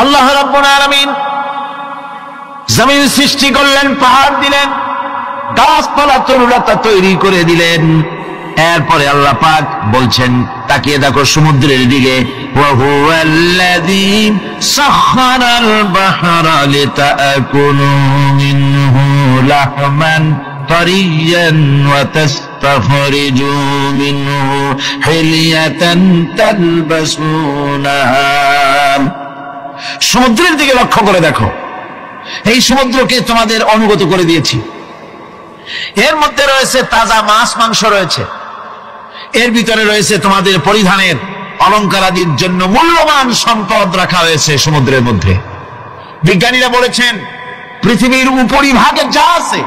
আল্লাহ রাব্বুল আলামিন জমিন সৃষ্টি করলেন, পাহাড় দিলেন, গাছপালা তরুলতা তৈরি করে দিলেন। এরপরে আল্লাহ পাক বলছেন, তাকিয়ে দেখো সমুদ্রের দিকে, ওয়া হুয়াল্লাযী সাখখারাল বাহরা লিতাকুলু মিনহু লাহমান তারিয়ান ওয়া তাস্তাখরিজু মিনহু হিলিয়াতান তালবাসুনাহা। সমুদ্রের দিকে লক্ষ্য করে দেখো, এই সমুদ্রকে তোমাদের অনুগত করে দিয়েছি। এর মধ্যে রয়েছে তাজা মাছ মাংস রয়েছে, এর ভিতরে রয়েছে তোমাদের পরিধানের অলংকারাদির জন্য মূল্যবান সম্পদ রাখা হয়েছে সমুদ্রের মধ্যে। বিজ্ঞানীরা বলেছেন পৃথিবীর উপরিভাগে যা আছে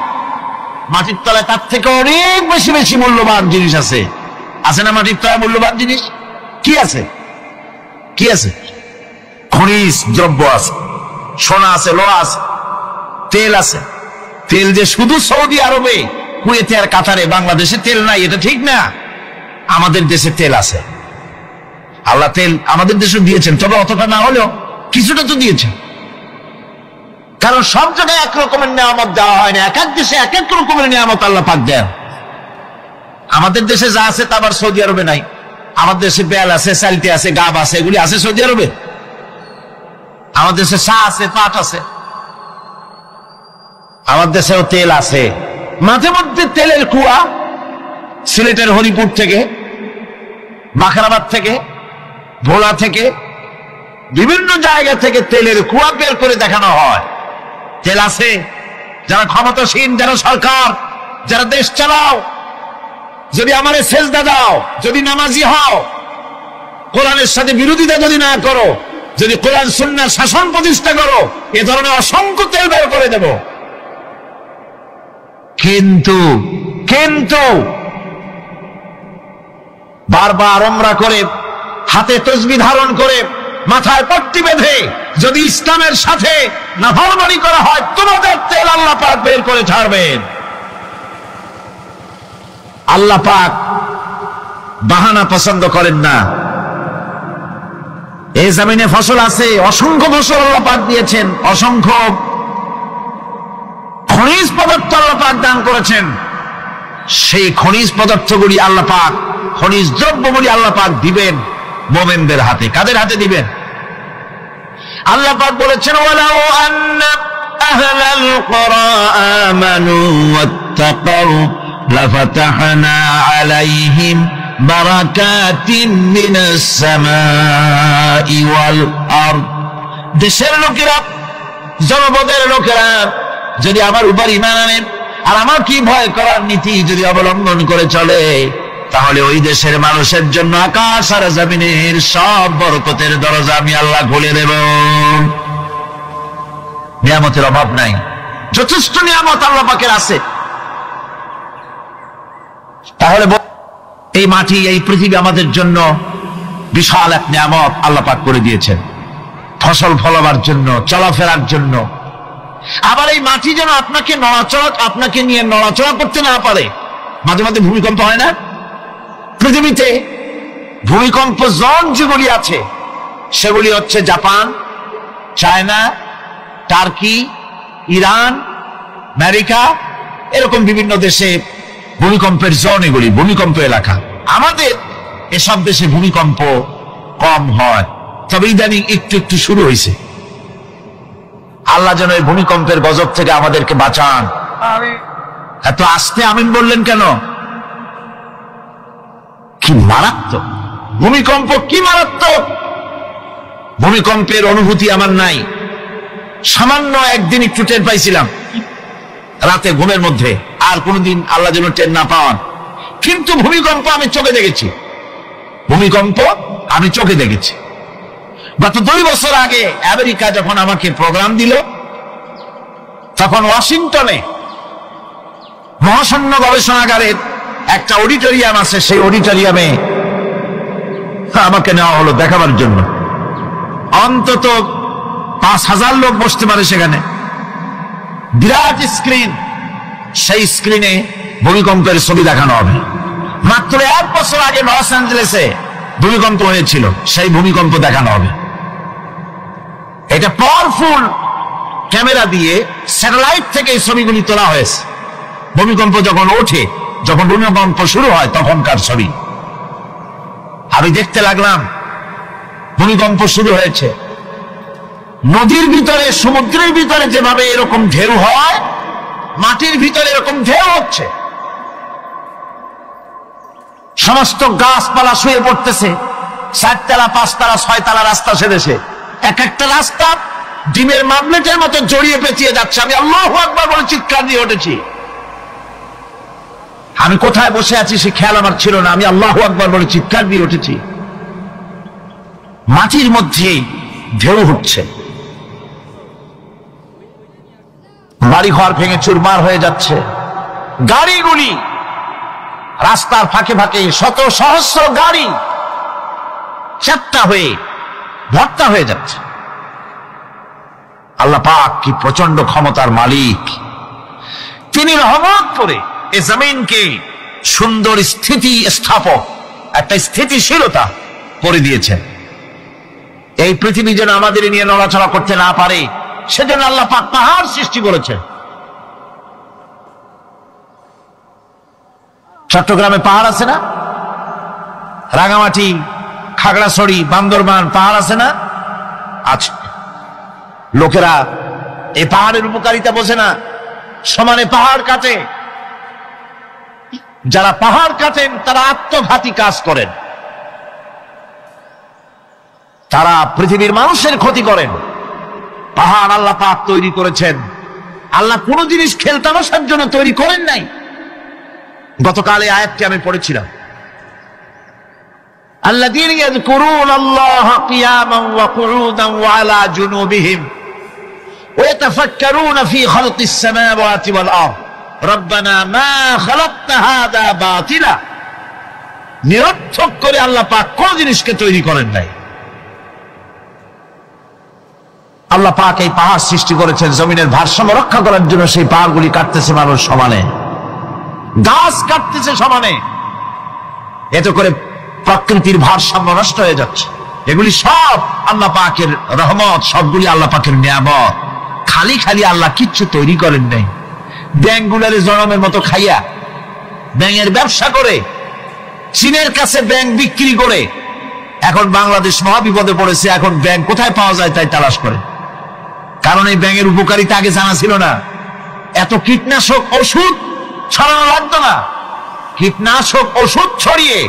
মাটির তলায় তার থেকে অনেক বেশি বেশি মূল্যবান জিনিস আছে। আছে না মাটির তলায় মূল্যবান জিনিস? কি আছে? কি আছে? খনিজ দ্রব্য আছে, সোনা আছে, লোহা আছে, তেল আছে। তেল যে শুধু সৌদি আরবে, কুয়েতে আর কাতারে, বাংলাদেশে তেল নাই এটা ঠিক না। আমাদের দেশে তেল আছে। আল্লাহ তেল আমাদের দেশে দিয়েছেন, তবে অতটা না হলেও কিছুটা তো দিয়েছেন। কারণ সব জায়গায় এক রকমের নিয়ামত দেওয়া হয় না, এক এক দেশে এক এক রকমের নিয়ামত আল্লাহ পাক দেন। আমাদের দেশে যা আছে তা আবার সৌদি আরবে নাই। আমাদের দেশে বেল আছে, সালতে আছে, গাব আছে, এগুলি আছে সৌদি আরবে। আমাদের দেশে চা আছে, পাট আছে, আমার দেশেও তেল আছে। মাঝে মধ্যে তেলের কুয়া সিলেটের হরিপুর থেকে, বাখরাবাদ থেকে, ভোলা থেকে, বিভিন্ন জায়গা থেকে তেলের কুয়া বের করে দেখানো হয়। তেল আছে। যারা ক্ষমতাসীন, যারা সরকার, যারা দেশ চালাও, যদি আমারে সেজদা দাও, যদি নামাজি হও, কোরআনের সাথে বিরোধিতা যদি না করো, যদি কোরআন সুন্নাহর শাসন প্রতিষ্ঠা করো, এ ধরনের অসংখ্য তেল বের করে দেব। কিন্তু বারবার উমরা করে, হাতে তসবিহ ধারণ করে, মাথায় পট্টি বেঁধে যদি ইসলামের সাথে নাফরমানি করা হয়, তোমাদের তেল আল্লাহ পাক বের করে ছাড়বেন। আল্লাহ পাক বাহানা পছন্দ করেন না। এই জমিনে ফসল আছে, অসংখ্য ফসল আল্লাহ পাক দিয়েছেন, অসংখ্য খনিজ পদার্থ আল্লাহ পাক দান করেছেন। সেই খনিজ পদার্থগুলি আল্লাহ পাক, খনিজ দ্রব্যগুলি আল্লাহ পাক দিবেন মুমিনদের হাতে। কাদের হাতে দিবেন? আল্লাহ পাক বলেছেন, ওয়ালাউ আন্না আহলাল কুরা আমানু ওয়াত্তাকাউ লাফাতাহনা আলাইহিম বারাকাতিন মিনাস সামাই ওয়াল আরদ। দেশের লোকেরা, জনপদের লোকেরা যদি আমার উপর ঈমান আনে আর আমার কি ভয় করার নীতি যদি অবলম্বন করে চলে, তাহলে ওই দেশের মানুষের জন্য আকাশ আর জমিনের সব বরকতের দরজা আমি আল্লাহ খুলে দেব। নিয়ামতের অভাব নাই, যথেষ্ট নিয়ামত আল্লাহ পাকের আছে। তাহলে এই মাটি, এই পৃথিবী আমাদের জন্য বিশাল এক নিয়ামত আল্লাহ পাক করে দিয়েছেন, ফসল ফলাবার জন্য, চলাফেরার জন্য। আবার এই মাটি যেন আপনাকে নিয়ে নড়াচড়া করতে না পারে। মাঝে মাঝে ভূমিকম্প হয় না? পৃথিবীতে ভূমিকম্প জোন যেগুলি আছে সেগুলি হচ্ছে Japan, China, turkey, Iran, America, এরকম বিভিন্ন দেশে ভূমিকম্পের জোন, এগুলি ভূমিকম্প এলাকা। আমাদের এসব দেশে ভূমিকম্প কম হয়, তবে ইদানিং একটু একটু শুরু হয়েছে। আল্লাহ যেন এই ভূমিকম্পের গজব থেকে আমাদেরকে বাঁচান। এত আস্তে আমিন বললেন কেন? কি মারাত্মক ভূমিকম্প, কি মারাত্মক ভূমিকম্পের অনুভূতি আমার নাই। সামান্য একদিন একটু টের পাইছিলাম রাতে ঘুমের মধ্যে, আর কোনদিন আল্লাহ যেন টের না পাওয়ান। কিন্তু ভূমিকম্প আমি চোখে দেখেছি, ভূমিকম্প আমি চোখে দেখেছি। গত 2 বছর আগে আমেরিকা যখন আমাকে প্রোগ্রাম দিল, তখন ওয়াশিংটনে মহাশূন্য গবেষণাগারের একটা অডিটোরিয়াম আছে, সেই অডিটোরিয়ামে আমাকে নেওয়া হলো দেখাবার জন্য। অন্তত 5000 লোক বসতে পারে সেখানে, বিরাট স্ক্রিন। সেই স্ক্রিনে ভূমিকম্পের ছবি দেখানো হবে। মাত্র 1 বছর আগে লস অ্যাঞ্জেলেসে ভূমিকম্প হয়েছিল, সেই ভূমিকম্প দেখানো হবে। এটা পাওয়ারফুল ক্যামেরা দিয়ে স্যাটেলাইট থেকে এই ছবিগুলি তোলা হয়েছে। ভূমিকম্প যখন ওঠে, যখন ভূমিকম্প শুরু হয় তখনকার ছবি। আমি দেখতে লাগলাম ভূমিকম্প শুরু হয়েছে, নদীর ভিতরে, সমুদ্রের ভিতরে যেভাবে এরকম ঢেউ হয়, মাটির ভিতরে এরকম ঢেউ হচ্ছে। সমস্ত গাছপালা শুয়ে পড়তেছে, 4 তলা 5 তলা 6 তলা রাস্তা সেরেছে, এক একটা রাস্তা ডিমের মামলেটের মতো জড়িয়ে পেঁচিয়ে যাচ্ছে। আমি আল্লাহু আকবার বলে চিৎকার দিয়ে উঠেছি। আমি কোথায় বসে আছি সে খেয়াল আমার ছিল না, আমি আল্লাহু আকবার বলে চিৎকার দিয়ে উঠেছি। মাটির মধ্যে ঢেউ উঠছে, বাড়িঘর ভেঙে চুরমার হয়ে যাচ্ছে, গাড়িগুলি রাস্তার ফাঁকে ফাঁকে শত সহস্র গাড়ি চাপটা হয়ে ভর্তা হয়ে যাচ্ছে। আল্লাহ পাক কি প্রচন্ড ক্ষমতার মালিক, তিনি রহমত করে এ জমিনকে সুন্দর স্থিতি স্থাপক, একটা স্থিতিশীলতা করে দিয়েছেন। এই পৃথিবী যেন আমাদের নিয়ে নড়াচড়া করতে না পারে সেজন্য আল্লাহ পাক পাহাড় সৃষ্টি করেছেন। চট্টগ্রামে পাহাড় আছে না? রাঙামাটি, খাগড়াছড়ি, বান্দরবান পাহাড় আছে না? আছে। লোকেরা এই পাহাড়ের উপকারিতা বোঝে না, সমানে পাহাড় কাটে। যারা পাহাড় কাটেন তারা আত্মঘাতী কাজ করেন, তারা পৃথিবীর মানুষের ক্ষতি করেন। পাহাড় আল্লাহ পাক তৈরি করেছেন, আল্লাহ কোন জিনিস খেলতামশার জন্য তৈরি করেন নাই। গতকাল এই আয়াতটি আমি পড়েছিলাম, আল্লাযীনা ইয়াযকুরুনাল্লাহা কিয়ামান ওয়া কুউদান ওয়া আলা জুনুবিহিম ওয়া ইয়াতাফাক্কারুনা ফী খালকিস সামাওয়াতি ওয়াল আরদ রব্বানা মা খালাকতা হাযা বাতিলা। নিরর্থক করে আল্লাহ পাক কোন জিনিসকে তৈরি করেন নাই। আল্লাহ পাক এই পাহাড় সৃষ্টি করেছেন জমিনের ভারসাম্য রক্ষা করার জন্য। সেই পাহাড়গুলি কাটতেছে মানুষ সমানে, গাছ কাটতেছে সমানে, এতে করে প্রকৃতির ভারসাম্য নষ্ট হয়ে যাচ্ছে। এগুলি সব আল্লাহ পাকের রহমত, সবগুলি আল্লাহ পাকের নিয়ামত। খালি খালি আল্লাহ কিচ্ছু তৈরি করেন নাই। ব্যাংকগুলারে জনমের মতো খাইয়া, ব্যাংকের ব্যবসা করে, চীনের কাছে ব্যাংক বিক্রি করে এখন বাংলাদেশ মহাবিপদে পড়েছে। এখন ব্যাংক কোথায় পাওয়া যায় তাই তালাশ করে, কারণ এই ব্যাংকের উপকারিতা আগে জানা ছিল না। এত কীটনাশক ওষুধ ছড়ানো লাগতো না। কীটনাশক ওষুধ ছড়িয়ে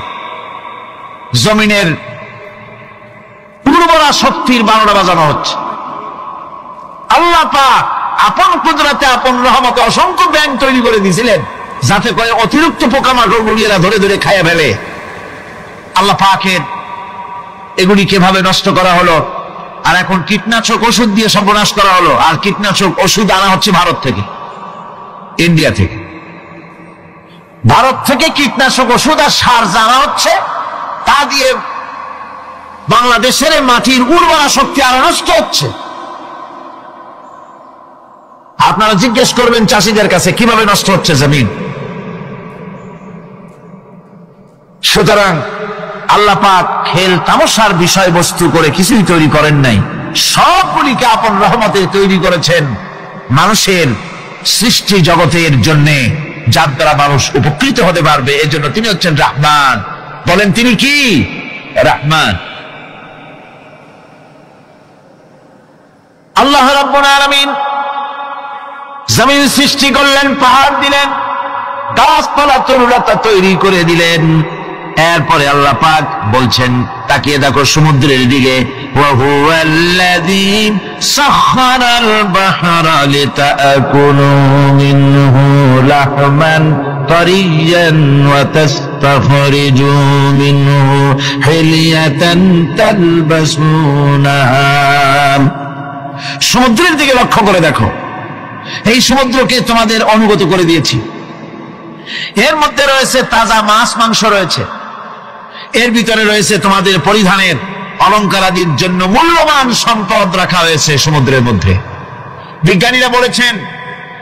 জমিনের উর্বরা শক্তির 12টা বাজানো হচ্ছে। আল্লাহ পাক আপন কুদরতে, আপন রহমতে অসংখ্য ব্যাংক তৈরি করে দিয়েছিলেন যাতে করে অতিরিক্ত পোকামাকড়গুলি এরা ধরে ধরে খাইয়া ফেলে। আল্লাহ পাকের এগুলি কিভাবে নষ্ট করা হলো, আর এখন কীটনাশক ওষুধ দিয়ে সর্বনাশ করা হলো। আর কীটনাশক ওষুধ আনা হচ্ছে ভারত থেকে, ইন্ডিয়া থেকে। ভারত থেকে কীটনাশক ওষুধ আর সার জানা হচ্ছে, তা দিয়ে বাংলাদেশের মাটির উর্বরা শক্তি আরো নষ্ট হচ্ছে। আপনারা জিজ্ঞেস করবেন চাষীদের কাছে কিভাবে নষ্ট হচ্ছে জমিন। সুতরাং আল্লাহ পাক খেল তামাশার বিষয়বস্তু করে কিছুই তৈরি করেন নাই, সবগুলিকে আপন রহমতে তৈরি করেছেন মানুষের সৃষ্টি জগতের জন্য, যার দ্বারা মানুষ উপকৃত হতে পারবে। এজন্য তিনি হচ্ছেন রহমান। বলেন তিনি কি? রহমান। আল্লাহ রাব্বুল আলামিন জমিন সৃষ্টি করলেন, পাহাড় দিলেন, গাছপালা তরুলতা তৈরি করে দিলেন। এরপরে আল্লাহ পাক বলছেন, তাকিয়ে দেখো সমুদ্রের দিকে, ওয়া হুয়াল্লাযী সাখখারাল বাহরা লিতাকুলু মিনহু লাহমান তারিয়ান ওয়া তাস্তাখরিজু মিনহু হিলিয়াতান তালবাসুনাহা। সমুদ্রের দিকে লক্ষ্য করে দেখো, এই সমুদ্রকে তোমাদের অনুগত করে দিয়েছি। এর মধ্যে রয়েছে তাজা মাছ মাংস রয়েছে, এর ভিতরে রয়েছে তোমাদের পরিধানের অলংকারাদির জন্য মূল্যবান সম্পদ রাখা হয়েছে সমুদ্রের মধ্যে। বিজ্ঞানীরা বলেছেন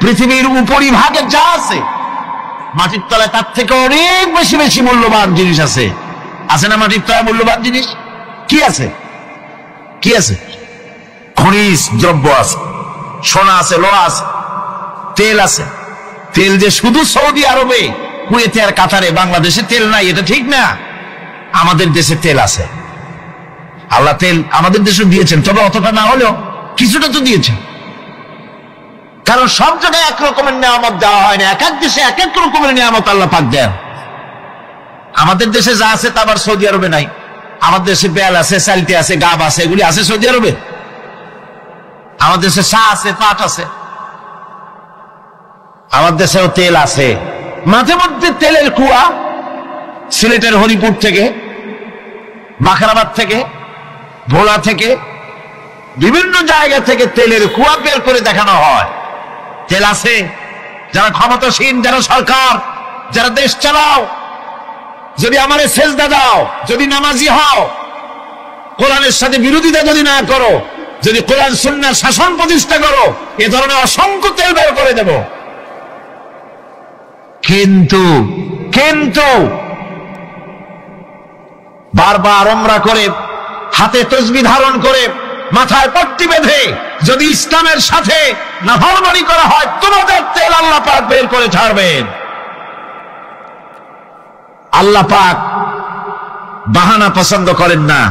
পৃথিবীর উপরিভাগে যা আছে মাটির তলায় তার থেকে অনেক বেশি বেশি মূল্যবান জিনিস আছে। আছে না মাটির তলায় মূল্যবান জিনিস? কি আছে? কি আছে? খনিজ দ্রব্য আছে, সোনা আছে, লোহা আছে, তেল আছে। তেল যে শুধু সৌদি আরবে, কুয়েতে আর কাতারে, বাংলাদেশে তেল নাই এটা ঠিক না। আমাদের দেশে তেল আছে। আল্লাহ তেল আমাদের দেশে দিয়েছেন, তবে অতটা না হলেও কিছুটা তো দিয়েছেন। কারণ সব জায়গায় এক রকমের নিয়ামত দেওয়া হয় না, এক এক দেশে এক এক রকমের নিয়ামত আল্লাহ পাক দেন। আমাদের দেশে যা আছে তা আবার সৌদি আরবে নাই। আমাদের দেশে বেল আছে, সালটি আছে, গাব আছে, এগুলি আছে সৌদি আরবে। আমাদের দেশে চা আছে, পাট আছে। আমার দেশেও তেল আছে। মাঝে মধ্যে তেলের কুয়া সিলেটের হরিপুর থেকে, বাখরাবাদ থেকে, ভোলা থেকে, বিভিন্ন জায়গা থেকে তেলের কুয়া বের করে দেখানো হয়। তেল আছে। যারা ক্ষমতাসীন, যারা সরকার, যারা দেশ চালাও, যদি আমারে সেজদা দাও, যদি নামাজি হও, কোরআনের সাথে বিরোধিতা যদি না করো, যদি কোরআন সুন্নাহর শাসন প্রতিষ্ঠা করো, এ ধরনের অসংখ্য তেল বের করে দেব। কিন্তু কিন্তু বারবার উমরা করে, হাতে তসবিহ ধারণ করে, মাথায় পট্টি বেঁধে যদি ইসলামের সাথে নাফরমানি করা হয়, তোমাদের তেল আল্লাহ পাক বের করে ছাড়বেন। আল্লাহ পাক বাহানা পছন্দ করেন না।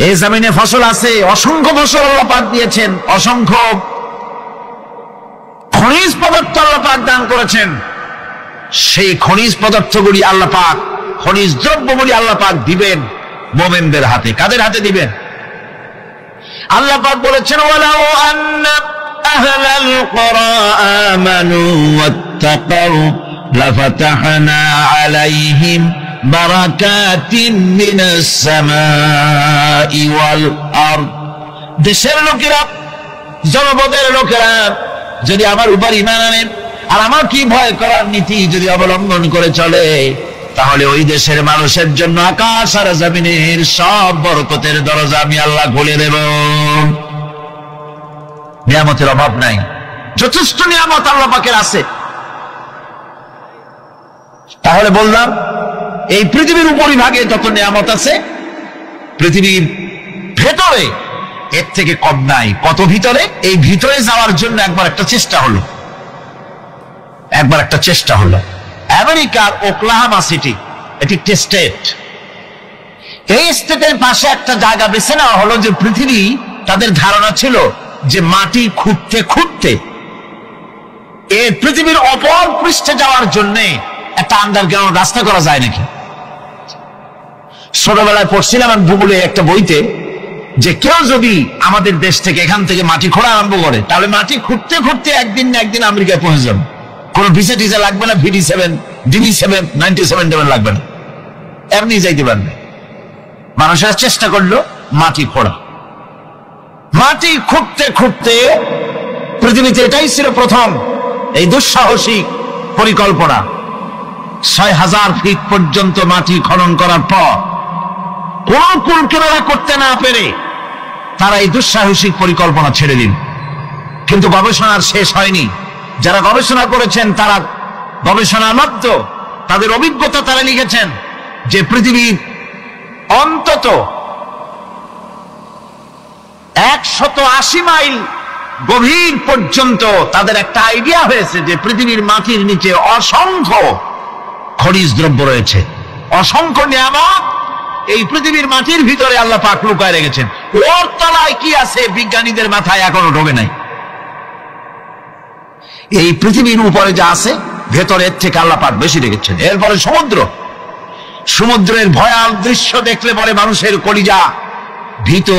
এই জমিনে ফসল আছে, অসংখ্য ফসল আল্লাহ পাক দিয়েছেন, অসংখ্য খনিজ পদার্থ আল্লাহ পাক দান করেছেন। সেই খনিজ পদার্থগুলি আল্লাহ পাক, খনিজ দ্রব্যগুলি আল্লাহ পাক দিবেন মুমিনদের হাতে। কাদের হাতে দিবেন? আল্লাহ পাক বলেছেন, ওয়ালাউ আন্না আহলাল কুরা আমানু ওয়াত্তাকাউ লাফাতাহনা আলাইহিম বারাকাতিন মিনাস সামাই ওয়াল আরদ। দেশের লোকেরা, জনপদের লোকেরা যদি আমার উপর ঈমান আনে আর আমার কি ভয় করার নীতি যদি অবলম্বন করে চলে, তাহলে ওই দেশের মানুষের জন্য আকাশ আর জমিনের সব বরকতের দরজা আমি আল্লাহ খুলে দেব। নিয়ামতের অভাব নাই, যথেষ্ট নিয়ামত আল্লাহ পাকের আছে। তাহলে বললাম, এই পৃথিবীর উপরিভাগে যত নিয়ামত আছে, পৃথিবীর ভেতরে এর থেকে কম নাই। কত ভিতরে? এই ভিতরে যাওয়ার জন্য একবার একটা চেষ্টা হলো। আমেরিকার ওকলাহামা সিটি, এটি একটি স্টেট। এই স্টেটের পাশে একটা জায়গা বেছে নেওয়া হলো, যে পৃথিবী, তাদের ধারণা ছিল যে মাটি খুঁড়তে খুঁড়তে এই পৃথিবীর অপর পৃষ্ঠে যাওয়ার জন্য একটা আন্ডারগ্রাউন্ড রাস্তা করা যায় নাকি। ছোটবেলায় পড়ছিলাম আমি ভূগোলে একটা বইতে, যে কেউ যদি আমাদের দেশ থেকে, এখান থেকে মাটি খোঁড়া আরম্ভ করে, তাহলে মাটি খুঁড়তে খুঁড়তে একদিন না একদিন আমেরিকায় পৌঁছে যাবে। কোন ভিসা টিসা লাগবে না, VD7, DD7, 97 লাগবে না, এমনি যাইতে পারবে। মানুষেরা চেষ্টা করলো মাটি খোঁড়া। মাটি খুঁড়তে খুঁড়তে পৃথিবীতে এটাই ছিল প্রথম এই দুঃসাহসিক পরিকল্পনা। 6000 ফিট পর্যন্ত মাটি খনন করার পর কোন কুল কিনারা করতে না পেরে তারা এই দুঃসাহসিক পরিকল্পনা ছেড়ে দিন। কিন্তু গবেষণার শেষ হয়নি। যারা গবেষণা করেছেন তারা গবেষণার মধ্যে তাদের অভিজ্ঞতা তারা লিখেছেন যে পৃথিবীর অন্তত 180 মাইল গভীর পর্যন্ত তাদের একটা আইডিয়া হয়েছে যে পৃথিবীর মাটির নিচে অসংখ্য খনিজ দ্রব্য রয়েছে, অসংখ্য নিয়ামত এই পৃথিবীর মাটির ভিতরে আল্লাহ পাক লুকায় রেখেছেন। ওর তলায় কি আছে বিজ্ঞানীদের মাথায় এখনো ঢোকে নাই। এই পৃথিবীর উপরে যা আছে ভেতরের থেকে আল্লাহ পাক বেশি রেখেছেন। এরপরে সমুদ্রের ভয়াল দৃশ্য দেখলে পরে মানুষের কলিজা ভীত,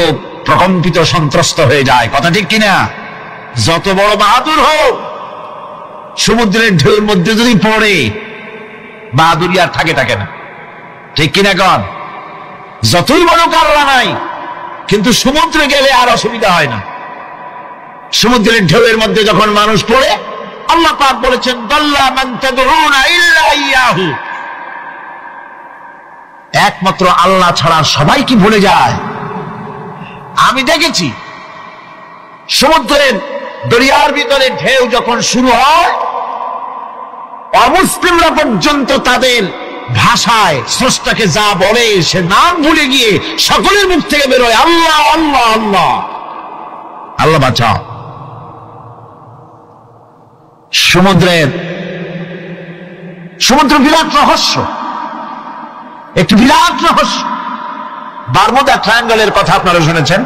প্রকম্পিত, সন্ত্রস্ত হয়ে যায়। কথা ঠিক কিনা? যত বড় বাহাদুর হোক, সমুদ্রের ঢেউর মধ্যে যদি পড়ে, বাহাদুরি আর থাকে না। ঠিক কিনা কন? যতই বড় কারলা নাই, কিন্তু সমুদ্রে গেলে আর অসুবিধা হয় না। সমুদ্রের ঢেউয়ের মধ্যে যখন মানুষ পড়ে, আল্লাহ পাক বলেছেন, দাল্লা মান তাদউনা ইল্লা ইয়াহু, একমাত্র আল্লাহ ছাড়া সবাই কি ভুলে যায়। আমি দেখেছি সমুদ্রের দরিয়ার ভিতরে ঢেউ যখন শুরু হয়, অমুসলিমরা পর্যন্ত তাদের ভাষায় স্রষ্টাকে যা বলে সে নাম ভুলে গিয়ে সকলের মুখ থেকে বেরোয় আল্লাহ আল্লাহ আল্লাহ। আল্লাহ বাঁচাও। সমুদ্র বিরাট রহস্য, একটি বিরাট রহস্য। বারমুডা ট্রায়াঙ্গলের কথা আপনারা শুনেছেন।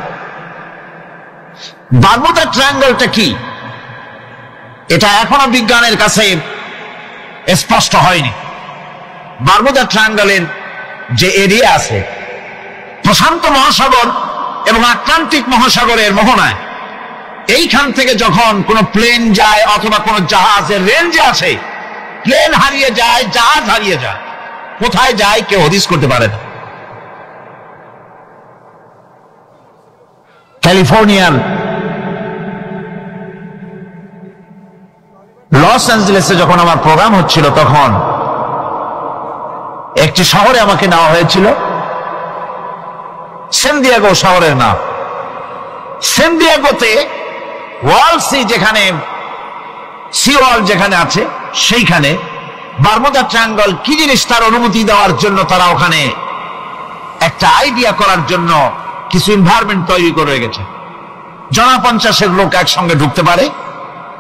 বারমুডা ট্রায়াঙ্গলটা কি, এটা এখনো বিজ্ঞানের কাছে স্পষ্ট হয়নি। বারমুডা ট্রায়াঙ্গলের যে এরিয়া আছে, প্রশান্ত মহাসাগর এবং আটলান্টিক মহাসাগরের মোহনায়, এইখান থেকে যখন কোন প্লেন যায় অথবা কোন জাহাজের রেঞ্জে আসে, প্লেন হারিয়ে যায়, জাহাজ হারিয়ে যায়, কোথায় যায় কেউ হদিস করতে পারে না। ক্যালিফোর্নিয়ার লস অ্যাঞ্জেলেসে যখন আমার প্রোগ্রাম হচ্ছিল, তখন একটি শহরে আমাকে নেওয়া হয়েছিল, সান দিয়েগো শহরের নাম। সান দিয়েগোতে ওয়ার্ল্ড সি, যেখানে সি ওয়ার্ল্ড যেখানে আছে, সেইখানে বারমুডা ট্রায়াঙ্গল কি জিনিস তার অনুমতি দেওয়ার জন্য তারা ওখানে একটা আইডিয়া করার জন্য কিছু এনভায়রনমেন্ট তৈরি করে রেখেছে। 50 লোক একসঙ্গে ঢুকতে পারে।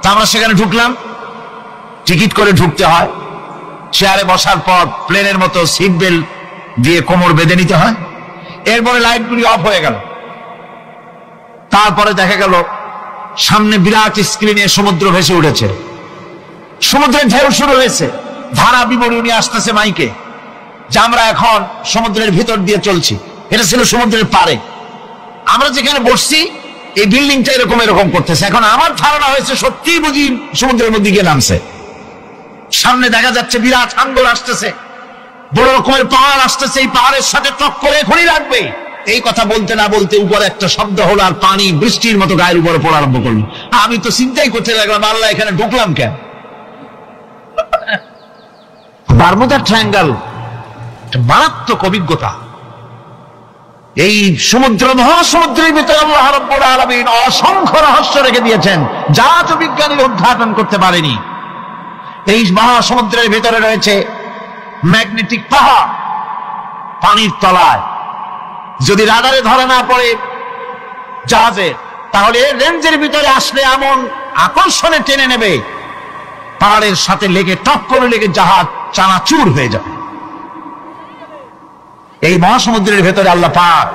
তা আমরা সেখানে ঢুকলাম, টিকিট করে ঢুকতে হয়। চেয়ারে বসার পর প্লেনের মতো সিট বেল্ট দিয়ে কোমর বেঁধে নিতে হয়। এরপরে লাইটগুলি অফ হয়ে গেল। তারপরে দেখা গেল সামনে বিরাট স্ক্রিনে সমুদ্র ভেসে উঠেছে, সমুদ্রের ঢেউ শুরু হয়েছে, ধারা বিবরণী আসতেছে মাইকে যে আমরা এখন সমুদ্রের ভিতর দিয়ে চলছি। এটা ছিল সমুদ্রের পারে। আমরা যেখানে বসছি এই বিল্ডিংটা এরকম এরকম করতেছে। এখন আমার ধারণা হয়েছে সত্যিই বুঝি সমুদ্রের মধ্যে গিয়ে নামছে। সামনে দেখা যাচ্ছে বিরাট আঙ্গুল আসতেছে, বড় রকমের পাহাড় আসতেছে, এই পাহাড়ের সাথে টক্করে এখনই রাখবে। এই কথা বলতে না বলতে উপরে একটা শব্দ হলো, আর পানি বৃষ্টির মতো গায়ের উপরে পড়া আরম্ভ করলো। আমি তো চিন্তাই করতে লাগলাম, আল্লাহ এখানে ঢুকলাম কেন? বারমুডা ট্রায়াঙ্গল মারাত্মক অভিজ্ঞতা। এই সমুদ্র, মহাসমুদ্রের ভিতরে আল্লাহ রাব্বুল আলামিন অসংখ্য রহস্য রেখে দিয়েছেন, যা তো বিজ্ঞানীরা উদ্ঘাটন করতে পারেনি। এই মহাসমুদ্রের ভিতরে রয়েছে ম্যাগনেটিক পাহাড় পানির তলায়। যদি রাডারে ধরা না পড়ে জাহাজে, তাহলে রেঞ্জের ভিতরে আসলে এমন আকর্ষণে টেনে নেবে, পাহাড়ের সাথে লেগে টপ করে লেগে জাহাজ চানাচুর হয়ে যাবে। এই মহাসমুদ্রের ভেতরে আল্লাহ পাক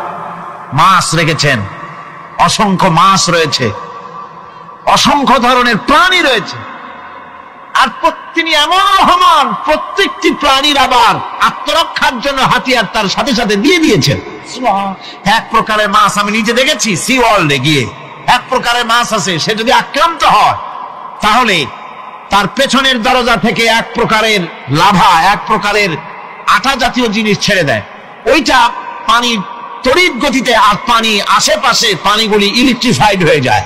মাছ রেখেছেন, অসংখ্য মাছ রয়েছে, অসংখ্য ধরনের প্রাণী রয়েছে। আর তিনি এমন রহমান, প্রত্যেকটি প্রাণীর আবার আত্মরক্ষার জন্য হাতিয়ার তার সাথে সাথে দিয়ে দিয়েছেন। এক প্রকারের মাছ আমি নিজে দেখেছি সি ওয়ার্ল্ডে গিয়ে, এক প্রকারের মাছ আছে, সে যদি আক্রান্ত হয় তাহলে তার পেছনের দরজা থেকে এক প্রকারের লাভা, এক প্রকারের আটা জাতীয় জিনিস ছেড়ে দেয়। ওইটা পানি তড়িৎ গতিতে, আর পানি আশেপাশে পানিগুলি ইলেকট্রিফাইড হয়ে যায়।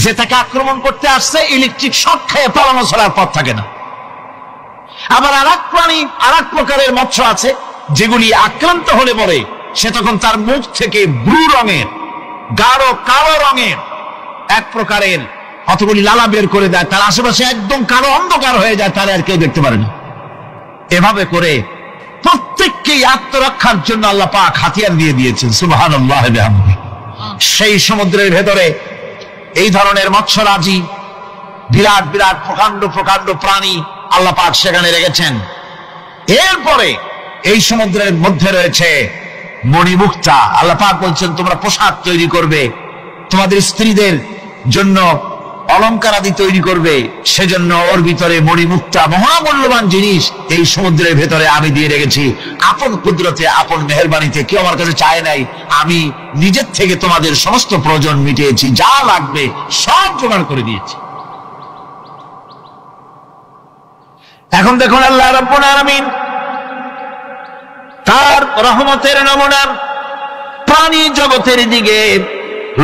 যে তাকে আক্রমণ করতে আসছে ইলেকট্রিক শক খেয়ে পালানো ছাড়ার পথ থাকে না। আবার আর এক প্রাণী, আর এক প্রকারের মৎস্য আছে, যেগুলি আক্রান্ত হলে পরে সে তখন তার মুখ থেকে ব্লু রঙের, গাঢ় কালো রঙের এক প্রকারের কতগুলি লালা বের করে দেয়, তার আশেপাশে একদম কালো অন্ধকার হয়ে যায়, তারা আর কেউ দেখতে পারে না। এভাবে করে প্রত্যেককেই আত্মরক্ষার জন্য আল্লাহ পাক হাতিয়ার দিয়ে দিয়েছেন। সুবহানাল্লাহ ওয়া বিহামদিহি। সেই সমুদ্রের ভেতরে এই ধরনের মৎস্যরাজি, বিরাট বিরাট প্রকাণ্ড প্রকাণ্ড প্রাণী আল্লাহ পাক সেখানে রেখেছেন। এরপরে এই সমুদ্রের মধ্যে রয়েছে মণিমুক্তা। আল্লাহ পাক বলছেন তোমরা পোশাক তৈরি করবে, তোমাদের স্ত্রীদের জন্য অলংকার আদি তৈরি করবে, সেজন্য ওর ভিতরে মণিমুক্তা মহামূল্যবান জিনিস এই সমুদ্রের ভেতরে আমি দিয়ে রেখেছি। আপন কুদরতে, আপন মেহেরবানিতে, কেউ আমার কাছে চায় নাই, আমি নিজের থেকে তোমাদের সমস্ত প্রয়োজন মিটিয়েছি, যা লাগবে সব জোগাড় করে দিয়েছি। এখন দেখুন আল্লাহ রাব্বুল আলামিন তার রহমতের নমুনা প্রাণী জগতের দিকে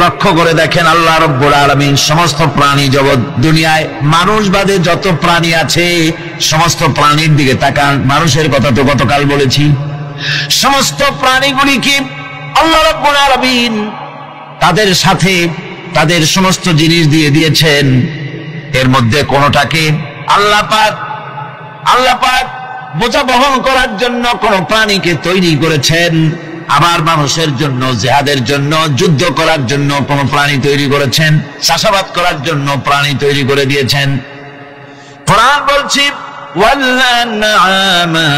লক্ষ্য করে দেখেন। আল্লাহ রাব্বুল আলামিন সমস্ত প্রাণী জগৎ, দুনিয়ায় মানুষ বাদে যত প্রাণী আছে সমস্ত প্রাণীর দিকে তাকান। মানুষের কথা তো গতকাল বলেছি। সমস্ত প্রাণীগুলিকে আল্লাহ রাব্বুল আলামিন তাদের সাথে তাদের সমস্ত জিনিস দিয়ে দিয়েছেন। এর মধ্যে কোনটাকে আল্লাহ পাক বোঝা বহন করার জন্য কোন প্রাণীকে তৈরি করেছেন, আবার মানুষের জন্য, জিহাদের জন্য, যুদ্ধ করার জন্য কোন প্রাণী তৈরি করেছেন, চাষাবাদ করার জন্য প্রাণী তৈরি করে দিয়েছেন। কোরআন বলছি ওয়াল-আনআমা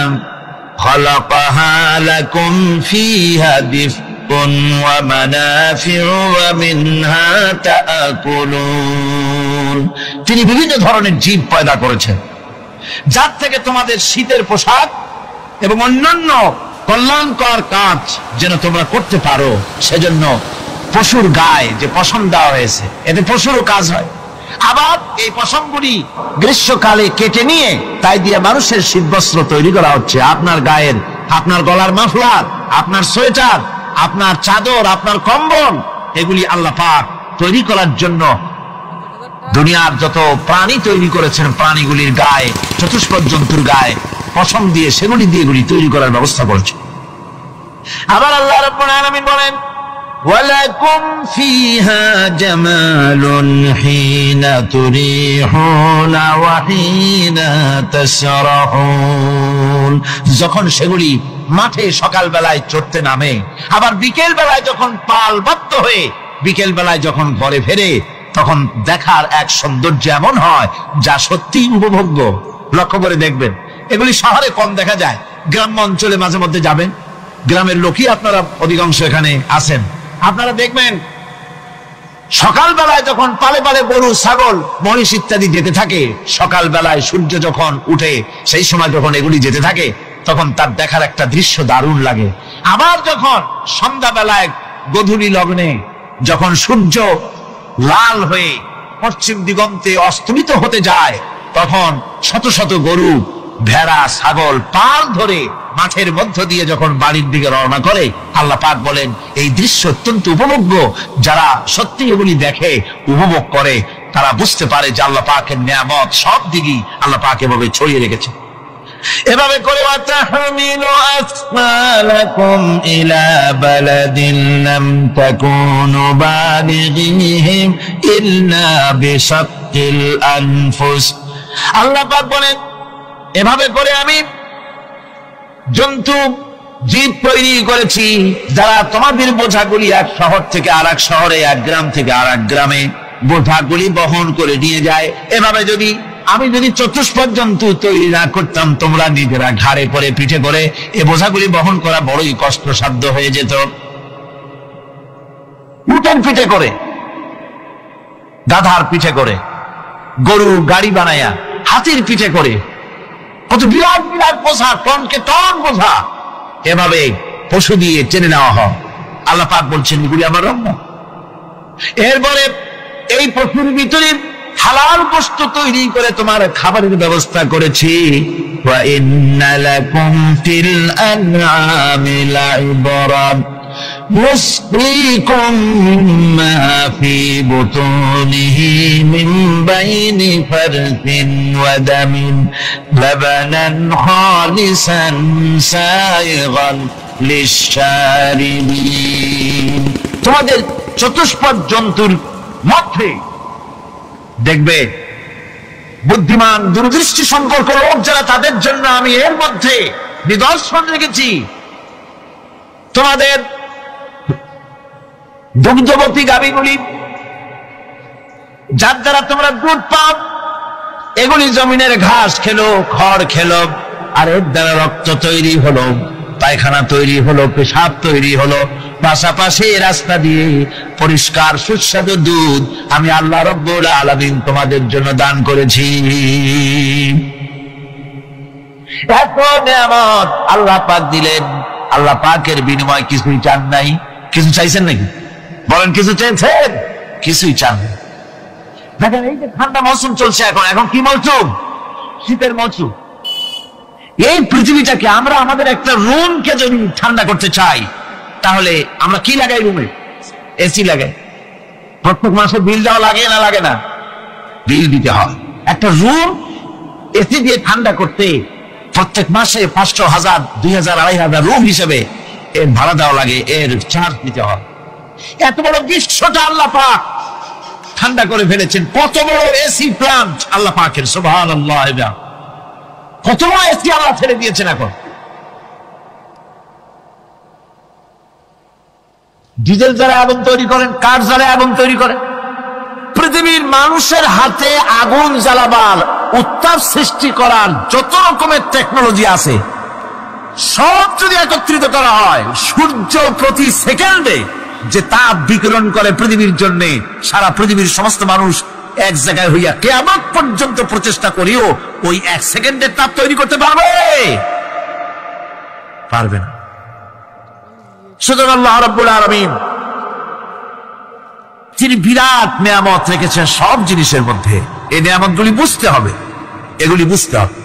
খালাকাহা লাকুম ফিহা দিফকুন ওয়া মানাফিউ ওয়া মিনহা তাআকুলুন। তিনি বিভিন্ন ধরনের জীব পয়দা করেছেন, যার থেকে তোমাদের শীতের পোশাক এবং অন্যান্য কল্যাণকর কাজ যেন তোমরা করতে পারো, সেজন্য পশুর গায়ে যে পশম দেওয়া হয়েছে, এতে পশুরও কাজ হয়। আবার এই পশমগুলি গ্রীষ্মকালে কেটে নিয়ে তাই দিয়ে মানুষের শীতবস্ত্র তৈরি করা হচ্ছে। আপনার গায়ের, আপনার গলার মাফলার, আপনার সোয়েটার, আপনার চাদর, আপনার কম্বল, এগুলি আল্লাহ পাক তৈরি করার জন্য দুনিয়ার যত প্রাণী তৈরি করেছেন, প্রাণীগুলির গায়ে, চতুষ্পদ জন্তুর গায়ে পশম দিয়ে, সেগুলি দিয়ে এগুলি তৈরি করার ব্যবস্থা করেছে। আবার আল্লাহ রাব্বুল আলামিন বলেন ওয়ালাকুম ফিহা জামালুন হিনা তুরিহুনা ওয়া হিনা তাসরাহুন। যখন সেগুলি মাঠে সকাল বেলায় চড়তে নামে, আবার বিকেল বেলায় যখন পালবদ্ধ হয়ে বিকেল বেলায় যখন ঘরে ফেরে, তখন দেখার এক সৌন্দর্য এমন হয় যা সত্যি উপভোগ্য। লক্ষ্য করে দেখবেন, এগুলি শহরে কম দেখা যায়, গ্রাম্য অঞ্চলে মাঝে মধ্যে যাবেন, গ্রামের লোকই আপনারা অধিকাংশ এখানে আছেন, আপনারা দেখবেন সকাল বেলায় যখন পালে পালে গরু, ছাগল, মহিষ ইত্যাদি যেতে থাকে, সকাল বেলায় সূর্য যখন উঠে সেই সময় যখন এগুলি যেতে থাকে, তখন তার দেখার একটা দৃশ্য দারুণ লাগে। আবার যখন সন্ধ্যা বেলায় গধূলি লগ্নে যখন সূর্য লাল হয়ে পশ্চিম দিগন্তে অস্তমিত হতে যায়, তখন শত শত গরু, ভেড়া, ছাগল পাল ধরে মাঠের মধ্য দিয়ে যখন বাড়ির দিকে রওনা করে, আল্লাহ পাক বলেন এই দৃশ্য অত্যন্ত উপভোগ্য। যারা সত্যি এগুলি দেখে, উপভোগ করে, তারা বুঝতে পারে যে আল্লাহ পাকের নিয়ামত সব দিকেই আল্লাহ পাক এভাবে ছড়িয়ে রেখেছে। এভাবে করে ওয়াতাহমিলু আসফালাকুম ইলা বালাদিন লাম তাকুনু বালিগিহিম ইল্লা বিশাক্কিল আনফুস। আল্লাহ পাক বলেন এভাবে করে আমি জন্তু, জীব তৈরি করেছি, যারা তোমাদের বোঝাগুলি এক শহর থেকে আর এক শহরে, এক গ্রাম থেকে আর এক গ্রামে বোঝাগুলি বহন করে নিয়ে যায়। এভাবে আমি যদি চতুষ্পদ জন্তু তৈরি না করতাম, তোমরা নিজেরা ঘাড়ে করে, পিঠে করে এ বোঝাগুলি বহন করা বড়ই কষ্টসাধ্য হয়ে যেত। উটের পিঠে করে, গাধার পিঠে করে, গরু গাড়ি বানায়া, হাতির পিঠে করে, কত বিরাট বিরাট বোঝা, টনকে টন বোঝা এভাবে পশু দিয়ে টেনে নেওয়া হয়। আল্লাহ পাক বলছেন এগুলি আমার রহমত। এরপরে এই পশুর ভিতরে হালাল গোশত তৈরি করে তোমার খাবারের ব্যবস্থা করেছি। ওয়া ইন্না লাকুম ফিল আনআমি লাইবরাত نسقيكم مما في بطونه من بين فرث ودم لبنا خالصا سائغا للشاربين। তোমাদের চতুষ্পদ জন্তুর মধ্যে দেখবে বুদ্ধিমান, দূরদৃষ্টি সম্পর্ক লোক যারা, তাদের জন্য আমি এর মধ্যে নিদর্শন রেখেছি। তোমাদের দুগ্ধবতী গাভীগুলি, যার দ্বারা তোমরা দুধ পাও, এগুলি জমিনের ঘাস খেলো, খড় খেলো, আর এর দ্বারা রক্ত তৈরি হলো, পায়খানা তৈরি হলো, পেশাব তৈরি হলো, পাশাপাশি রাস্তা দিয়ে পরিষ্কার সুস্বাদু দুধ আমি আল্লাহ রাব্বুল আলামিন তোমাদের জন্য দান করেছি। এত নিয়ামত আল্লাহ পাক দিলেন, আল্লাহ পাকের বিনিময় কিছুই চান নাই। কিছু চাইছেন নাকি? বলেন কিছু চেয়েছেন? কিছুই চান না। দেখেন এই যে ঠান্ডা মৌসুম চলছে, এখন কি মৌসুম? শীতের মৌসুম। এই পৃথিবীটাকে আমরা, আমাদের একটা রুমকে যদি ঠান্ডা করতে চাই, তাহলে আমরা কি লাগাই? রুমে এসি লাগাই। প্রত্যেক মাসে বিল দেওয়া লাগে না? লাগে না? বিল দিতে হয়। একটা রুম এসি দিয়ে ঠান্ডা করতে প্রত্যেক মাসে 500, 1000, 2000, 2500 রুম হিসেবে এর ভাড়া দেওয়া লাগে, এর চার্জ দিতে হয়। এত বড় বিশ্বটা আল্লাহ পাক ঠান্ডা করে ফেলেছেন। কত বড় এসি প্লান্ট আল্লাহ পাকের, সুবহানাল্লাহ। কত এসি আল্লাহ ছেড়ে দিয়েছেন। এখন ডিজেল জ্বালায় আগুন তৈরি করেন, কাঠ জ্বালায় আগুন তৈরি করেন। পৃথিবীর মানুষের হাতে আগুন জ্বালাবার, উত্তাপ সৃষ্টি করার যত রকমের টেকনোলজি আছে, সব যদি একত্রিত করা হয়, সূর্য প্রতি সেকেন্ডে যে তাপ বিকিরণ করে পৃথিবীর জন্য, সারা পৃথিবীর সমস্ত মানুষ এক জায়গায় হইয়া কিয়ামত পর্যন্ত প্রচেষ্টা করিও ওই এক সেকেন্ডের তাপ তৈরি করতে পারবে? পারবে না। সুতরাং আল্লাহ রাব্বুল আলামিন তিনি বিরাট নিয়ামত রেখেছেন সব জিনিসের মধ্যে। এই নিয়ামতগুলি বুঝতে হবে, এগুলি বুঝতে হবে।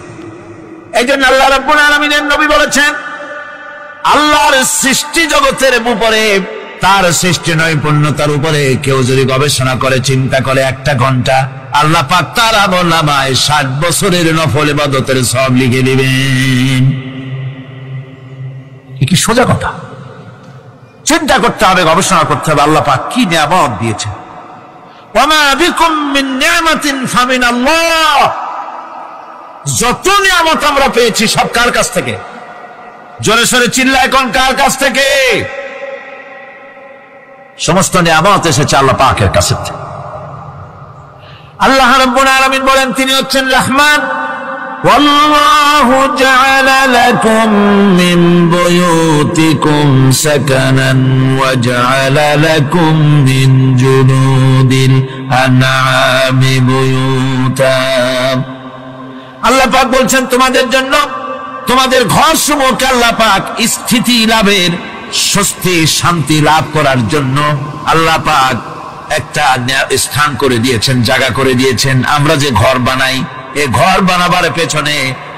এই জন্য আল্লাহ রাব্বুল আলামিনের নবী বলেছেন, আল্লাহর সৃষ্টি জগতের উপরে, তার সৃষ্টি নৈপুণ্যতার উপরে কেউ যদি গবেষণা করে, চিন্তা করে 1 ঘন্টা, আল্লাহ পাক তার আমলনামায় 60 বছরের নফল ইবাদতের সওয়াব লিখে দিবেন। কি সোজা কথা। চিন্তা করতে হবে, গবেষণা করতে হবে আল্লাহ পাক কি নিয়ামত দিয়েছেন। ওয়ামা বিকুম মিন নি'মাতিন ফামিনাল্লাহ। যত নিয়ামত আমরা পেয়েছি সব কার কাছ থেকে? জোরে সোরে চিল্লায় কোন কার কাছ থেকে? সমস্ত নিয়ামত এসেছে আল্লাহ পাকের কাছ থেকে। আল্লাহ রাব্বুল আলামিন বলেন তিনি হচ্ছেন রহমান। ওয়াল্লাহু জাআলা লাকুম মিন বুয়ুতিকুম সাকানান ওয়া জাআলা লাকুম মিন জুনুদিল আনআমি বুয়ুতা। আল্লাহ পাক বলছেন তোমাদের জন্য, তোমাদের ঘর সমূহকে আল্লাহ পাক স্থিতি লাভের, স্বস্তি শান্তি লাভ করার জন্য আল্লাহ পাক একটা স্থান করে দিয়েছেন, জায়গা করে দিয়েছেন। আমরা যে ঘর বানাই, এই ঘর বানাবার পেছনে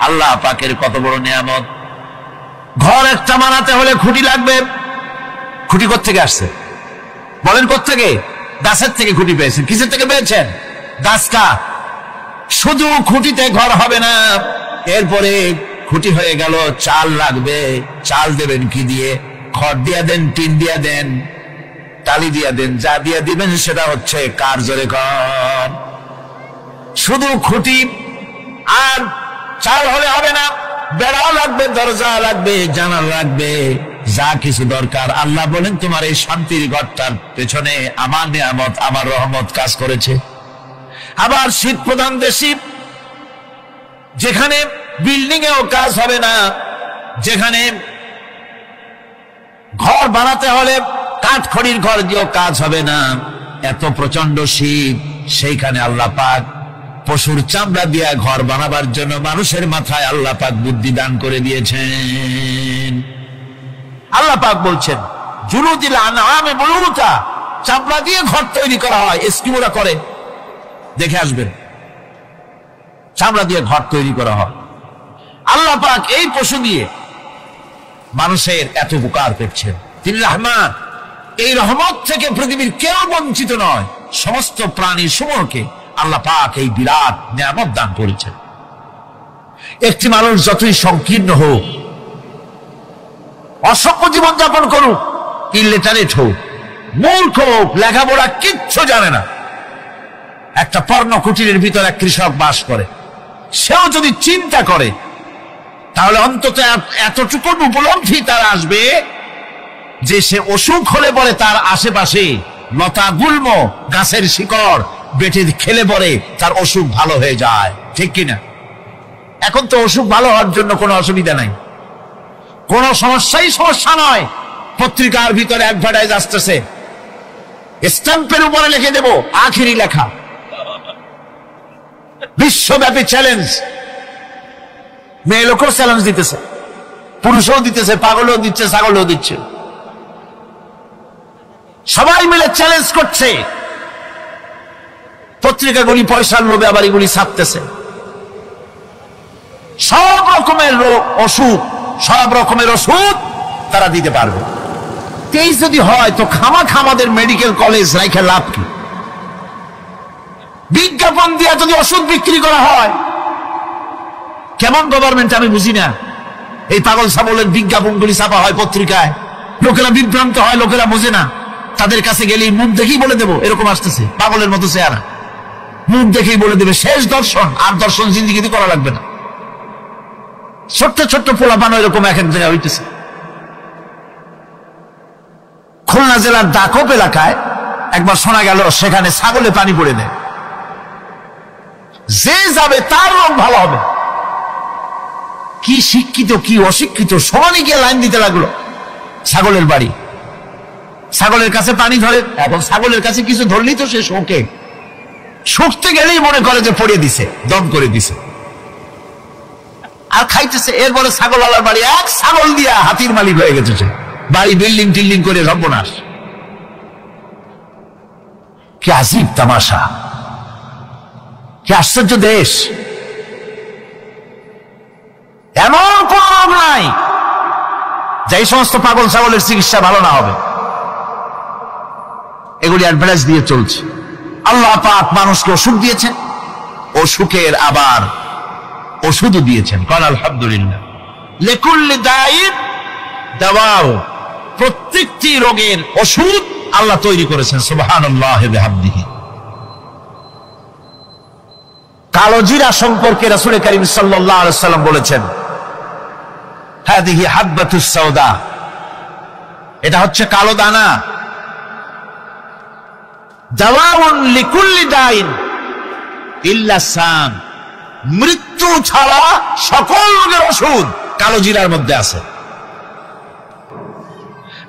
আল্লাহ পাকের কত বড় নিয়ামত। ঘর একটা বানাতে হলে খুঁটি লাগবে। খুঁটি কোত্থেকে আসছে বলেন? কোত্থেকে? গাছের থেকে খুঁটি পেয়েছেন। কিসের থেকে পেয়েছেন? গাছটা। শুধু খুঁটিতে ঘর হবে না, এরপরে খুঁটি হয়ে গেল, চাল লাগবে। চাল দেবেন কি দিয়ে? খড় দিয়া দেন, টিন দিয়া দেন, টালি দিয়া দেন, যা দিয়া দিবেন সেটা হচ্ছে কার? জোরে কর। শুধু খুঁটি আর চাল হলে হবে না, বেড়াও লাগবে, দরজা লাগবে, জানালা লাগবে, যা কিছু দরকার। আল্লাহ বলেন তোমার এই শান্তির ঘরটার পেছনে আমার নিয়ামত, আমার রহমত কাজ করেছে। আবার শীত প্রধান দেশে, যেখানে বিল্ডিং এও কাজ হবে না, যেখানে ঘর বানাতে হলে কাঠখড়ির ঘর দিয়েও কাজ হবে না, এত প্রচন্ড শীত, সেইখানে আল্লাহ পাক পশুর চামড়া দিয়া ঘর বানাবার জন্য মানুষের মাথায় আল্লাহ পাক বুদ্ধি দান করে দিয়েছেন। আল্লাহ পাক বলছেন জুলুদিল আনআমি বুয়ুতা, চামড়া দিয়ে ঘর তৈরি করা হয়। এস্কিমোরা করে, দেখে আসবেন, চামড়া দিয়ে ঘর তৈরি করা হয়। আল্লাহ পাক এই পশু দিয়ে মানুষের এত উপকার করছেন। তিনি রহমান। এই রহমত থেকে পৃথিবীর কেউ বঞ্চিত নয়। সমস্ত প্রাণী সমূহকে আল্লাহ পাক এই বিরাট নিয়ামত দান করেছেন। একটি মানুষ যতই সংকীর্ণ হোক, অসভ্য জীবন যাপন করুক, ইলিটারেট হোক, মূর্খ হোক, লেখাপড়া কিচ্ছু জানে না, একটা পর্ণ কুটিরের ভিতরে এক কৃষক বাস করে, সেও যদি চিন্তা করে তাহলে অন্তত এতটুকু উপলব্ধি তার আসবে যে সে অসুখ হলে পরে তার আশেপাশে লতা গুল্ম, গাছের শিকড় বেটে খেলে পরে তার অসুখ ভালো হয়ে যায়। ঠিক কিনা? এখন তো অসুখ ভালো হওয়ার জন্য কোনো অসুবিধা নাই, কোনো সমস্যা নয়। পত্রিকার ভিতরে অ্যাডভার্টাইজ আসতেছে, স্ট্যাম্পের উপরে লিখে দেব আখেরি লেখা, বিশ্বব্যাপী চ্যালেঞ্জ। মেয়ে লোকও চ্যালেঞ্জ দিতেছে, পুরুষও দিতেছে, পাগলও দিচ্ছে, ছাগলও দিচ্ছে, সবাই মিলে চ্যালেঞ্জ করছে। পত্রিকাগুলি পয়সার লোভে আবার এগুলি ছাপতেছে। সব রকমের অসুখ, সব রকমের ওষুধ তারা দিতে পারবে। তেই যদি হয় তো খামাখা আমাদের মেডিকেল কলেজ রাইখে লাভ কি? বিজ্ঞাপন দিয়ে যদি ওষুধ বিক্রি করা হয়, কেমন গভর্নমেন্ট আমি বুঝি না। এই পাগল ছাগলের বিজ্ঞাপনগুলি ছাপা হয় পত্রিকায়, লোকেরা বিভ্রান্ত হয়, লোকেরা বোঝে না। তাদের কাছে গেলে মুখ দেখেই বলে দেবো এরকম আসতেছে, পাগলের মতো চেহারা, মুখ দেখেই বলে দেবে শেষ দর্শন, আর দর্শন জিন্দিগিতে করা লাগবে না। ছোট্ট ছোট্ট পোলাপান এরকম এক এক জায়গায় হইতেছে। খুলনা জেলার দাকপ এলাকায় একবার শোনা গেল সেখানে ছাগলে পানি পড়ে দেয়, যে যাবে তার রোগ ভালো হবে। কি শিক্ষিত কি অশিক্ষিত সমানে গিয়ে লাইন দিতে লাগলো ছাগলের বাড়ি। ছাগলের কাছে পানি ধরে, এখন ছাগলের কাছে কিছু ধরলেই তো সে শোকে, শুকতে গেলেই মনে করে যে পড়িয়ে দিছে, দম করে দিছে, আর খাইতেছে। এরপরে ছাগলওয়ালার বাড়ি এক ছাগল দিয়া হাতির মালিক হয়ে গেছে সে, বাড়ি বিল্ডিং টিল্ডিং করে সর্বনাশ। কি আজীব তামাশা, কি আশ্চর্য দেশ। এমন কোন রোগ নাই যে এই সমস্ত পাগল ছাগলের চিকিৎসা ভালো না হবে। এগুলি অ্যাডভার্টাইজ দিয়ে চলছে। আল্লাহ পাক মানুষকে অসুখ দিয়েছেন, অসুখের আবার ওষুধও দিয়েছেন। কাল আলহামদুলিল্লাহ। লিকুল্লি দাইন দাওয়াও, প্রত্যেকটি রোগের ওষুধ আল্লাহ তৈরি করেছেন। সুবহানাল্লাহি ওয়া বিহামদিহি। কালো জিরা সম্পর্কে রাসূল কারীম সাল্লাল্লাহু আলাইহি ওয়াসাল্লাম বলেছেন, হাদিহি হাববাতুস সাওদা, এটা হচ্ছে কালো দানা। দাওয়াউন লিকুল্লি দাইন ইল্লা সাম, মৃত্যু ছাড়া সকল রোগের ওষুধ কালো জিরার মধ্যে আছে।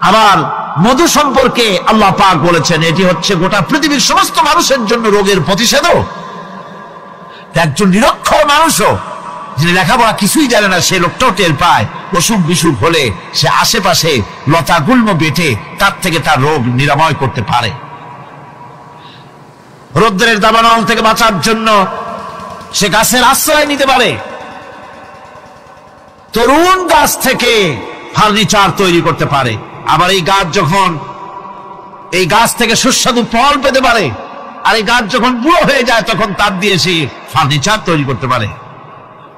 আবার মধু সম্পর্কে আল্লাহ পাক বলেছেন, এটি হচ্ছে গোটা পৃথিবীর সমস্ত মানুষের জন্য রোগের প্রতিষেধক। একজন নিরক্ষর মানুষও, যিনি লেখাপড়া কিছুই জানে না, সে লোকটাও টের পায় অসুখ বিসুখ হলে সে আশেপাশে লতা গুল্ম বেটে তার থেকে তার রোগ নিরাময় করতে পারে। রৌদ্রের দাবানল থেকে বাঁচার জন্য সে গাছের আশ্রয় নিতে পারে। তরুণ গাছ থেকে ফার্নিচার তৈরি করতে পারে। আবার এই গাছ যখন এই গাছ থেকে সুস্বাদু ফল পেতে পারে, আর এই গাছ যখন বুড়ো হয়ে যায় তখন তার দিয়ে সে ফার্নিচার তৈরি করতে পারে।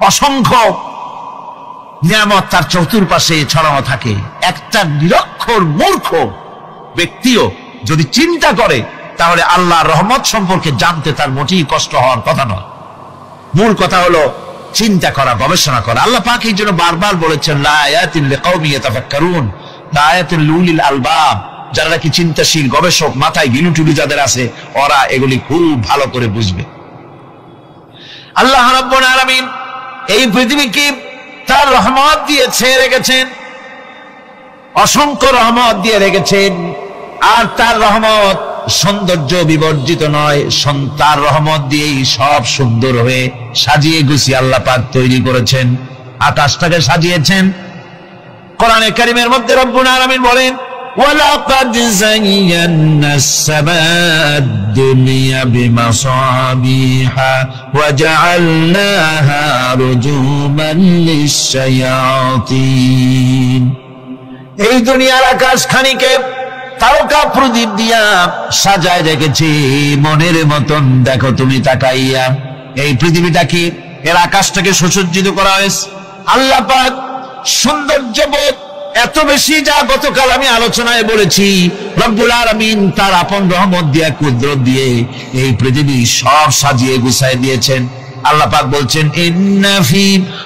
অসংখ্য নিয়ামত তার চতুর্পাশে ছড়ানো থাকে। একটা নিরক্ষর মূর্খ ব্যক্তিও যদি চিন্তা করে তাহলে আল্লাহর রহমত সম্পর্কে জানতে তার মোটেই কষ্ট হওয়ার কথা নয়। মূল কথা হলো চিন্তা করা, গবেষণা করা। আল্লাহ পাক এই জন্য বারবার বলেছেন, লা আয়াতিল লিকাউমি ইয়াতাফাক্কারুন, লা আয়াতুল লিউলিল আলবাব, যারা নাকি চিন্তাশীল গবেষক, মাথায় গিলুটুলি যাদের আছে, ওরা এগুলি খুব ভালো করে বুঝবে। আল্লাহ রাব্বুল আলামিন এই পৃথিবীকে তার রহমত দিয়ে ছেয়ে রেখেছেন, অসংখ্য রহমত দিয়ে রেখেছেন। আর তার রহমত সৌন্দর্য বিবর্জিত নয়, তার রহমত দিয়েই সব সুন্দর হয়ে সাজিয়ে গুছিয়ে আল্লাহ পাক তৈরি করেছেন। আকাশটাকে সাজিয়েছেন। কোরআনে কারীমের মধ্যে রব্বুল আলামিন বলেন, ওয়ালাকাদ যায়্যানাস সামাদ দুনিয়া বিমাসাবিহা ওয়া জাআলনাহা রুজুমান লিশ-শায়াতিন। এই দুনিয়ার আকাশ খানিকে তারকা প্রদীপ দিয়া সাজায় রেখেছি মনের মতন। দেখো তুমি তাকাইয়া, এই পৃথিবীটা কি, এর আকাশটাকে সুসজ্জিত করা হয়েছে। আল্লাহ পাক সৌন্দর্যবোধ এত বেশি, যা গতকাল আমি আলোচনায় বলেছি, রব্বুল আলামিন তার আপন রহমত দিয়ে, কুদরত দিয়ে এই পৃথিবী সব সাজিয়ে গুছায় দিয়েছেন। আল্লাহ পাক বলছেন, ইন্না ফি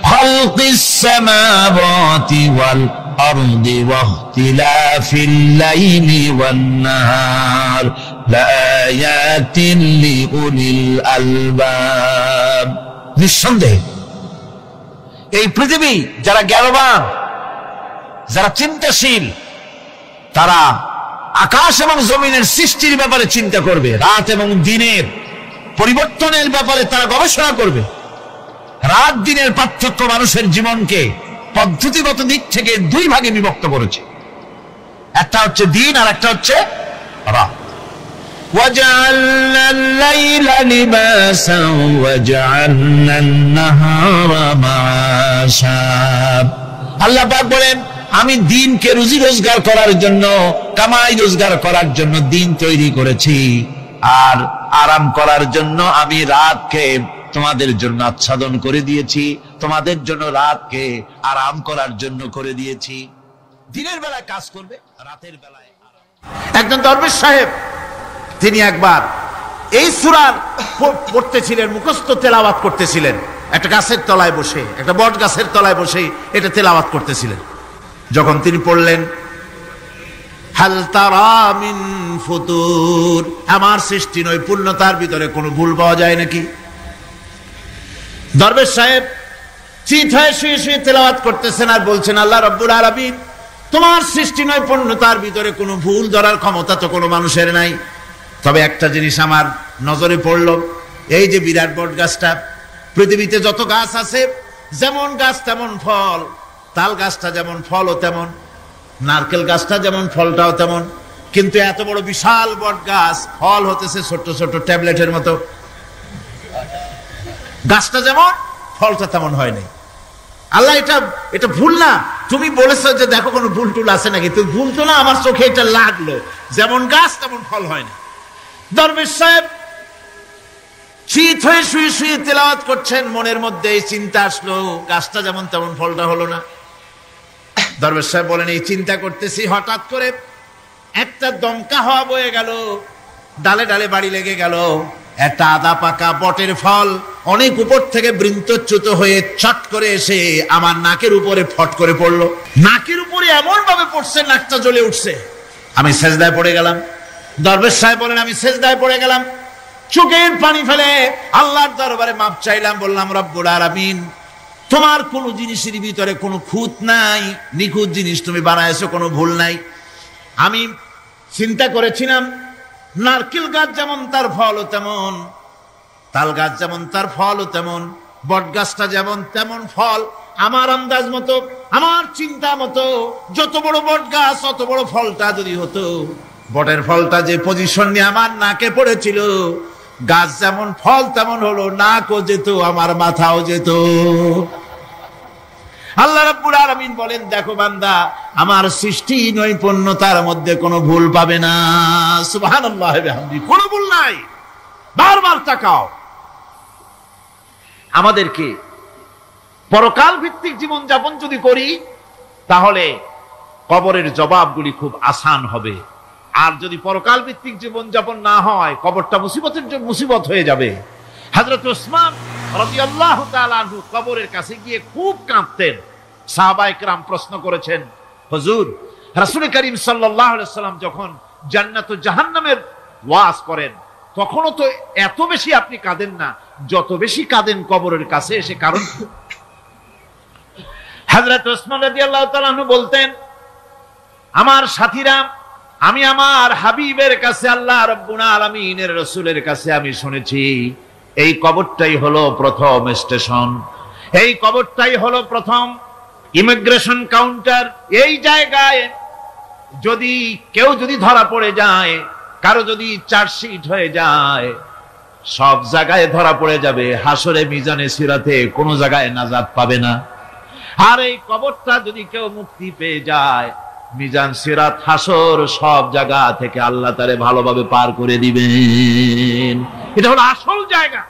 খালকিস সামাওয়াতি ওয়াল আরদি ওয়াখতিলাফিল লাইলি ওয়ান নাহার লাআয়াতিন লিউলিল আলবাব। নিঃসন্দেহে এই পৃথিবী যারা জ্ঞানবান, যারা চিন্তাশীল, তারা আকাশ এবং জমিনের সৃষ্টির ব্যাপারে চিন্তা করবে, রাত এবং দিনের পরিবর্তনের ব্যাপারে তারা গবেষণা করবে। রাত দিনের পার্থক্য মানুষের জীবনকে পদ্ধতিগত দিক থেকে দুই ভাগে বিভক্ত করেছে। একটা হচ্ছে দিন আর একটা হচ্ছে রাত। وَجَعَلْنَا اللَّيْلَ لِبَاسًا وَجَعَلْنَا النَّهَارَ مَعَاشًا। আল্লাহ পাক বলেন, আমি দিনকে রুজি রোজগার করার জন্য, কামাই রোজগার করার জন্য দিন তৈরি করেছি, আর আরাম করার জন্য আমি রাতকে তোমাদের জন্য আচ্ছাদন করে দিয়েছি। তোমাদের জন্য রাতকে আরাম করার জন্য করে দিয়েছি। দিনের বেলায় কাজ করবে, রাতের বেলায় আরাম। একজন দরবেশ সাহেব, তিনি একবার এই সূরা পড়তেছিলেন, মুখস্থ তেলাওয়াত করতেছিলেন। একটা গাছের তলায় বসে, একটা বট গাছের তলায় বসে এটা তেলাওয়াত করতেছিলেন। যখন তিনি পড়লেন হাল তারা মিন ফুতুর, আমার সৃষ্টি নৈপুণ্যতার ভিতরে কোনো ভুল পাওয়া যায় নাকি? দরবেশ সাহেব চিত হয়ে শুয়ে শুয়ে তেলাওয়াত করতেছেন আর বলছেন, আল্লাহ রাব্বুল আলামিন, তোমার সৃষ্টি নৈপুণ্যতার ভিতরে কোনো ভুল ধরার ক্ষমতা তো কোনো মানুষের নাই। তবে একটা জিনিস আমার নজরে পড়লো, এই যে বিরাট বট গাছটা, পৃথিবীতে যত গাছ আছে যেমন গাছ তেমন ফল, তাল গাছটা যেমন ফলও তেমন, নারকেল গাছটা যেমন ফলটাও তেমন, কিন্তু এত বড় বিশাল বট গাছ ফল হতেছে ছোট্ট ছোট্ট ট্যাবলেটের মতো। গাছটা যেমন ফলটা তেমন হয় নাই। আল্লাহ এটা ভুল না, তুমি বলেছো যে দেখো কোনো ভুল টুল আছে নাকি, তুমি ভুল তো না, আমার চোখে এটা লাগলো, যেমন গাছ তেমন ফল হয় না। দরবেশ সাহেব চিত হয়ে শুয়ে শুয়ে তেলাওয়াত করছেন, মনের মধ্যে এই চিন্তা আসলো, গাছটা যেমন তেমন ফলটা হলো না। দরবেশ সাহেব বলেন, এই চিন্তা করতেছি, হঠাৎ করে একটা দমকা হাওয়া বয়ে গেল, ডালে ডালে বাড়ি লেগে গেল, একটা আদা পাকা বটের ফল অনেক উপর থেকে বৃন্তচ্যুত হয়ে চট করে এসে আমার নাকের উপরে ফট করে পড়লো। নাকের উপরে এমন ভাবে পড়ছে, নাকটা জ্বলে উঠছে। আমি সেজদায় পড়ে গেলাম। দরবেশ সাহেব বলেন, আমি সেজদায় পড়ে গেলাম, চোখের পানি ফেলে আল্লাহর দরবারে মাপ চাইলাম, বললাম, রব্বুল আলামিন, তোমার কোন জিনিসের ভিতরে কোনো খুঁত নাই, নিখুঁত জিনিস তুমি বানাইছো, কোনো ভুল নাই। আমি চিন্তা করেছিলাম নারকেল গাছ যেমন তার ফলও তেমন, তাল গাছ যেমন তার ফলও তেমন, বট গাছটা যেমন তেমন ফল। আমার আন্দাজ মতো, আমার চিন্তা মতো, যত বড় বট গাছ অত বড় ফলটা যদি হতো, বটের ফলটা যে পজিশন নিয়ে আমার নাকে পড়েছিল, গাছ যেমন ফল তেমন হলো, নাকও যেত, আমার মাথাও যেত। আল্লাহ রাব্বুল আলামিন বলেন, দেখো বান্দা, আমার সৃষ্টি নৈপুণ্যতার মধ্যে কোনো ভুল পাবে না। সুবহানাল্লাহ ওয়া বিহামদিহি, কোনো ভুল নাই। বারবার তাকাও। আমাদেরকে পরকাল ভিত্তিক জীবন যাপন যদি করি, তাহলে কবরের জবাবগুলি খুব আসান হবে। আর যদি পরকাল ভিত্তিক জীবন যাপন না হয়, কবরটা মুসিবতের জন্য মুসিবত হয়ে যাবে। হযরত ওসমান রাদিয়াল্লাহু তাআলা আনহু কবরের কাছে গিয়ে খুব কাঁদতেন। সাহাবায়ে কেরাম প্রশ্ন করেছেন, হুজুর, রাসূল করিম সাল্লাল্লাহু আলাইহি ওয়াসাল্লাম যখন জান্নাত ও জাহান্নামের ওয়াজ করেন, তখনও তো এত বেশি আপনি কাঁদেন না, যত বেশি কাঁদেন কবরের কাছে এসে। কারণ হযরত ওসমান রাদিয়াল্লাহু তাআলা আনহু বলতেন, আমার সাথীরা, আমি আমার হাবিবের কাছে, আল্লাহ রাব্বুল আলামিনের রাসূলের কাছে আমি শুনেছি, এই কবরটাই হলো প্রথম স্টেশন, এই কবরটাই হলো প্রথম ইমিগ্রেশন কাউন্টার। এই জায়গায় যদি কেউ ধরা পড়ে যায়, কারো যদি চার্জশিট হয়ে যায়, সব জায়গায় ধরা পড়ে যাবে, হাসরে মিজানে সিরাতে কোনো জায়গায় নাজাত পাবে না। আর এই কবরটা যদি কেউ মুক্তি পেয়ে যায়, মিজান সিরাত হাসর সব জায়গা থেকে আল্লাহ তারে ভালোভাবে পার করে দিবেন। এটা হলো আসল জায়গা,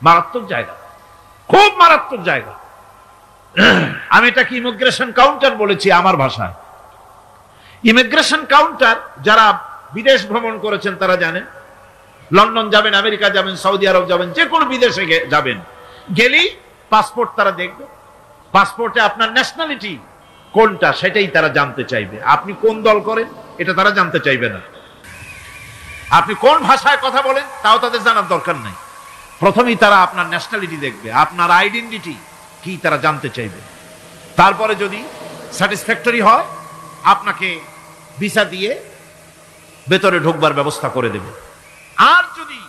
মারাত্মক জায়গা, খুব মারাত্মক জায়গা। আমি এটাকে ইমিগ্রেশন কাউন্টার বলেছি আমার ভাষায়। ইমিগ্রেশন কাউন্টার, যারা বিদেশ ভ্রমণ করেছেন তারা জানেন। লন্ডন যাবেন, আমেরিকা যাবেন, সৌদি আরব যাবেন, যে কোনো বিদেশে যাবেন, গেলেই পাসপোর্ট তারা দেখবে। পাসপোর্টে আপনার ন্যাশনালিটি কোনটা সেটাই তারা জানতে চাইবে। আপনি কোন দল করেন এটা তারা জানতে চাইবে না। আপনি কোন ভাষায় কথা বলেন তাও তাদের জানার দরকার নাই। প্রথমেই তারা আপনার ন্যাশনালিটি দেখবে, আপনার আইডেন্টিটি কি তারা জানতে চাইবে। তারপরে যদি স্যাটিসফ্যাক্টরি হয়, আপনাকে ভিসা দিয়ে ভেতরে ঢোকবার ব্যবস্থা করে দেবে। আর যদি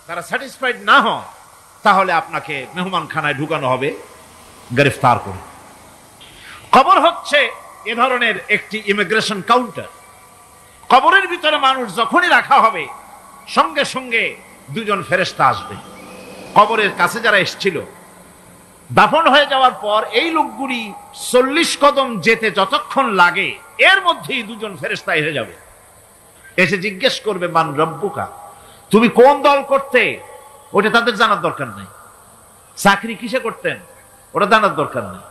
তারা স্যাটিসফাইড না হয়, তাহলে আপনাকে মেহমানখানায় ঢুকানো হবে গ্রেফতার করে। কবর হচ্ছে এ ধরনের একটি ইমিগ্রেশন কাউন্টার। কবরের ভিতরে মানুষ যখনই রাখা হবে, সঙ্গে সঙ্গে দুজন ফেরেশতা আসবে। কবরের কাছে যারা এসেছিল, দাফন হয়ে যাওয়ার পর এই লোকগুলি 40 কদম যেতে যতক্ষণ লাগে, এর মধ্যেই দুজন ফেরেশতা এসে যাবে। এসে জিজ্ঞেস করবে, মান রব্বুকা, তুমি কোন দল করতে? ওটা তাদের জানার দরকার নেই। চাকরি কিসে করতেন ওটা জানার দরকার নেই।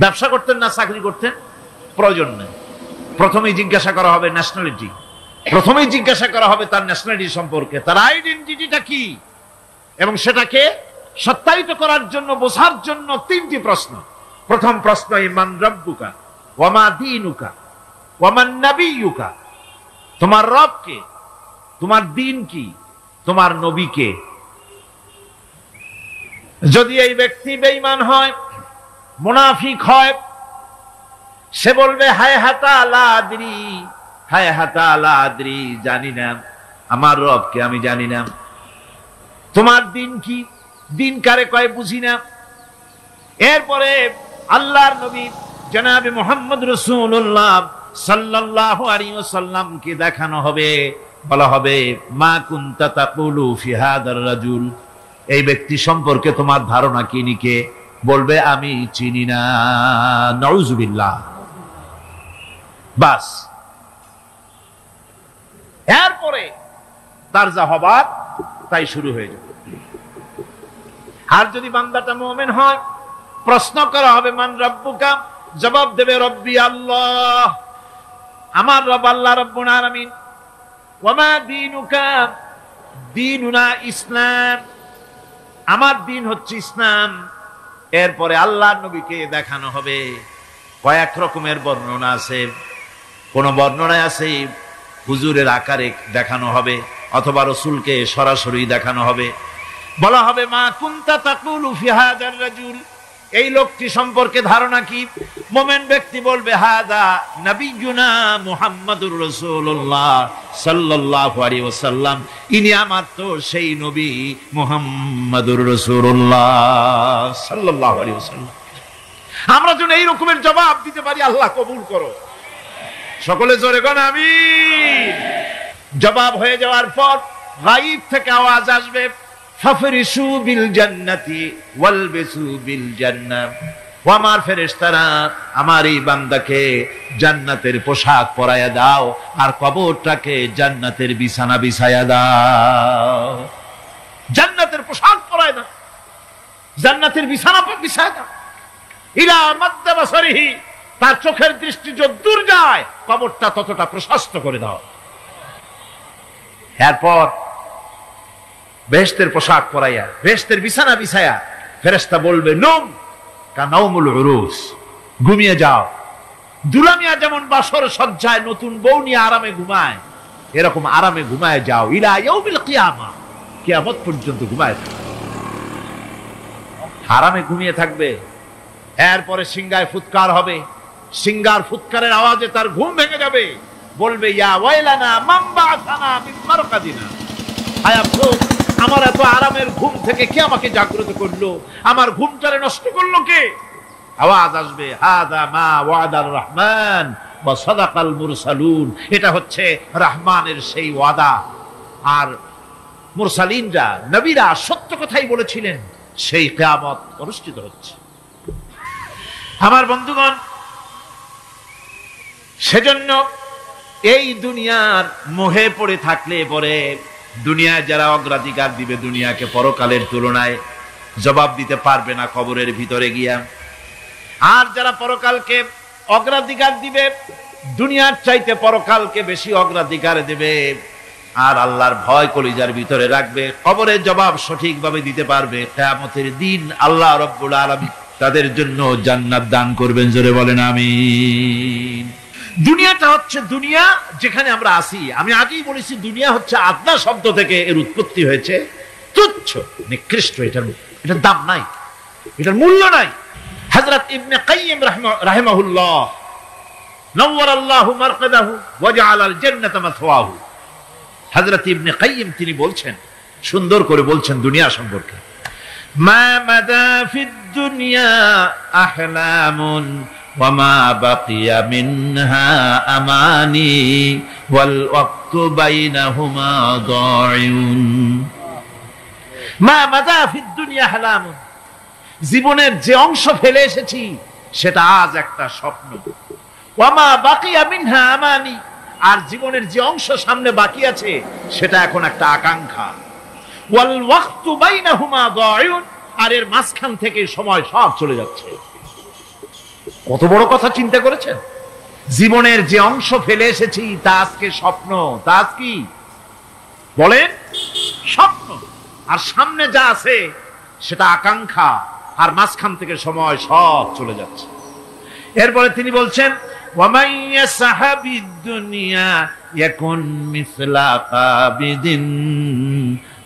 ব্যবসা করতেন না চাকরি করতেন, প্রয়োজন নেই। প্রথমেই জিজ্ঞাসা করা হবে ন্যাশনালিটি, প্রথমেই জিজ্ঞাসা করা হবে তার ন্যাশনালিটি সম্পর্কে, তার আইডেন্টিটিটা কি, এবং সেটাকে সত্যায়িত করার জন্য, বোঝার জন্য 3টি প্রশ্ন। প্রথম প্রশ্ন, মান রাব্বুকা ওয়া মা দীনুকা ওয়া মান নাবিয়্যুকা, তোমার রব কে, তোমার দ্বীন কি, তোমার নবী কে। যদি এই ব্যক্তি বেঈমান হয়, মুনাফিক হয়, সে বলবে হায় হাতা লা আদরি, হায় হাতা লা আদরি, জানি না আমার রবকে, আমি জানি না। তোমার দিন কি, দিন কারে কয় বুঝি না। এরপরে আল্লাহর নবী জনাবে মুহাম্মদ রাসূলুল্লাহ সাল্লাল্লাহু আলাইহি ওয়াসাল্লামকে দেখানো হবে, বলা হবে মা কুনতা তাকুলু ফি হাদার রাজুল, এই ব্যক্তি সম্পর্কে তোমার ধারণা কি নিকে, বলবে আমি চিনি না। নাউযুবিল্লাহ। বাস, এরপরে তার যা হবার তাই শুরু হয়ে যাবে। আর যদি বান্দাটা মুমিন হয়, প্রশ্ন করা হবে মান রাব্বুকা, জবাব দেবে রব্বি আল্লাহ, আমার রব আল্লাহ রাব্বুল আলামিন। ওয়া মা দীনুকা, দীনুনা ইসলাম, আমার দিন হচ্ছে ইসলাম। এরপরে আল্লাহর নবীকে দেখানো হবে। কয়েক রকমের বর্ণনা আছে, কোন বর্ণনায় আছে হুজুরের আকারে দেখানো হবে, অথবা রাসূলকে সরাসরি দেখানো হবে। বলা হবে মা কুনতা তাকুলু ফি হাদার রাজুল, এই লোকটি সম্পর্কে ধারণা কি। মুমিন ব্যক্তি বলবে হাদা নবিয়ুনা মুহাম্মাদুর রাসূলুল্লাহ সাল্লাল্লাহু আলাইহি ওয়াসাল্লাম, ইনি আমার তো সেই নবী মুহাম্মাদুর রাসূলুল্লাহ সাল্লাল্লাহু আলাইহি ওয়াসাল্লাম। আমরা যেন এই রকমের জবাব দিতে পারি, আল্লাহ কবুল করো। সকলে জোরে গণ আমিন। জবাব হয়ে যাওয়ার পর গায়ব থেকে আওয়াজ আসবে ফাফরিশু বিল জান্নাতি ওয়ালবিসু বিল জান্নাহ, ও আমার ফেরেশতারা, আমার এই বান্দাকে জান্নাতের পোশাক পরায়া দাও, আর কবরটাকে জান্নাতের বিছানা বিছায়া দাও। জান্নাতের পোশাক পরায় দাও, জান্নাতের বিছানা বিছায়া দাও। ইলা মাদ্দা বাসারিহি, তার চোখের দৃষ্টি যতদূর যায় কবরটা ততটা প্রশস্ত করে দাও। এরপর বেহেশতের পোশাক পরাইয়া, বেহেশতের বিছানা বিছায়া ফেরেশতা বলবে নম কানাউমুল উরুস, ঘুমিয়ে যাও। দুলামিয়া যেমন বাসর সজ্জায় নতুন বউ নিয়ে আরামে ঘুমায়, এরকম আরামে ঘুমায় যাও। ইলা ইয়াউমিল কিয়ামা, কিয়ামত পর্যন্ত ঘুমায় থাকবে, আরামে ঘুমিয়ে থাকবে। এরপরে সিংহায় ফুৎকার হবে, সিংহার ফুৎকারের আওয়াজে তার ঘুম ভেঙে যাবে। বলবে ইয়া ওয়াইলানা মান বা'আসানা মিন মারকাদিনা, হায় আফসোস, আমার এত আরামের ঘুম থেকে কে আমাকে জাগ্রত করলো, আমার ঘুমটারে নষ্ট করলো কে। আওয়াজ আসবে হাদা মা ওয়াদার রহমান ওয়া সাদাকাল মুরসালুন, এটা হচ্ছে রহমানের সেই ওয়াদা, আর মুরসালিনরা, নবীরা সত্য কথাই বলেছিলেন, সেই কিয়ামত অনুষ্ঠিত হচ্ছে। আমার বন্ধুগণ, সেজন্য এই দুনিয়ার মোহে পড়ে থাকলে পরে দুনিয়ায় যারা অগ্রাধিকার দিবে দুনিয়াকে পরকালের তুলনায়, জবাব দিতে পারবে না কবরের ভিতরে গিয়া। আর যারা পরকালকে অগ্রাধিকার দিবে, দুনিয়ার চাইতে পরকালকে বেশি অগ্রাধিকার দেবে, আর আল্লাহর ভয় কলিজার ভিতরে রাখবে, কবরের জবাব সঠিকভাবে দিতে পারবে, কিয়ামতের দিন আল্লাহ রাব্বুল আলামিন তাদের জন্য জান্নাত দান করবেন। জোরে বলেন আমিন। দুনিয়াটা হচ্ছে দুনিয়া যেখানে আমরা আছি। আমি আগেই বলেছি দুনিয়া হচ্ছে আদনা শব্দ থেকে এর উৎপত্তি হয়েছে, তুচ্ছ, নিকৃষ্ট, এটার দাম নাই, এটার মূল্য নাই। হযরত ইবনে কাইয়িম রাহিমাহুল্লাহ নওয়ারাল্লাহু মারকাদাহু ওয়া জাআলাল জান্নাতা মাথওয়াহু, হযরত ইবনে কাইয়িম তিনি বলছেন, সুন্দর করে বলছেন দুনিয়া সম্পর্কে, মা মাদা ফিদ দুনিয়া আহলামুন ওয়া মা বাকিয়া মিনহা আমানি ওয়াল ওয়াক্তু বাইনাহুমা দাইউন। মা মাদা ফিদ দুনিয়া আহলামুন, জীবনের যে অংশ ফেলে এসেছি সেটা আজ একটা স্বপ্ন। ওয়া মা বাকিয়া মিনহা আমানি, আর জীবনের যে অংশ সামনে বাকি আছে সেটা এখন একটা আকাঙ্ক্ষা। ওয়াল ওয়াক্তু বাইনাহুমা দাইউন, আর এর মাঝখান থেকে সময় সব চলে যাচ্ছে। কত বড় কথা চিন্তা করেছেন? জীবনের যে অংশ ফেলে এসেছি তা আজকে স্বপ্ন, তা আজ কি বলেন? স্বপ্ন। আর সামনে যা আছে সেটা আকাঙ্ক্ষা, আর মাঝখান থেকে সময় সব চলে যাচ্ছে। এরপরে তিনি বলছেন وَمَنْ يَسْعَ بِالدُّنْيَا يَكُنْ مِثْلَ قَابِضٍ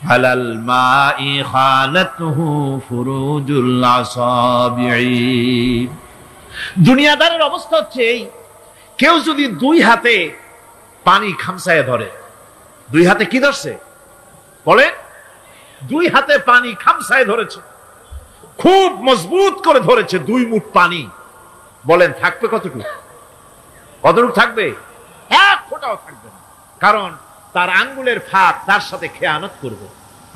عَلَى الْمَاءِ خَالَتْهُ فُرُوجُ الْأَصَابِعِ। দুনিয়াদারের অবস্থা হচ্ছে এই, কেউ যদি দুই হাতে পানি খামসায় ধরে, দুই হাতে কি ধরছে বলে, দুই হাতে পানি খামসায় ধরেছে, খুব মজবুত করে ধরেছে, 2 মুঠ পানি, বলেন থাকবে কতটুকু? কতটুকু থাকবে? 1 ফোঁটাও থাকবে না, কারণ তার আঙ্গুলের ফাঁক তার সাথে খেয়ানত করবে,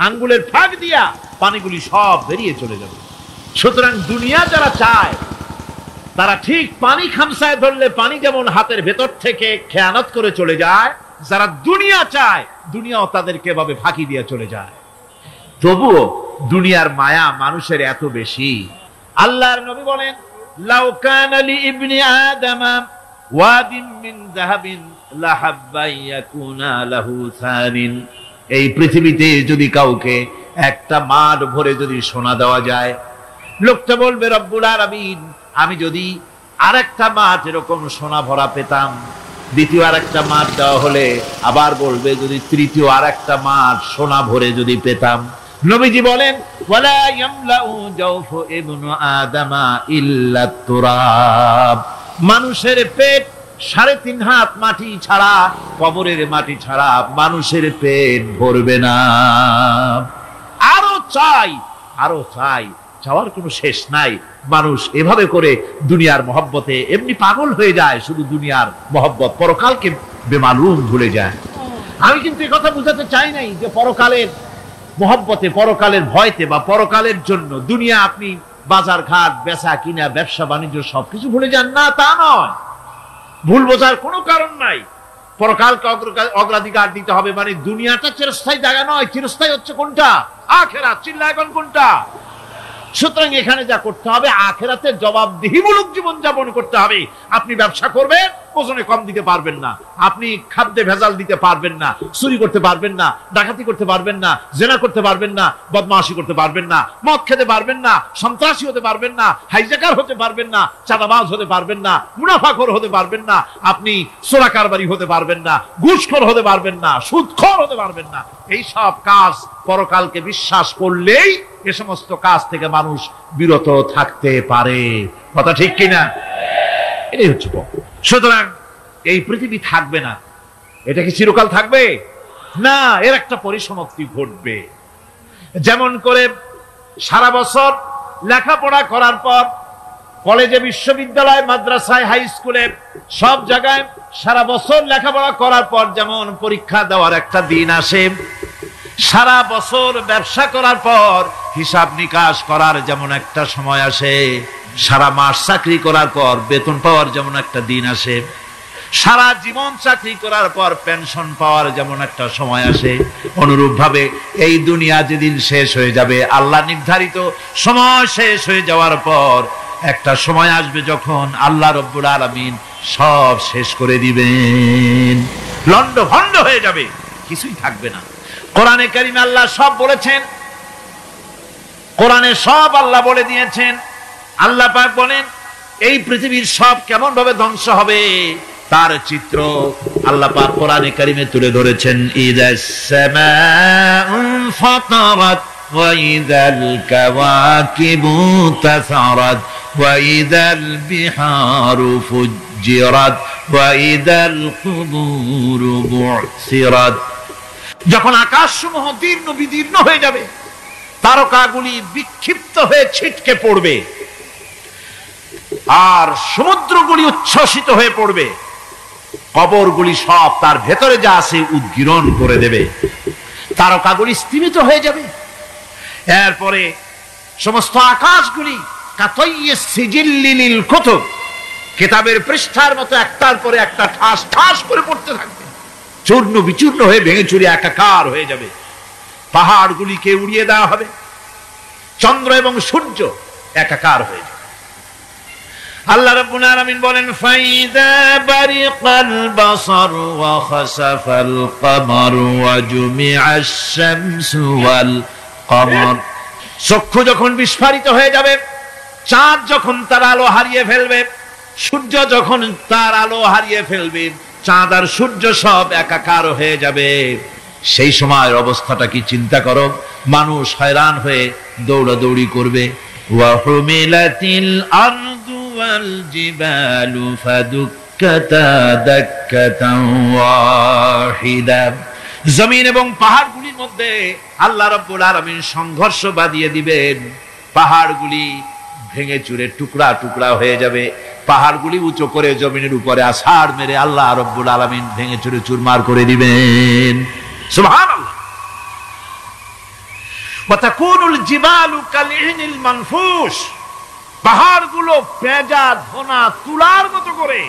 আঙ্গুলের ফাঁক দিয়া পানিগুলি সব বেরিয়ে চলে যাবে। সুতরাং দুনিয়া যারা চায় তারা ঠিক পানি খামসায় ধরলে পানি যেমন হাতের ভেতর থেকে খেয়ানত করে চলে যায়, যারা দুনিয়া চায় দুনিয়াও তাদেরকে এভাবে ফাঁকি দিয়ে চলে যায়। তবুও দুনিয়ার মায়া মানুষের এত বেশি। আল্লাহর নবী বলেন লাউ কানা লি ইবনি আদামা ওয়াদিন মিন যাহাবিন লাহাব্বা ইয়াকুনা লাহু সানিন। এই পৃথিবীতে যদি কাউকে একটা মাঠ ভরে যদি সোনা দেওয়া যায়, লোকটা বলবে রব্বুল আলামিন আমি যদি আরেকটা মাঠ এরকম সোনা ভরা পেতাম, দ্বিতীয় আরেকটা মাঠ দেওয়া হলে আবার বলবে যদি তৃতীয় আরেকটা মাঠ সোনা ভরে যদি পেতাম। নবীজি বলেন ওয়ালা ইয়ামলাউ জাওফু ইবনু আদামা ইল্লা তুরাব। মানুষের পেট 3.5 হাত মাটি ছাড়া, কবরের মাটি ছাড়া মানুষের পেট ভরবে না। আরো চাই, আরো চাই, চাওয়ার কোনো শেষ নাই। মানুষ এভাবে করে দুনিয়ার মহব্বতে এমনি পাগল হয়ে যায়, শুধু দুনিয়ার মহব্বত, পরকালকে বেমালুম ভুলে যায়। আমি কিন্তু এই কথা বুঝাতে চাই নাই যে পরকালের মহব্বতে, পরকালের ভয়তে বা পরকালের জন্য দুনিয়া আপনি বাজার ঘাট, বেচা কিনা, ব্যবসা বাণিজ্য সবকিছু ভুলে যান, না তা নয়। ভুল বোঝার কোনো কারণ নাই। পরকালকে অগ্রাধিকার দিতে হবে, মানে দুনিয়াটা চিরস্থায়ী জায়গা নয়, চিরস্থায়ী হচ্ছে কোনটা? আখিরাত। চিল্লা এখন কোনটা? সুতরাং এখানে যা করতে হবে, আখিরাতে জবাবদিহিমূলক জীবন যাপন করতে হবে। আপনি ব্যবসা করবেন, ওজনে কম দিতে পারবেন না, আপনি খাদ্যে ভেজাল দিতে পারবেন না, চুরি করতে পারবেন না, ডাকাতি করতে পারবেন না, জেনা করতে পারবেন না, বদমাশি করতে পারবেন না, মদ খেতে পারবেন না, সন্ত্রাসী হতে পারবেন না, হাইজ্যাকার হতে পারবেন না, চাঁদাবাজ হতে পারবেন না, মুনাফাখোর হতে পারবেন না, আপনি চোরা কারবারি হতে পারবেন না, ঘুষখোর হতে পারবেন না, সুদখোর হতে পারবেন না। এই সব কাজ পরকালকে বিশ্বাস করলেই এ সমস্ত কাজ থেকে মানুষ বিরত থাকতে পারে। কথা ঠিক কিনা? এটাই হচ্ছে। সুতরাং এই পৃথিবী থাকবে না, এটা কি চিরকাল থাকবে না, এর একটা পরিসমাপ্তি ঘটবে। যেমন করে সারা বছর লেখাপড়া করার পর কলেজে, বিশ্ববিদ্যালয়, মাদ্রাসায়, হাই স্কুলে, সব জায়গায় সারা বছর লেখাপড়া করার পর যেমন পরীক্ষা দেওয়ার একটা দিন আসে, সারা বছর ব্যবসা করার পর হিসাব নিকাশ করার যেমন একটা সময় আসে, সারা মাস চাকরি করার পর বেতন পাওয়ার যেমন একটা দিন আসে, সারা জীবন চাকরি করার পর পেনশন পাওয়ার যেমন একটা সময় আসে, অনুরূপ ভাবে এই দুনিয়া যেদিন শেষ হয়ে যাবে, আল্লাহ নির্ধারিত সময় শেষ হয়ে যাওয়ার পর একটা সময় আসবে যখন আল্লাহ রব্বুল আলামিন সব শেষ করে দিবেন, লন্ড ভন্ড হয়ে যাবে, কিছুই থাকবে না। কোরআনে কারিমে আল্লাহ সব বলেছেন, কোরআনে সব আল্লাহ বলে দিয়েছেন। আল্লাহ পাক বলেন এই পৃথিবীর সব কেমন ভাবে ধ্বংস হবে তার চিত্র আল্লাহ পাক কোরআনে কারিমে তুলে ধরেছেন। ইদাস সামাউ ফাতারাত ওয়া ইদাল কাওয়াকিবু তাসারাত ওয়া ইদাল বিহারু ফুজ্জিরাত ওয়া ইদাল কুবুরু বু'সিরাত। যখন আকাশসমূহ দীর্ণ বিদীর্ণ হয়ে যাবে, তারকাগুলি বিক্ষিপ্ত হয়ে ছিটকে পড়বে, আর সমুদ্রগুলি উচ্ছ্বসিত হয়ে পড়বে, কবরগুলি সব তার ভেতরে যা আছে উদ্গীরণ করে দেবে, তারকাগুলি স্তিমিত হয়ে যাবে। এরপরে সমস্ত আকাশগুলি কাতাইয়িস সিজিল্লিল কুতুব, কিতাবের পৃষ্ঠার মতো একটার পরে একটা ঠাস ঠাস করে পড়তে থাকবে, চূর্ণ বিচূর্ণ হয়ে ভেঙে চুরে একাকার হয়ে যাবে। পাহাড়গুলিকে উড়িয়ে দেওয়া হবে, চন্দ্র এবং সূর্য একাকার হয়ে যাবে। আল্লাহ রাব্বুল আলামিন বলেন ফাইদা বারিকাল বাসার ওয়া খাসাফাল কমার ওয়া জুমিআশ শামসু ওয়াল কমর। চক্ষু যখন বিস্ফারিত হয়ে যাবে, চাঁদ যখন তার আলো হারিয়ে ফেলবে, সূর্য যখন তার আলো হারিয়ে ফেলবে, চাঁদ আর সূর্য সব একাকার হয়ে যাবে, সেই সময়ের অবস্থাটা কি চিন্তা করো। মানুষ হয়রান হয়ে দৌড়াদৌড়ি করবে। ওয়াহুমিলাতিল আরদু ওয়াল জিবালু ফাদুক্কাতা দাক্কাতান ওয়াহিদা। জমিন এবং পাহাড়গুলির মধ্যে আল্লাহ রাব্বুল আলামিন সংঘর্ষ বাঁধিয়ে দিবেন। পাহাড়গুলি ভেঙে চুরে টুকরা টুকরা হয়ে যাবে। পাহাড়গুলি উঁচু করে জমিনের উপরে আছাড় মেরে আল্লাহ রাব্বুল আলামিন ভেঙে চুরে চুরমার করে দিবেন। সুবহানাল্লাহ। ওয়া তাকুনুল জিবালু কালইহনিল মানফুশ। পাহাড়গুলো পেঁজা ধোনা তুলার মতো করে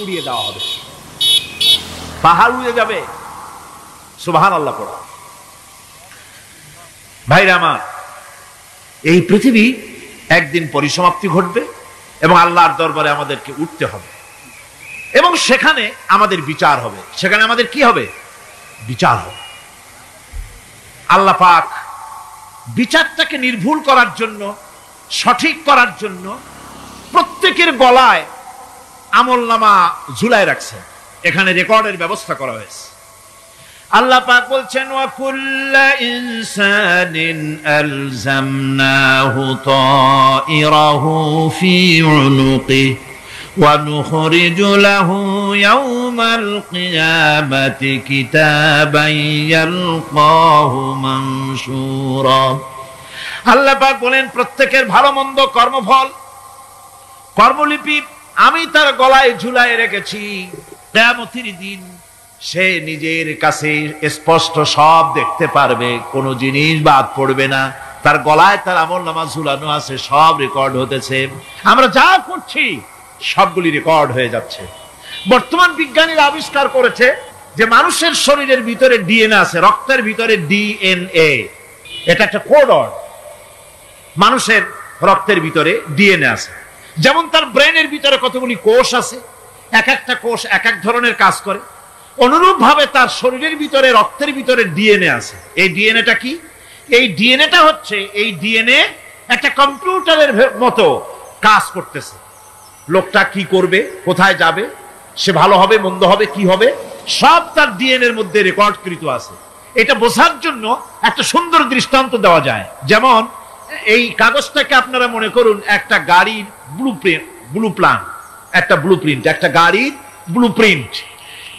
উড়িয়ে দেওয়া হবে, পাহাড় উড়ে যাবে। সুবহানাল্লাহ পড়া। ভাইরা আমার, এই পৃথিবী একদিন পরিসমাপ্তি ঘটবে এবং আল্লাহর দরবারে আমাদেরকে উঠতে হবে এবং সেখানে আমাদের বিচার হবে। সেখানে আমাদের কি হবে? বিচার হবে। আল্লাহ পাক বিচারটাকে নির্ভুল করার জন্য, সঠিক করার জন্য প্রত্যেকের গলায় আমলনামা ঝুলায় রাখছেন। এখানে রেকর্ডের ব্যবস্থা করা হয়েছে। আল্লাহ পাক বলছেন, ওয়া কুল্লা ইনসানিন আলজামনাহু তাইরাহু ফি উনুকিহি ওয়া নুখরিজু লাহু ইয়াওমাল কিয়ামাতি কিতাবান ইয়ালকাহু মানশুরা। আল্লাহ পাক বলেন, প্রত্যেকের ভালো মন্দ কর্মফল, কর্মলিপি আমি তার গলায় ঝুলায় রেখেছি। কিয়ামতের দিন সে নিজের কাছে স্পষ্ট সব দেখতে পারবে, কোনো জিনিস বাদ পড়বে না। তার গলায় তার আমলনামা ঝুলানো আছে, সব রেকর্ড হতেছে। আমরা যা করছি সবগুলি রেকর্ড হয়ে যাচ্ছে। বর্তমান বিজ্ঞানীরা আবিষ্কার করেছে যে মানুষের শরীরের ভিতরে ডিএনএ আছে, রক্তের ভিতরে ডিএনএ, এটা একটা কোডর। মানুষের রক্তের ভিতরে ডিএনএ আছে। যেমন তার ব্রেনের ভিতরে কতগুলি কোষ আছে, এক একটা কোষ এক এক ধরনের কাজ করে, অনুরূপ ভাবে তার শরীরের ভিতরে রক্তের ভিতরে ডিএনএ আছে। এই ডিএনএটা কি? এই ডিএনএটা হচ্ছে, এই ডিএনএ একটা কম্পিউটারের মতো কাজ করতেছে। লোকটা কি করবে, কোথায় যাবে, সে ভালো হবে মন্দ হবে কি হবে, সব তার ডিএনএর মধ্যে রেকর্ডকৃত আছে। এটা বোঝার জন্য একটা সুন্দর দৃষ্টান্ত দেওয়া যায়। যেমন এই কাগজটাকে আপনারা মনে করুন একটা গাড়ির একটা গাড়ির ব্লুপ্রিন্ট।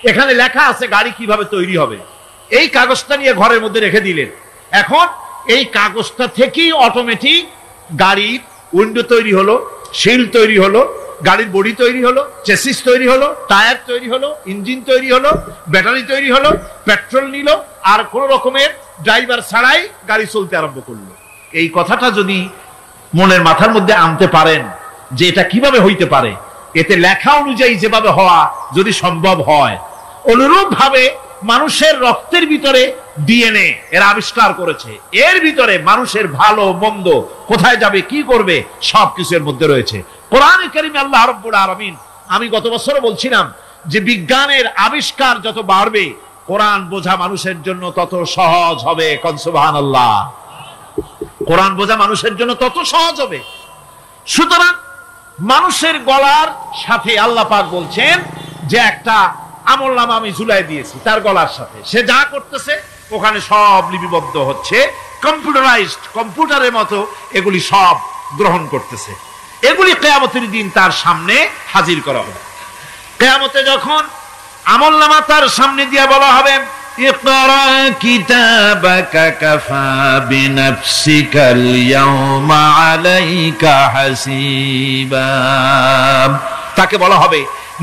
এখানে লেখা আছে গাড়ি কিভাবে তৈরি হবে। এই কাগজটা নিয়ে ঘরের মধ্যে রেখে দিলেন। এখন এই কাগজটা থেকেই অটোমেটিক গাড়ির উইন্ডো তৈরি হলো, শিল তৈরি হলো, গাড়ির বডি তৈরি হলো, চেসিস তৈরি হলো, টায়ার তৈরি হলো, ইঞ্জিন তৈরি হলো, ব্যাটারি তৈরি হলো, পেট্রোল নিল, আর কোন রকমের ড্রাইভার ছাড়াই গাড়ি চলতে আরম্ভ করলো। এই কথাটা যদি মনের মাথার মধ্যে আনতে পারেন যে এটা কিভাবে হইতে পারে, এতে লেখা অনুযায়ী যেভাবে হওয়া যদি সম্ভব হয়, অনুরূপ ভাবে মানুষের রক্তের ভিতরে ডিএনএ এর আবিষ্কার করেছে। এর ভিতরে মানুষের ভালো মন্দ, কোথায় যাবে কি করবে, সবকিছু এর মধ্যে রয়েছে। কোরআনে কারীমে আল্লাহ রাব্বুল আলামিন, আমি গত বছর বলছিলাম যে বিজ্ঞানের আবিষ্কার যত বাড়বে, কোরআন বোঝা মানুষের জন্য তত সহজ হবে। কোন সুবহানাল্লাহ। কোরআন বোঝা মানুষের জন্য তত সহজ হবে। সুতরাং মানুষের গলার সাথে আল্লাহ পাক বলছেন যে একটা আমলনামা আমি ঝুলাই দিয়েছি তার গলার সাথে, সে যা করতেছে ওখানে সব লিপিবদ্ধ হচ্ছে, কম্পিউটারাইজড, কম্পিউটারের মতো এগুলি সব গ্রহণ করতেছে। এগুলি কিয়ামতের দিন তার সামনে হাজির করা হবে। কিয়ামতে যখন আমলনামা তার সামনে দিয়ে বলা হবে, ইকরা কিতাবাকা কাফা বিনাফসিকাল ইয়াওমা আলাইকা হাসিবা, তাকে বলা হবে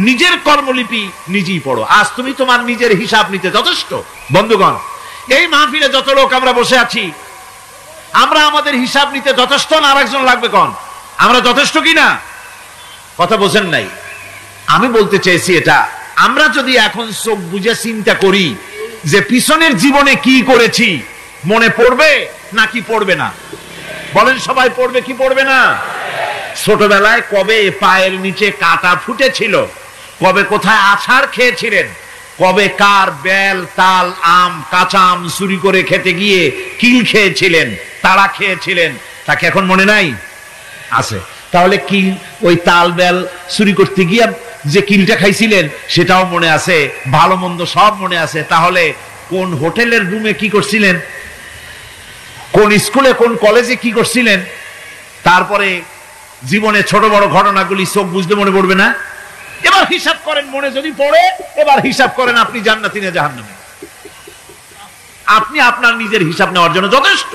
নিজের কর্মলিপি নিজেই পড়ো, আজ তুমি তোমার নিজের হিসাব নিতে যথেষ্ট। বন্ধুগণ, এই মাহফিলে যত লোক আমরা বসে আছি, আমরা আমাদের হিসাব নিতে যথেষ্ট না আরেকজন লাগবে? কোন আমরা যথেষ্ট কিনা? কথা বোঝেন নাই। আমি বলতে চাইছি এটা, আমরা যদি এখন চোখ বুঝে চিন্তা করি যে পিছনের জীবনে কি করেছি, মনে পড়বে নাকি পড়বে না? বলেন সবাই, পড়বে কি পড়বে না? ছোটবেলায় কবে পায়ের নিচে কাঁটা ফুটেছিল, কবে কোথায় আছাড় খেয়েছিলেন, কবে কার বেল, তাল, আম, কাঁচা আম চুরি করে খেতে গিয়ে কিল খেয়েছিলেন, তাড়া খেয়েছিলেন, তাকে এখন মনে নাই? আছে। তাহলে কিল, ওই তাল বেল চুরি করতে গিয়ে যে কিলটা খাইছিলেন সেটাও মনে আছে, ভালো মন্দ সব মনে আছে। তাহলে কোন হোটেলের রুমে কি করছিলেন, কোন স্কুলে কোন কলেজে কি করছিলেন, তারপরে জীবনে ছোট বড় ঘটনাগুলি চোখ বুঝতে মনে পড়বে না? এবার হিসাব করেন, মনে যদি পড়ে এবার হিসাব করেন আপনি জান্নাতি না জাহান্নামী। আপনি আপনার নিজের হিসাব নেওয়ার জন্য যথেষ্ট।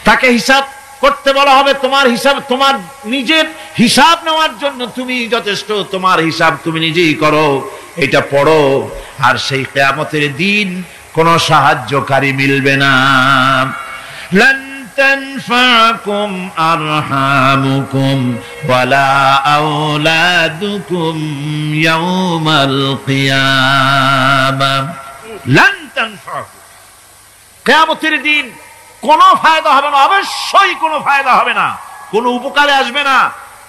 তাকে হিসাব করতে বলা হবে, তোমার হিসাব, তোমার নিজের হিসাব নেওয়ার জন্য তুমি যথেষ্ট, তোমার হিসাব তুমি নিজেই করো, এটা পড়ো। আর সেই কিয়ামতের দিন কোন সাহায্যকারী মিলবে না। লান তানফাকুম আরহামুকুম ওয়ালা আওলাদুকুম ইয়াউমাল কিয়ামাহ। লান তানফাকুম, কিয়ামতের দিন কোনো ফায়দা হবে না, অবশ্যই কোনো ফায়দা হবে না, কোনো উপকারে আসবে না।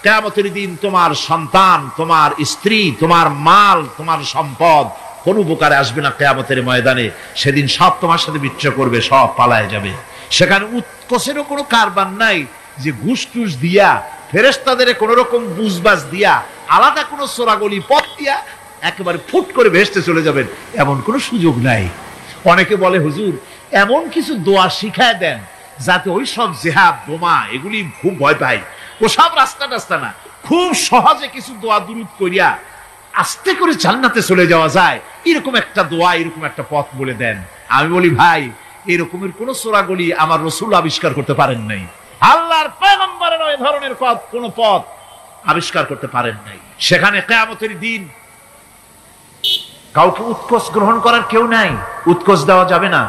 কিয়ামতের দিন তোমার সন্তান, তোমার স্ত্রী, তোমার মাল, তোমার সম্পদ কোন উপকারে আসবে না কিয়ামতের ময়দানে। সেদিন সব তোমার সাথে বিচ্ছেদ করবে, সব পালায় যাবে। সেখানে উৎকোষেরও কোনো কারবার নাই যে ঘুষ টুস দিয়া, ফেরেশতাদের কোন রকম বুঝবাজ দিয়া, আলাদা কোনো চোরাগলি পথ দিয়া একেবারে ফুট করে ভেসতে চলে যাবেন, এমন কোনো সুযোগ নাই। অনেকে বলে হুজুর এমন কিছু দোয়া শিখায় দেন যাতে ওই সব জেহাদ বোমা এগুলি খুব ভয় পাই, ওসব রাস্তা টাস্তা না, খুব সহজে কিছু দোয়া দুরূদ করিয়া আস্তে করে জান্নাতে চলে যাওয়া যায়, এরকম একটা দোয়া, এরকম একটা পথ বলে দেন। আমি বলি ভাই, এরকমের কোন চোরাগলি আমার রাসূল আবিষ্কার করতে পারেন নাই, আল্লাহর পয়গম্বরের ওই ধরনের কোন পথ আবিষ্কার করতে পারেন নাই। সেখানে কিয়ামতের দিন কাউকে উৎকোষ গ্রহণ করার কেউ নাই, উৎকোষ দেওয়া যাবে না।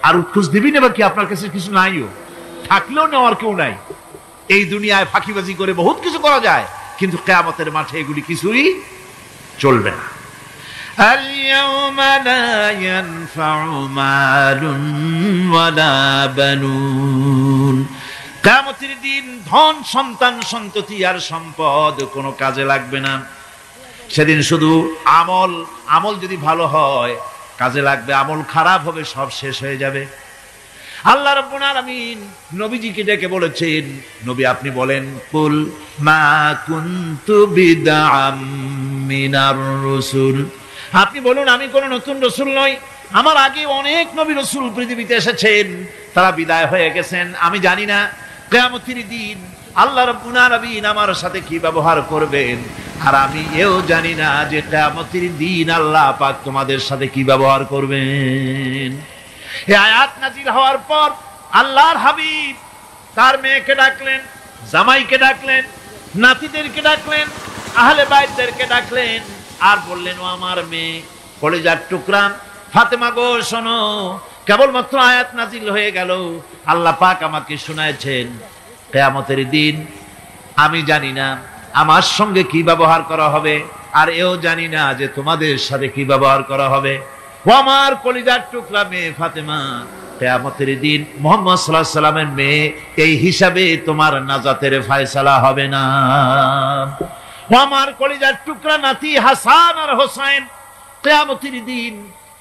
আর উৎকোষ দিবি নেবা কি, আপনার কাছে কিছু নাইও, থাকলেও নেওয়ার কেউ নাই। এই দুনিয়ায় ফাঁকিবাজি করে বহুত কিছু করা যায়, কিন্তু কিয়ামতের মাঠে এগুলি কিছুই চলবে না। আল-ইয়াওমা লা ইয়ানফা'ু মালুন ওয়ালা বানুন, কিয়ামতের দিন ধন, সন্তান, সন্ততি আর সম্পদ কোনো কাজে লাগবে না। সেদিন শুধু আমল, আমল যদি ভালো হয় কাজে লাগবে, আমল খারাপ হবে সব শেষ হয়ে যাবে। আল্লাহ রাব্বুল আলামিন নবীজিকে ডেকে বলেছেন, নবী আপনি বলেন, কুল মা কুনতু বিদআম মিনার রাসূল, আপনি বলুন আমি কোন নতুন রাসূল নই, আমার আগে অনেক নবী রাসূল পৃথিবীতে এসেছেন, তারা বিদায় হয়ে গেছেন। আমি জানি না কিয়ামতের দিন আল্লাহ রাব্বুল আলামিন আমার সাথে কি ব্যবহার করবেন, আর আমি এও জানি না যে কিয়ামতের দিন আল্লাহ পাক তোমাদের সাথে কি ব্যবহার করবেন। এই আয়াত নাজিল হওয়ার পর আল্লাহর হাবিব তার মেয়েকে ডাকলেন, জামাইকে ডাকলেন, নাতিদেরকে ডাকলেন, আহলে বাইতদেরকে ডাকলেন, আর বললেন, ও আমার মেয়ে, কলিজার টুকরা ফাতেমা গো শোনো, কেবলমাত্র আয়াত নাজিল হয়ে গেল, আল্লাহ পাক আমাকে শুনাইছেন কিয়ামতের দিন আমি জানি না আমার সঙ্গে কি ব্যবহার করা হবে, আর এও জানি না যে তোমাদের সাথে কি ব্যবহার করা হবে। ও আমার কলিজার টুকরা মেয়ে ফাতেমা, কিয়ামতের দিন মুহাম্মদ সাল্লাল্লাহু আলাইহি সাল্লামের মেয়ে, এই হিসাবে তোমার নাজাতের ফয়সালা হবে না। ও আমার কলিজার টুকরা নাতি হাসান আর হোসেন, কিয়ামতের দিন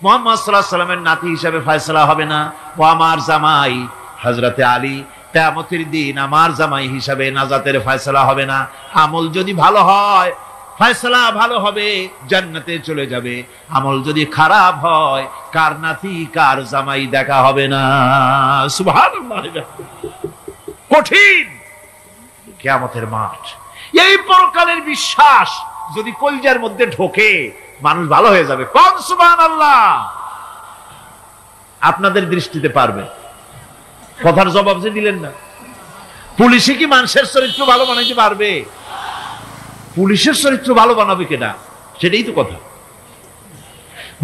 মুহাম্মদ সাল্লাল্লাহু আলাইহি সাল্লামের নাতি হিসাবে ফয়সালা হবে না। ও আমার জামাই হযরতে আলী, কিয়ামতের দিন আমার জামাই হিসাবে নাজাতের ফয়সালা হবে না। আমল যদি ভালো হয় ফয়সালা ভালো হবে, জান্নাতে চলে যাবে। আমল যদি খারাপ হয় কার নাতি কার জামাই দেখা হবে না। সুবহানাল্লাহ, কঠিন কিয়ামতের মাঠ। এই পরকালের বিশ্বাস যদি কলিজার মধ্যে ঢোকে মানুষ ভালো হয়ে যাবে। কোন সুবহানাল্লাহ। আপনাদের দৃষ্টিতে পারবে, কথার জবাব যে দিলেন না। পুলিশে কি মানুষের চরিত্র ভালো বানাইতে পারবে? পুলিশের চরিত্র ভালো বানাবে কেনা, সেটাই তো কথা।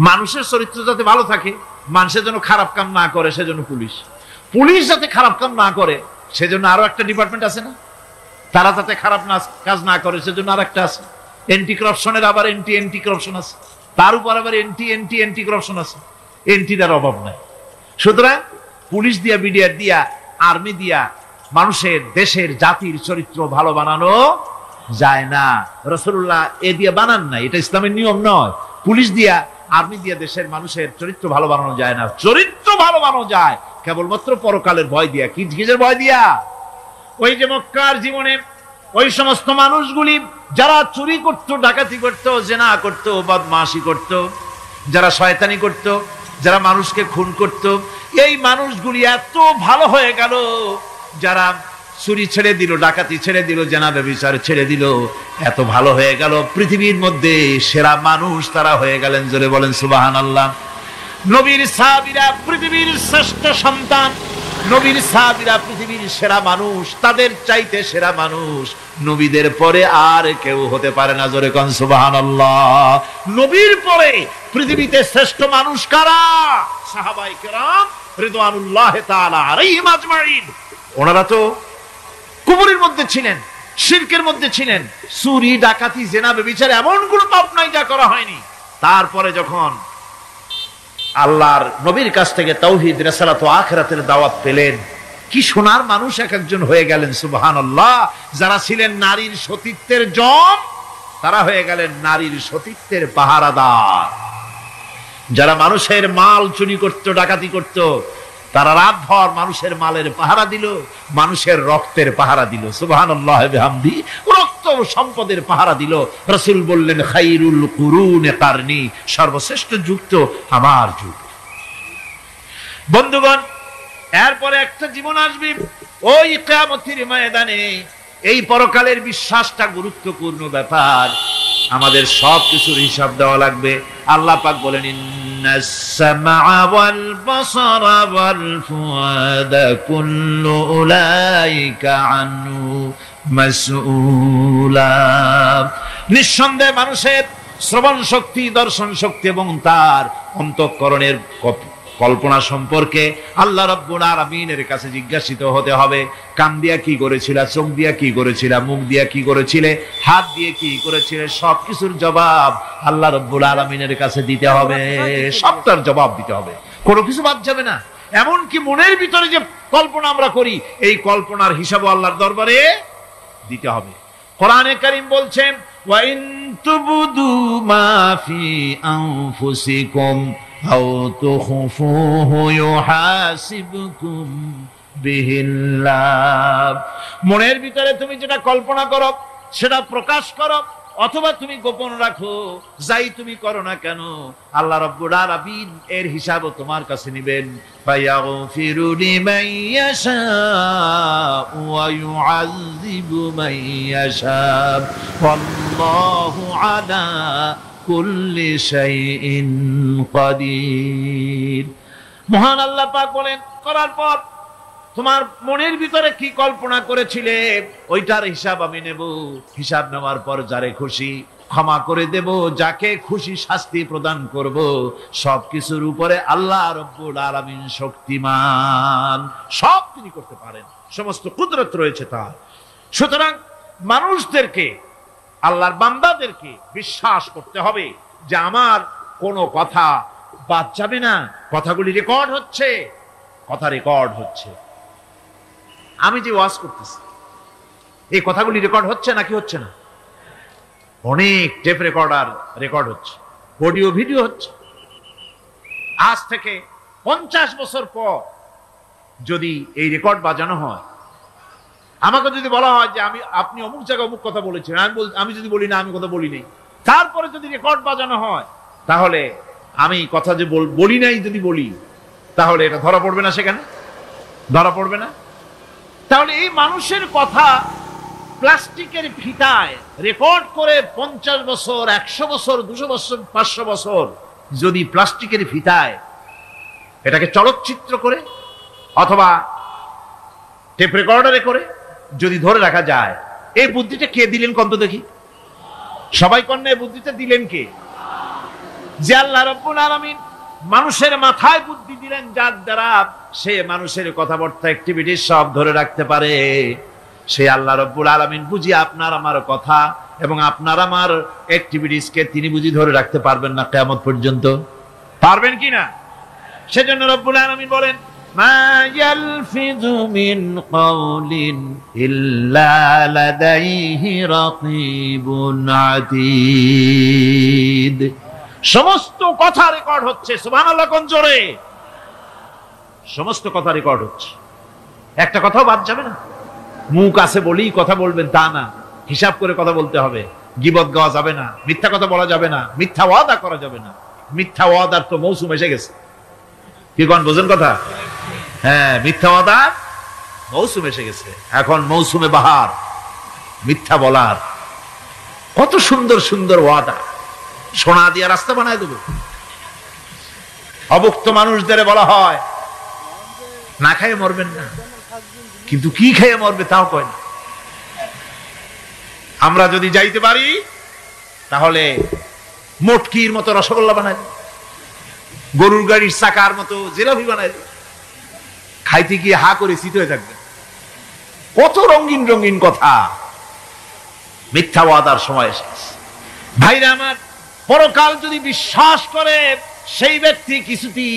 মানুষের চরিত্র যাতে ভালো থাকে, মানুষের জন্য খারাপ কাম না করে সেজন্য পুলিশ, পুলিশ যাতে খারাপ কাম না করে সেজন্য আরো একটা ডিপার্টমেন্ট আছে না, তারা যাতে খারাপ কাজ না করে সেজন্য আর একটা আছে। এন্টি করাপশনের আবার এন্টি করাপশন আছে, তার উপর আবার এন্টি করাপশন আছে। এন্টিটার অভাব নাই। সুতরাং পুলিশ দিয়া, বিডিআর দিয়া, আর্মি দিয়া মানুষের, দেশের, জাতির চরিত্র ভালো বানানো যায় না। রাসূলুল্লাহ এ দিয়ে বানান না, এটা ইসলামের নিয়ম নয়। পুলিশ দিয়া, আর্মি দিয়া দেশের মানুষের চরিত্র ভালো বানানো যায় না। চরিত্র ভালো বানানো যায় কেবলমাত্র পরকালের ভয় দিয়া। কি কিসের ভয় দিয়া? ওই যে মক্কার জীবনে ওই সমস্ত মানুষগুলি যারা চুরি করত, ডাকাতি করত, জেনা করত, বদমাশি করত, যারা শয়তানি করত, যারা মানুষকে খুন করত, এই মানুষগুলি এত ভালো হয়ে গেল, যারা চুরি ছেড়ে দিল, ডাকাতি ছেড়ে দিল, জেনা ব্যভিচার ছেড়ে দিল, এত ভালো হয়ে গেল, পৃথিবীর মধ্যে সেরা মানুষ তারা হয়ে গেলেন। জোরে বলেন সুবহানাল্লাহ। নবীর সাহাবীরা পৃথিবীর শ্রেষ্ঠ সন্তান, নবীর সাহাবীরা পৃথিবীর সেরা মানুষ, তাদের চাইতে সেরা মানুষ নবীদের পরে আর কেউ হতে পারে না। জোরে কোন সুবহানাল্লাহ। নবীর পরে পৃথিবীতে শ্রেষ্ঠ মানুষ কারা? সাহাবায়ে কেরাম রিদওয়ানুল্লাহি তাআলা আলাইহিম আজমাইন। ওনারা তো কুফরের মধ্যে ছিলেন, শিরকের মধ্যে ছিলেন, চুরি, ডাকাতি, জেনা, ব্যভিচার এমন কোন পাপ নাই যা করা হয়নি। তারপরে যখন আল্লাহর নবীর কাছ থেকে তাওহীদ, রিসালাত ও আখিরাতের দাওয়াত পেলেন, কি সোনার মানুষ এক একজন হয়ে গেলেন। সুবহানাল্লাহ। যারা ছিলেন নারীর সতীত্বের জম, তারা হয়ে গেলেন নারীর সতীত্বের পাহারাদার। যারা মানুষের মাল চুরি করত, ডাকাতি করত, তারা রাতভর মানুষের মালের পাহারা দিল, মানুষের রক্তের পাহারা দিল। সুবহানাল্লাহ বিহামদি। রক্ত ও সম্পদের পাহারা দিল। রাসূল বললেন, খায়রুল কুরুনে কারনি, সর্বশ্রেষ্ঠ যুগ তো আমার যুগ। বন্ধুগণ, এরপরে একটা জীবন আসবে ওই কিয়ামতের ময়দানে। এই পরকালের বিশ্বাসটা গুরুত্বপূর্ণ ব্যাপার। আমাদের সবকিছুর হিসাব দেওয়া লাগবে। আল্লাহ পাক বলেন, ইন্নাস সামআ ওয়াল বাসারা ওয়াল ফুআদা কুল্লু উলাইকা আনহু মাসউলা। নিঃসন্দেহে মানুষের শ্রবণ শক্তি, দর্শন শক্তি এবং তার অন্তঃকরণের কল্পনা সম্পর্কে আল্লাহ রাব্বুল আলামিনের কাছে জিজ্ঞাসিত হতে হবে। কান দিয়া কি করেছিলা, চোখ দিয়া কি করেছিলা, মুখ দিয়া কি করেছিলে, হাত দিয়ে কি করেছিলে, সবকিছুর জবাব আল্লাহ রাব্বুল আলামিনের কাছে দিতে হবে। সবটার জবাব দিতে হবে, কোনো কিছু বাদ যাবে না। এমনকি মনের ভিতরে যে কল্পনা আমরা করি, এই কল্পনার হিসাবও আল্লাহর দরবারে দিতে হবে। কোরআনে কারীম বলছেন, ওয়া ইন তুবদু মা ফি আনফুসিকুম আও তুখফুহু ইউহাসিবকুম বিহিল্লাহ। মনের ভিতরে তুমি যেটা কল্পনা করো সেটা প্রকাশ করো, অথবা তুমি গোপন রাখো, যাই তুমি করো না কেন, আল্লাহ রাব্বুল আলামিন এর হিসাবও তোমার কাছে নেবেন। ফায়াগফিরু লিমান ইয়াশাউ ওয়া ইউআযযিবু মান ইয়াশাউ ওয়াল্লাহু আলা কুল্লি শাইইন কাদির। মহান আল্লাহ পাক বলেন, করার পর তোমার মনের ভিতরে কি কল্পনা করেছিলে ওইটার হিসাব আমি নেব। হিসাব নেওয়ার পর যারে খুশি ক্ষমা করে দেব, যাকে খুশি শাস্তি প্রদান করব। সবকিছুর উপরে আল্লাহ রাব্বুল আলামিন শক্তিমান, সব তিনি করতে পারেন, সমস্ত কুদরত রয়েছে তার। সুতরাং মানুষদেরকে, আল্লাহর বান্দাদেরকে বিশ্বাস করতে হবে যে আমার কোনো কথা বাদ যাবে না। কথাগুলি রেকর্ড হচ্ছে, কথা রেকর্ড হচ্ছে। আমি যে ওয়াজ করতেছি এই কথাগুলি রেকর্ড হচ্ছে নাকি হচ্ছে না? অনেক টেপ রেকর্ডার রেকর্ড হচ্ছে, অডিও ভিডিও হচ্ছে। আজ থেকে 50 বছর পর যদি এই রেকর্ড বাজানো হয়, আমাকে যদি বলা হয় যে আপনি অমুক জায়গায় অমুক কথা বলেছেন, আমি যদি বলি না আমি কথা বলি নাই, তারপরে যদি রেকর্ড বাজানো হয়, তাহলে আমি কথা যে বলি নাই যদি বলি, তাহলে এটা ধরা পড়বে না? সেখানে ধরা পড়বে না? তাহলে এই মানুষের কথা প্লাস্টিকের ফিতায় রেকর্ড করে 50 বছর, 100 বছর, 200 বছর, 500 বছর যদি প্লাস্টিকের ফিতায় এটাকে চলচ্চিত্র করে অথবা টেপ রেকর্ডারে করে যদি ধরে রাখা যায়, এই বুদ্ধিটা কে দিলেন কত দেখি? সবাই কন্যা এই বুদ্ধিটা দিলেন কে? যে আল্লাহ রাব্বুল আলামিন মানুষের মাথায় বুদ্ধি দিলেন, যার দ্বারা সে মানুষের কথাবার্তা, অ্যাক্টিভিটি সব ধরে রাখতে পারে। সে আল্লাহ রাব্বুল আলামিন বুঝি আপনার আমার কথা এবং আপনার আমার অ্যাক্টিভিটিসকে তিনি বুঝি ধরে রাখতে পারবেন না কিয়ামত পর্যন্ত? পারবেন কি না? সেজন্য রব্বুল আলামিন বলেন, মা ইয়ালফিযু মিন কাওলিন ইল্লা লাদাইহি রাকীবুন আতীদ। সমস্ত কথা রেকর্ড হচ্ছে। সুবহানাল্লাহ কোন জোরে। সমস্ত কথা রেকর্ড হচ্ছে, একটা কথাও বাদ যাবে না। মুখ আছে বলেই কথা বলবেন তা না, হিসাব করে কথা বলতে হবে। গীবত গাওয়া যাবে না, মিথ্যা কথা বলা যাবে না, মিথ্যা ওয়াদা করা যাবে না। মিথ্যা ওয়াদার তো মৌসুম এসে গেছে। কি কোন বোঝেন কথা? হ্যাঁ, মিথ্যা ওয়াদার মৌসুম এসে গেছে। এখন মৌসুমে বাহার মিথ্যা বলার। কত সুন্দর সুন্দর ওয়াদা, সোনা দিয়া রাস্তা বানায় দেব। অভুক্ত মানুষদের বলা হয় না খাইয়ে মরবেন না, কিন্তু কি খেয়ে মরবে তাও কয় না। আমরা যদি যাইতে পারি তাহলে মটকির মতো রসগোল্লা বানাই, গরুর গাড়ির চাকার মতো জিলাপি বানাই, খাইতে গিয়ে হা করে চিত হয়ে থাকবে। কত রঙিন রঙিন কথা। মিথ্যা ওয়াদার সময় এসেছে। ভাইরা আমার, পরকাল যদি বিশ্বাস করে সেই ব্যক্তি কিছুতেই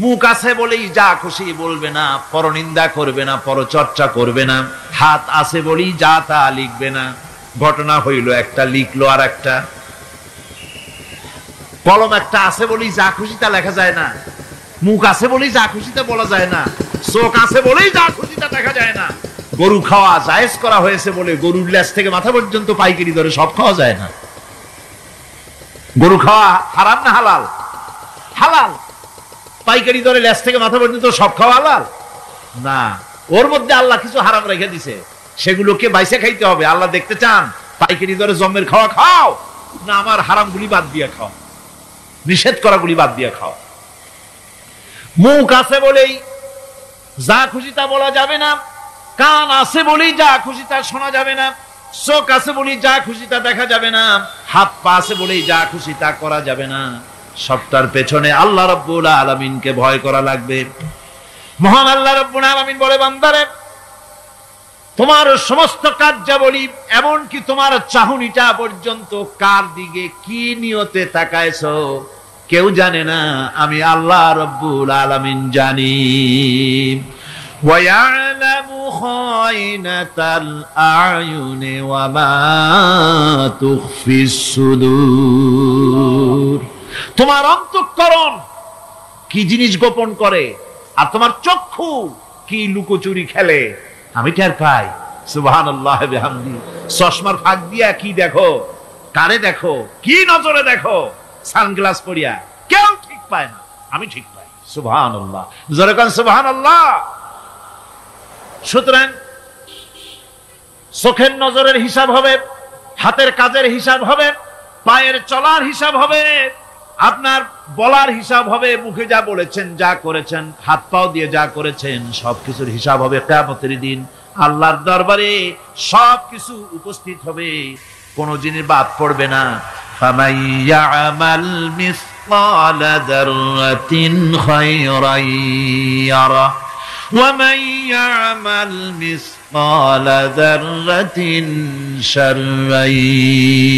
মুখ আছে বলেই যা খুশি বলবে না, পরনিন্দা করবে না, পরচর্চা করবে না, হাত আছে বলেই যা তা লিখবে না। ঘটনা হইল একটা, লিখলো আর একটা। কলম একটা আছে বলেই যা খুশি তা লেখা যায় না, মুখ আছে বলেই যা খুশি তা বলা যায় না, চোখ আছে বলেই যা খুশি তা দেখা যায় না। গরু খাওয়া জায়েজ করা হয়েছে বলে গরুর লেজ থেকে মাথা পর্যন্ত পাইকারি দরে সব খাওয়া যায় না। গরু খাওয়া হারাম না হালাল? হালাল। পাইকারি দরে লেজ থেকে মাথা পর্যন্ত সব খাওয়া হালাল না। ওর মধ্যে আল্লাহ কিছু হারাম রেখে দিছে, সেগুলোকে বাইসে খাইতে হবে। আল্লাহ দেখতে চান পাইকারি দরে জম্মের খাওয়া খাও, না আমার হারাম গুলি বাদ দিয়ে খাও, নিষেধ করা গুলি বাদ দিয়ে খাও। মুখ আছে বলেই যা খুশি তা বলা যাবে না, কান আছে বলেই যা খুশি তা শোনা যাবে না, চোখ আছে বলেই যা খুশি তা দেখা যাবে না, হাত পা আছে বলেই যা খুশি তা করা যাবে না। সবটার পেছনে আল্লাহ রাব্বুল আলামিনকে ভয় করা লাগবে। মহান আল্লাহ রাব্বুল আলামিন বলে, বান্দারে তোমার সমস্ত কার্যাবলী, এমনকি তোমার চাহনিটা পর্যন্ত কার দিকে কি নিয়তে তাকায়ছো কেউ জানে না, আমি আল্লাহ রাব্বুল আলামিন জানি। وَيَعْلَمُ خَائِنَةَ الْأَعْيُنِ وَمَا تُخْفِي الصُّدُورُ। তোমার অন্তঃকরণ কি জিনিস গোপন করে, আর তোমার চক্ষু কি লুকোচুরি খেলে, আমি টের পাই। সুবহানাল্লাহ বিহামদি। চশমার ফাঁক দিয়া কি দেখো, কারে দেখো, কি নজরে দেখো, সানগ্লাস পরিয়া কেউ ঠিক পায় না, আমি ঠিক পাই। সুবহানাল্লাহ, জোরে কোন সুবহানাল্লাহ। সুতরাং চোখের নজরের হিসাব হবে, হাতের কাজের হিসাব হবে, পায়ের চলার হিসাব হবে, আপনার বলার হিসাব হবে। মুখে যা বলেছেন, যা করেছেন, হাত পাও দিয়ে যা করেছেন, সবকিছুর হিসাব হবে কিয়ামতের দিন। আল্লাহর দরবারে সবকিছু উপস্থিত হবে, কোন জিনিস বাদ পড়বে না। ফামান ইয়ামাল মিসকালা যাররাতিন খায়রান ইয়ারা ওয়া মান ইয়ামাল মিসকালা যাররাতিন শাররান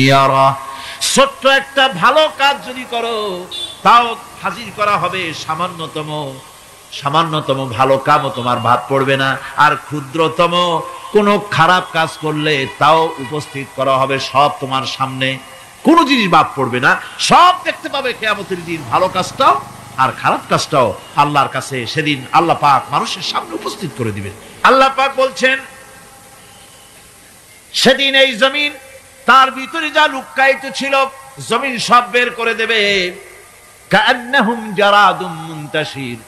ইয়ারা। ছোট্ট একটা ভালো কাজ যদি করো, তাও হাজির করা হবে সামান্যতম ভালো কামও তোমার বাদ পড়বে না। আর ক্ষুদ্রতম কোনো খারাপ কাজ করলে তাও উপস্থিত করা হবে, সব তোমার সামনে, কোনো জিনিস বাদ পড়বে না, সব দেখতে পাবে কিয়ামতের দিন। ভালো কাজটাও আর খারাপ কাজটাও আল্লাহর কাছে সেদিন আল্লাহ পাক মানুষের সামনে উপস্থিত করে দিবেন। আল্লাহ পাক বলছেন, সেদিন এই জমিন, তার ভিতরে যা লুকায়িত ছিল, জমিন সব বের করে দেবে। কান্নাহুম জারাদুম মুনতাশির।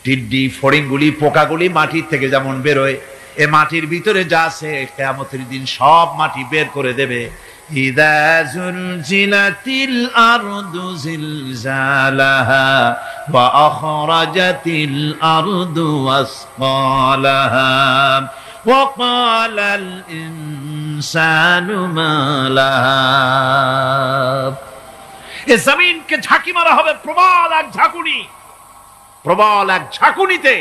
টিড্ডি, ফড়িংগুলি, পোকাগুলি মাটির থেকে যেমন বেরোয়, এ মাটির ভিতরে যা আছে কিয়ামতের দিন সব মাটি বের করে দেবে। ইযা যুলজিলাতিল আরদু জিলজালাহা ওয়া আখরাজাতিল আরদু আসকালাহা ওয়া ক্বালাল ইনসানু মা লাহা। এ জমিনকে ঝাঁকি মারা হবে প্রবল এক ঝাঁকুনি, প্রবল এক ঝাঁকুনিতে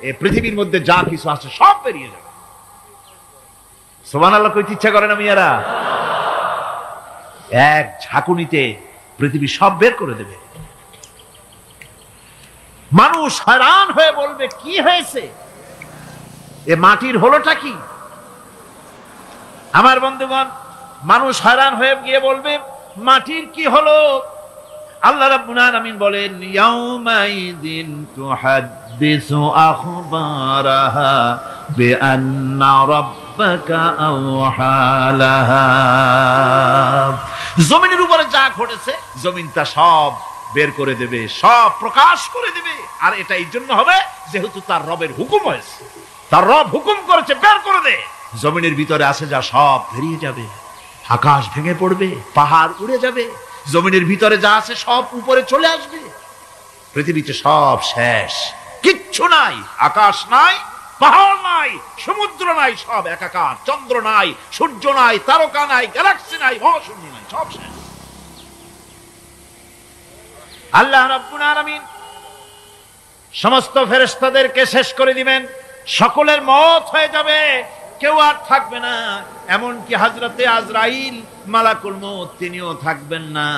এই পৃথিবীর মধ্যে যা কিছু আছে সব বেরিয়ে যাবে। সুবহানাল্লাহ কইতে ইচ্ছা করে না মিয়ারা? এক ঝাঁকুনিতে পৃথিবী সব বের করে দেবে। মানুষ হয়রান হয়ে বলবে কি হয়েছে, এ মাটির হলোটা কি? আমার বন্ধুগণ, মানুষ হয়রান হয়ে গিয়ে বলবে মাটির কি হলো? আল্লাহ রাব্বুল আলামিন বলেন ইয়াউমাইদিন তুহাদ্দিসু আখবারাহা বিআন্না রাব্বাকা আওহালাহা। জমিনের উপরে যা ঘটেছে জমিন তা সব বের করে দেবে, সব প্রকাশ করে দেবে। আর এটা এই জন্য হবে যেহেতু তার রবের হুকুম হয়েছে, তার রব হুকুম করেছে বের করে দে। জমিনের ভিতরে আছে যা সব বেরিয়ে যাবে, আকাশ ভেঙে পড়বে, পাহাড় উড়ে যাবে, জমিনের ভিতরে যা আছে সব উপরে চলে আসবে। পৃথিবীতে সব শেষ, কিচ্ছু নাই, আকাশ নাই, পাহাড় নাই, সমুদ্র নাই, সব একাকার। চন্দ্র নাই, সূর্য নাই, তারকা নাই, গ্যালাক্সি নাই, মহাশূন্য নাই, সব শেষ। আল্লাহ রাব্বুল আলামিন সমস্ত ফেরেশতাদেরকে শেষ করে দিবেন, সকলের মওত হয়ে যাবে, কেউ আর থাকবে না। এমনকি হযরতে আজরাইল মালাকুল মউত তিনিও থাকবেন না।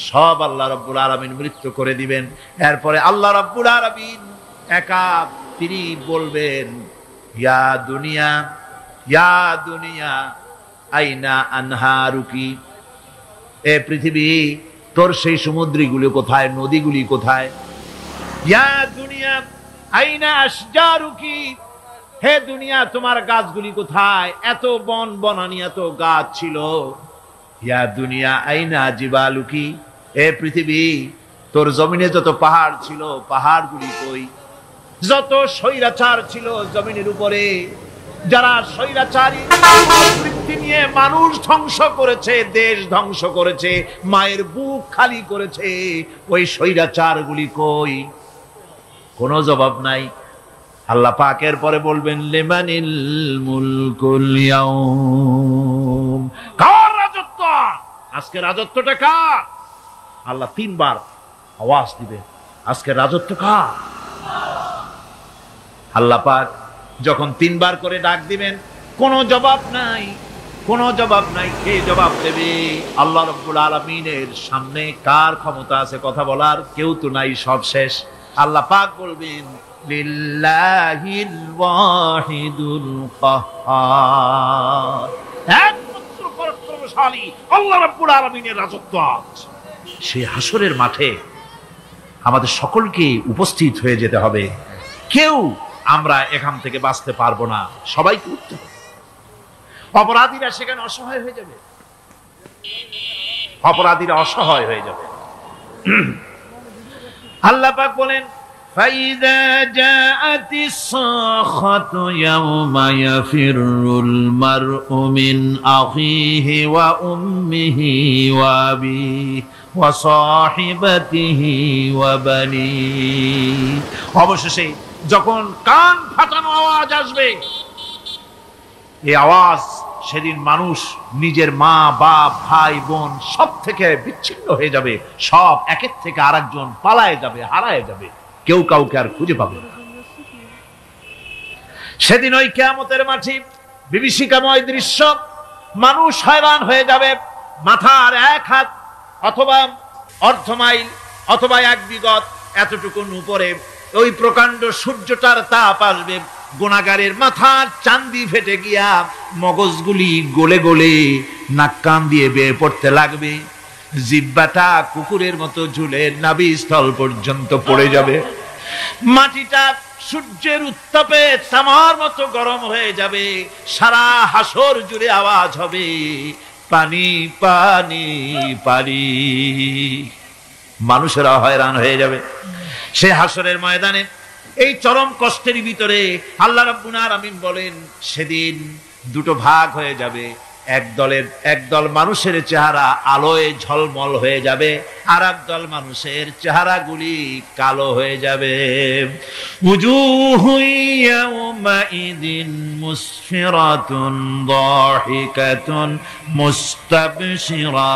সব আল্লাহ রাব্বুল আলামিন মৃত্যু করে দিবেন। এরপরে আল্লাহ রাব্বুল আলামিন একা তিনি বলবেন ইয়া দুনিয়া, ইয়া দুনিয়া আইনা আনহারুকি, এ পৃথিবী তোর সেই সমুদ্রগুলি কোথায়, নদীগুলি কোথায়? ইয়া দুনিয়া আইনা আশজারুকি, হে দুনিয়া তোমার গাছগুলি কোথায়? এত বন বনানি, এত গাছ ছিল। ইয়া দুনিয়া আইনা জিবালুকি, এ পৃথিবী তোর জমিনে যত পাহাড় ছিল পাহাড়গুলি কই? যত স্বৈরাচার ছিল জমিনের উপরে, যারা স্বৈরাচারী বৃত্তি নিয়ে মানুষ ধ্বংস করেছে, দেশ ধ্বংস করেছে, মায়ের বুক খালি করেছে, ওই স্বৈরাচারগুলি কই? কোনো জবাব নাই। আল্লাহ পাকের পরে বলবেন লিমানিল মুলকুল ইয়াউম, কার রাজত্ব আজকে? রাজত্বটা কার? আল্লাহ তিনবার আওয়াজ দিবে, আজকে রাজত্ব কার? আল্লাহ পাক যখন তিনবার করে ডাক দিবেন, কোনো জবাব নাই, কোনো জবাব নাই। কে জবাব দেবে? আল্লাহ রাব্বুল আলামিনের সামনে কার ক্ষমতা আছে কথা বলার? কেউ তো নাই, সব শেষ। আল্লাহ পাক বলবেন লিল্লাহিল ওয়াহিদুল কাহ্হার, একমাত্র পরাক্রমশালী আল্লাহ রাব্বুল আলামিনের রাজত্ব আছে। সেই হাসরের মাঠে আমাদের সকলকে উপস্থিত হয়ে যেতে হবে। কেউ আমরা এখান থেকে বাঁচতে পারবো না, সবাইকে উঠতে হবে। অপরাধীরা সেখানে অসহায় হয়ে যাবে, অপরাধীরা অসহায় হয়ে যাবে। আল্লাহ পাক বলেন ফাইযা জাআতিস সাখাতু ইয়াওমা ইয়াফিরুল মারউ মিন আখিহি ওয়া উম্মিহি ওয়া আবিহি ওয়া সাহিবাতিহি ওয়া বানিহি। অবশেষে যখন কান ফাটানো আওয়াজ আসবে, এই আওয়াজ সেদিন মানুষ নিজের মা বাপ ভাই বোন সব থেকে বিচ্ছিন্ন হয়ে যাবে, সব একের থেকে আরেকজন পালায় যাবে, হারায় যাবে, কেউ কাউকে আর খুঁজে পাবে না। সেদিন ওই কিয়ামতের মাঠে বিভীষিকাময় দৃশ্য, মানুষ হয়রান হয়ে যাবে। মাথার এক হাত অথবা অর্ধ মাইল অথবা এক বিগত এতটুকুন উপরে ওই প্রকাণ্ড সূর্যটার তাপ আসবে, গুনাহগারের মাথার চান্দি ফেটে গিয়া মগজগুলি গলে গলে নাক কান দিয়ে বেয়ে পড়তে লাগবে, জিহ্বাটা কুকুরের মতো ঝুলে নাভিস্থল পর্যন্ত পড়ে যাবে, মাটিটা সূর্যের উত্তাপে তামার মতো গরম হয়ে যাবে, সারা হাসর জুড়ে আওয়াজ হবে পানি পানি পানি। মানুষেরা হয়রান হয়ে যাবে সে হাসরের ময়দানে। এই চরম কষ্টের ভিতরে আল্লাহ রাব্বুল আলামিন বলেন সেদিন দুটো ভাগ হয়ে যাবে। একদল মানুষের চেহারা আলোয় ঝলমল হয়ে যাবে, আর একদল মানুষের চেহারাগুলি কালো হয়ে যাবে। উজুহু ইয়াওমাইদিন মুসফিরাতুন দাহিকাতুন মুস্তাবশিরা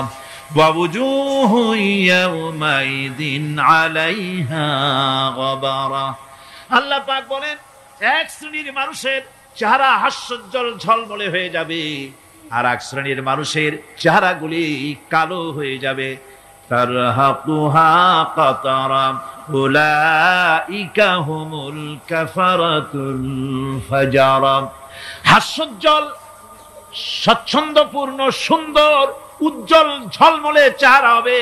ওয়া উজুহু ইয়াওমাইদিন আলাইহা গাবারা। আল্লাহ পাক বলেন এক শ্রেণীর মানুষের চেহারা হাস্যোজ্জ্বল ঝলমলে হয়ে যাবে, আর এক শ্রেণীর মানুষের চেহারাগুলি কালো হয়ে যাবে। তারহাকুহা কাতারা উলাইকা হুমুল কাফারাতুল ফাজারা। হাস্যোজ্জ্বল, স্বচ্ছন্দপূর্ণ, সুন্দর, উজ্জ্বল ঝলমলে চেহারা হবে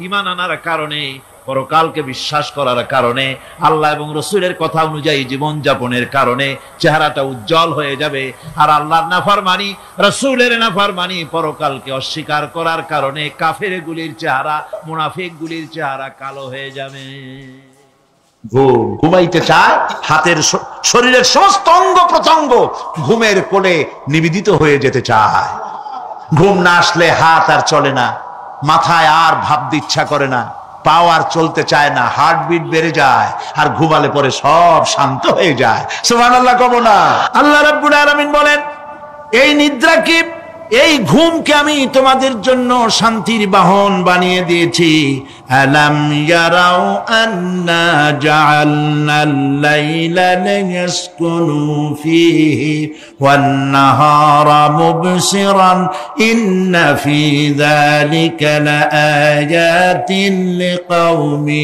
ঈমান আনার কারণে, পরকালকে বিশ্বাস করার কারণে, আল্লাহ এবং রসুলের কথা অনুযায়ী জীবন যাপনের কারণে চেহারাটা উজ্জ্বল হয়ে যাবে। আর আল্লাহর নাফরমানি, রসুলের নাফরমানি, পরকালকে অস্বীকার করার কারণে কাফেরগুলির চেহারা, মুনাফিকগুলির চেহারা কালো হয়ে যাবে। ঘুমাইতে চায়, হাতের শরীরের সমস্ত অঙ্গ প্রত্যঙ্গ ঘুমের কোলে নিবেদিত হয়ে যেতে চায়। ঘুম না আসলে হাত আর চলে না, মাথায় আর ভাবতে ইচ্ছা করে না, পাও আর চলতে চায় না, হার্টবিট বেড়ে যায়, আর ঘুমালে পরে সব শান্ত হয়ে যায়। সুবহানাল্লাহ কব না? আল্লাহ রাব্বুল আলামিন বলেন, এই নিদ্রা কি, এই ঘুমকে আমি তোমাদের জন্য শান্তির বাহন বানিয়ে দিয়েছি। আলাম ইয়ারাউ আন্না জাআলনাল লাইলা লিয়াসকুনু ফীহি ওয়ান নাহারা মুবসিরান ইন্না ফী যালিকা লাআয়াতিন লিকাওমি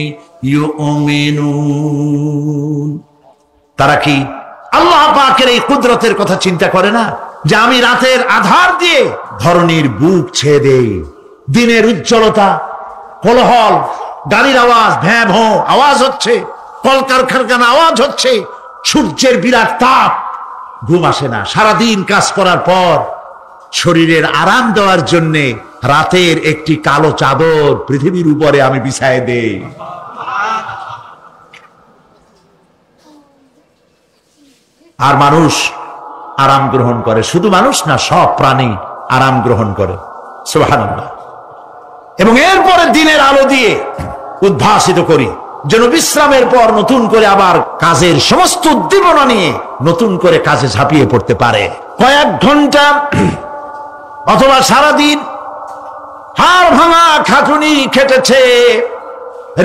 ইউমিনুন। তারা কি আল্লাহ পাকের এই কুদরতের কথা চিন্তা করে না, যে আমি রাতের আধার দিয়ে ধরনীর বুক ছেয়ে দেই, দিনের উজ্জ্বলতা, কোলাহল, গাড়ির আওয়াজ, ভ্যাঁ ভোঁ আওয়াজ হচ্ছে, কলকারখানা আওয়াজ হচ্ছে, সূর্যের বিরাট তাপ, ঘুম আসে না। সারাদিন কাজ করার পর শরীরের আরাম দেওয়ার জন্য রাতের একটি কালো চাদর পৃথিবীর উপরে আমি বিছায় দেই। আর মানুষ আরাম গ্রহণ করে, শুধু মানুষ না, সব প্রাণী আরাম গ্রহণ করে। সুবহানাল্লাহ। এবং এরপরে দিনের আলো দিয়ে উদ্ভাসিত করি, যেন বিশ্রামের পর নতুন করে আবার কাজের সমস্ত উদ্দীপনা নিয়ে নতুন করে কাজে ঝাঁপিয়ে পড়তে পারে। কয়েক ঘন্টা অথবা সারাদিন হাড় ভাঙা খাটুনি খেটেছে,